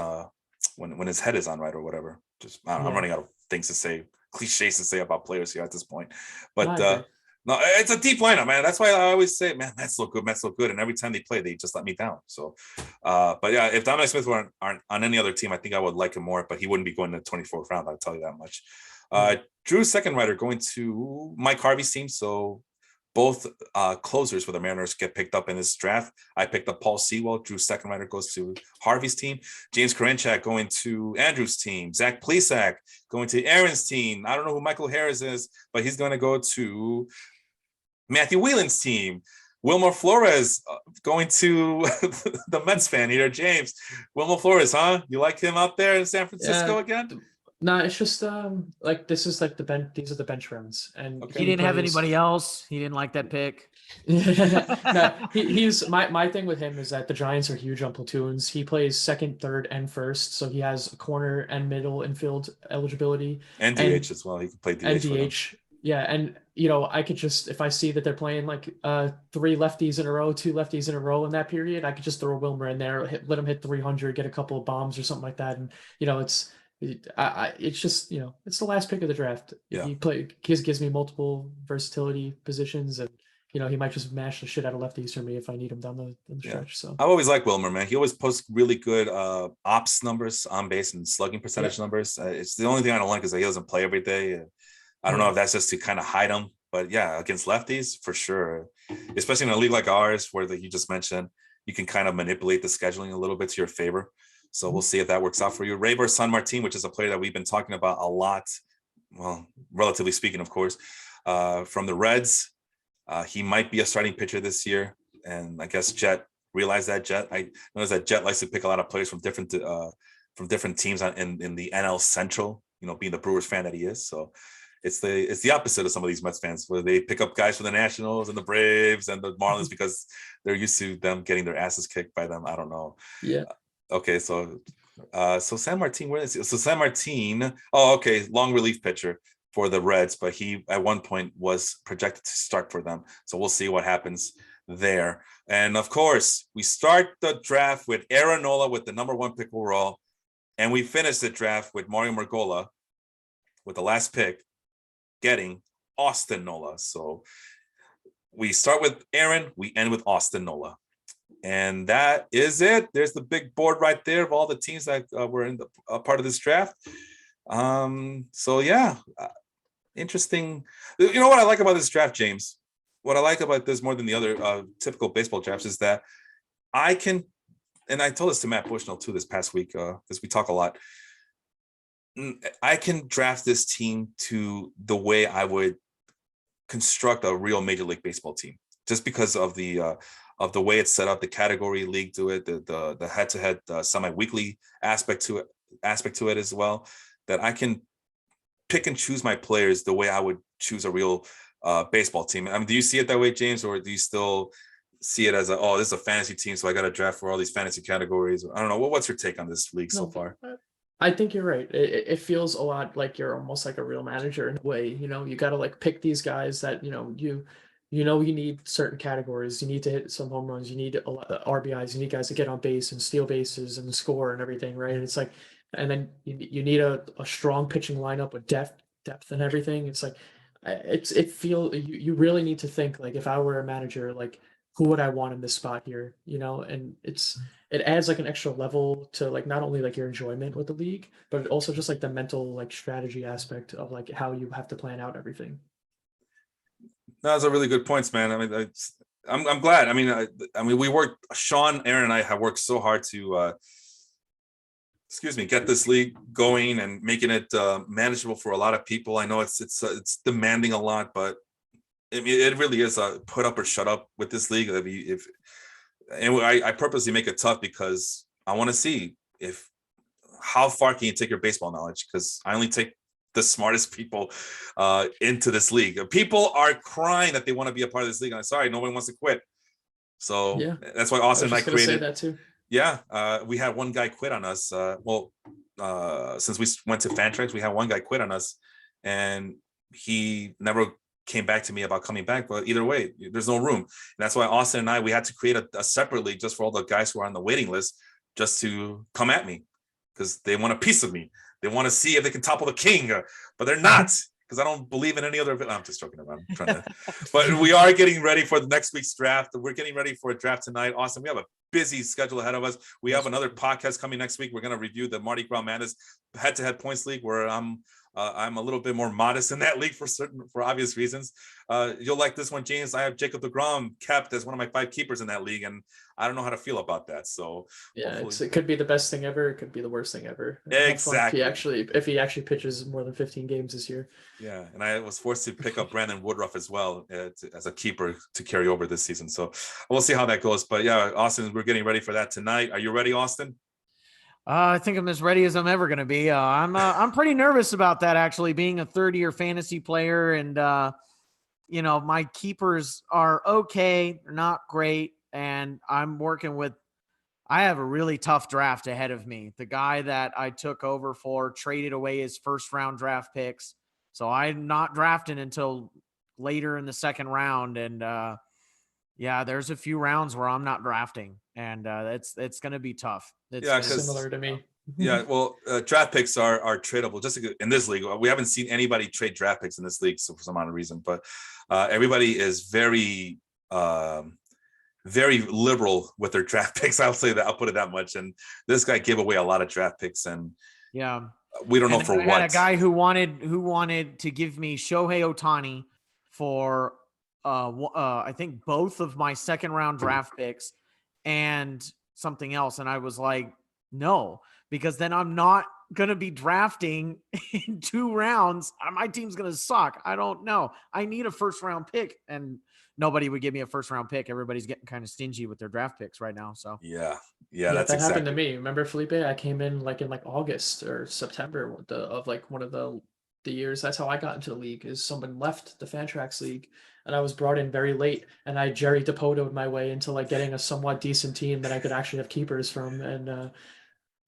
when his head is on right or whatever. I'm running out of things to say, cliches to say about players here at this point. But no, it's a deep lineup, man. That's why I always say, man, Mets look good. And every time they play, they just let me down. So, but yeah, if Dominic Smith weren't on any other team, I think I would like him more, but he wouldn't be going to the 24th round. I'll tell you that much. Drew's second writer going to Mike Harvey's team. So both closers for the Mariners get picked up in this draft. I picked up Paul Sewell. Drew's second writer goes to Harvey's team. James Karinchak going to Andrew's team. Zach Plesac going to Aaron's team. I don't know who Michael Harris is, but he's going to go to Matthew Whelan's team. Wilmer Flores going to the Mets fan here, James. Wilmer Flores, huh? You like him out there in San Francisco again? No, it's just like this is like the bench. These are the bench rounds, and he didn't have anybody else. He didn't like that pick. No, he's my thing with him is that the Giants are huge on platoons. He plays second, third, and first, so he has corner and middle infield eligibility. And DH as well. He can play DH. And DH. Yeah, and I could just if I see that they're playing like 3 lefties in a row, 2 lefties in a row in that period, I could just throw Wilmer in there, let him hit 300, get a couple of bombs or something like that, and it's just it's the last pick of the draft. Yeah. He gives me multiple versatility positions, and he might just mash the shit out of lefties for me if I need him down the stretch. So I've always liked Wilmer, man. He always posts really good ops numbers on base and slugging percentage numbers. It's the only thing I don't like is that he doesn't play every day. I don't know if that's just to kind of hide him, but yeah, against lefties for sure, especially in a league like ours where you just mentioned, you can kind of manipulate the scheduling a little bit to your favor. So we'll see if that works out for you. Rayber San Martin, which is a player that we've been talking about a lot. Well, relatively speaking, of course, from the Reds. He might be a starting pitcher this year. And I guess Jet realized that. I noticed that Jet likes to pick a lot of players from different teams in the NL Central, being the Brewers fan that he is. So it's the opposite of some of these Mets fans where they pick up guys from the Nationals and the Braves and the Marlins because they're used to them getting their asses kicked by them. I don't know. Yeah. Okay, so San Martin, where is he? So San Martin, long relief pitcher for the Reds, but he at one point was projected to start for them. So we'll see what happens there. And of course, we start the draft with Aaron Nola with the number 1 pick overall, and we finish the draft with Mario Margola with the last pick, getting Austin Nola. So we start with Aaron, we end with Austin Nola. And that is it. There's the big board right there of all the teams that were in the part of this draft. So yeah, interesting. You know what I like about this draft, James? What I like about this more than the other typical baseball drafts is that I can, and I told this to Matt Bushnell too this past week, because we talk a lot. I can draft this team to the way I would construct a real Major League Baseball team, just because of the way it's set up, the category league to it, the head-to-head semi-weekly aspect to it as well. That I can pick and choose my players the way I would choose a real baseball team. I mean, do you see it that way, James, or do you still see it as this is a fantasy team, so I got to draft for all these fantasy categories? I don't know. What's your take on this league so far? I think you're right. It feels a lot like you're almost like a real manager in a way. You got to like pick these guys that you need certain categories. You need to hit some home runs. You need a lot of RBIs. You need guys to get on base and steal bases and score and everything, right? And it's like, and then you need a strong pitching lineup with depth and everything. It's like, you really need to think like, if I were a manager, like who would I want in this spot here? And it adds like an extra level to like not only like your enjoyment with the league, but also just like the mental like strategy aspect of like how you have to plan out everything. Those are really good points, man. I mean, I'm glad. I mean, we worked. Sean, Aaron, and I have worked so hard to, get this league going and making it manageable for a lot of people. I know it's demanding a lot, but it really is a put up or shut up with this league. I purposely make it tough because I want to see how far can you take your baseball knowledge, because I only take the smartest people into this league. People are crying that they want to be a part of this league. I'm sorry, nobody wants to quit. So yeah, that's why Austin and I created that too. Yeah, we had one guy quit on us. Since we went to Fantrax, we had one guy quit on us, and he never came back to me about coming back. But either way, there's no room. And that's why Austin and I, we had to create a separate league just for all the guys who are on the waiting list, just to come at me, because they want a piece of me. They want to see if they can topple the king, but they're not, because I don't believe in any other. I'm just joking about it. But we are getting ready for the next week's draft. We're getting ready for a draft tonight. Austin, we have a busy schedule ahead of us. We have another podcast coming next week. We're going to review the Mardi Gras Madness head-to-head points league, where I'm a little bit more modest in that league for obvious reasons. You'll like this one, James. I have Jacob deGrom kept as one of my 5 keepers in that league, and I don't know how to feel about that. So yeah, it could be the best thing ever. It could be the worst thing ever. Exactly. If he actually pitches more than 15 games this year. Yeah, and I was forced to pick up Brandon Woodruff as well as a keeper to carry over this season. So we'll see how that goes. But yeah, Austin, we're getting ready for that tonight. Are you ready, Austin? I think I'm as ready as I'm ever going to be. I'm pretty nervous about that, actually, being a third-year fantasy player. And, my keepers are okay. They're not great. And I have a really tough draft ahead of me. The guy that I took over for traded away his first-round draft picks. So I'm not drafting until later in the second round. And, there's a few rounds where I'm not drafting, and it's going to be tough. It's similar to me. Yeah, well, draft picks are tradable. Just in this league, we haven't seen anybody trade draft picks in this league for some odd reason, but everybody is very, very liberal with their draft picks. I'll say that. I'll put it that much. And this guy gave away a lot of draft picks, and yeah, we don't know for what. I had a guy who wanted to give me Shohei Ohtani for I think both of my second round draft picks and something else, and I was like, no, because then I'm not gonna be drafting in 2 rounds. My team's gonna suck. I don't know. I need a first round pick, and nobody would give me a first round pick. Everybody's getting kind of stingy with their draft picks right now. So yeah, that happened to me. Remember, Felipe? I came in in August or September of one of the years. That's how I got into the league. Is someone left the Fantrax league, and I was brought in very late, and I Jerry DePoto'd my way into getting a somewhat decent team that I could actually have keepers from. And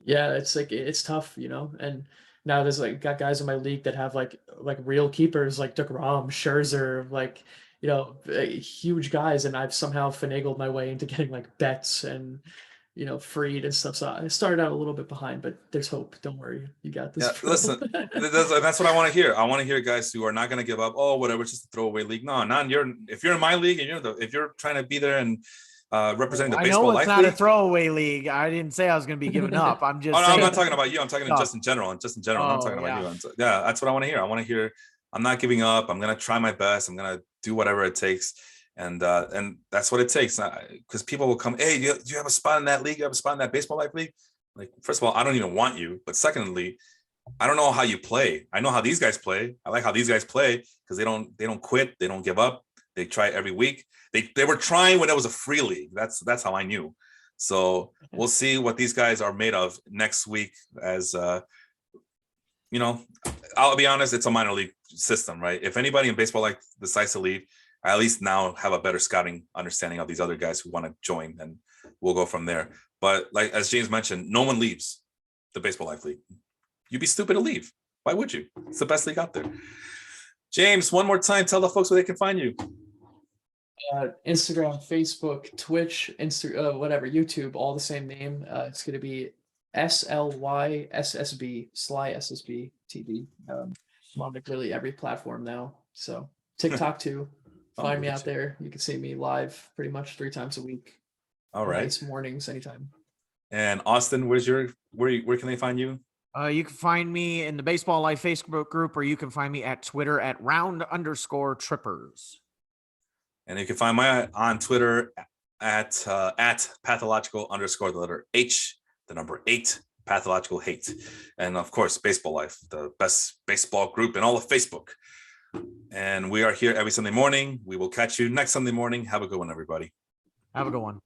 it's tough, And now there's got guys in my league that have like real keepers, like DeGrom, Scherzer, huge guys, and I've somehow finagled my way into getting Betts and Freed and stuff. So I started out a little bit behind, but there's hope. Don't worry, you got this. Yeah, listen, that's what I want to hear. I want to hear guys who are not going to give up. Oh, whatever, it's just a throwaway league. No, not if you're in my league and if you're trying to be there and representing the baseball life league. I know it's not a throwaway league. I didn't say I was going to be giving up. I'm just. I'm not talking about you. I'm talking just in general. I'm not talking about you. That's what I want to hear. I want to hear. I'm not giving up. I'm going to try my best. I'm going to do whatever it takes. And that's what it takes, because people will come, hey, do you have a spot in that league? You have a spot in that baseball life league? First of all, I don't even want you. But secondly, I don't know how you play. I know how these guys play. I like how these guys play because they don't quit. They don't give up. They try every week. They were trying when it was a free league. That's how I knew. So we'll see what these guys are made of next week. As you know, I'll be honest, it's a minor league system, right? If anybody in baseball like decides to leave, I at least now have a better scouting understanding of these other guys who want to join, and we'll go from there. But like as James mentioned, no one leaves the Baseball Life League. You'd be stupid to leave. Why would you? It's the best league out there. James, one more time, tell the folks where they can find you. Instagram, Facebook, Twitch, whatever, YouTube, all the same name. It's going to be SlySSB, SlySSB TV. I'm on literally every platform now. So TikTok too. Find me out there. You can see me live pretty much 3 times a week. All right. Nights, mornings, anytime. And Austin, where can they find you? You can find me in the Baseball Life Facebook group, or you can find me at Twitter at @round_trippers. And you can find me on Twitter at pathological_H, the number 8, pathological hate. And of course, Baseball Life, the best baseball group in all of Facebook. And we are here every Sunday morning. We will catch you next Sunday morning. Have a good one, everybody. Have a good one.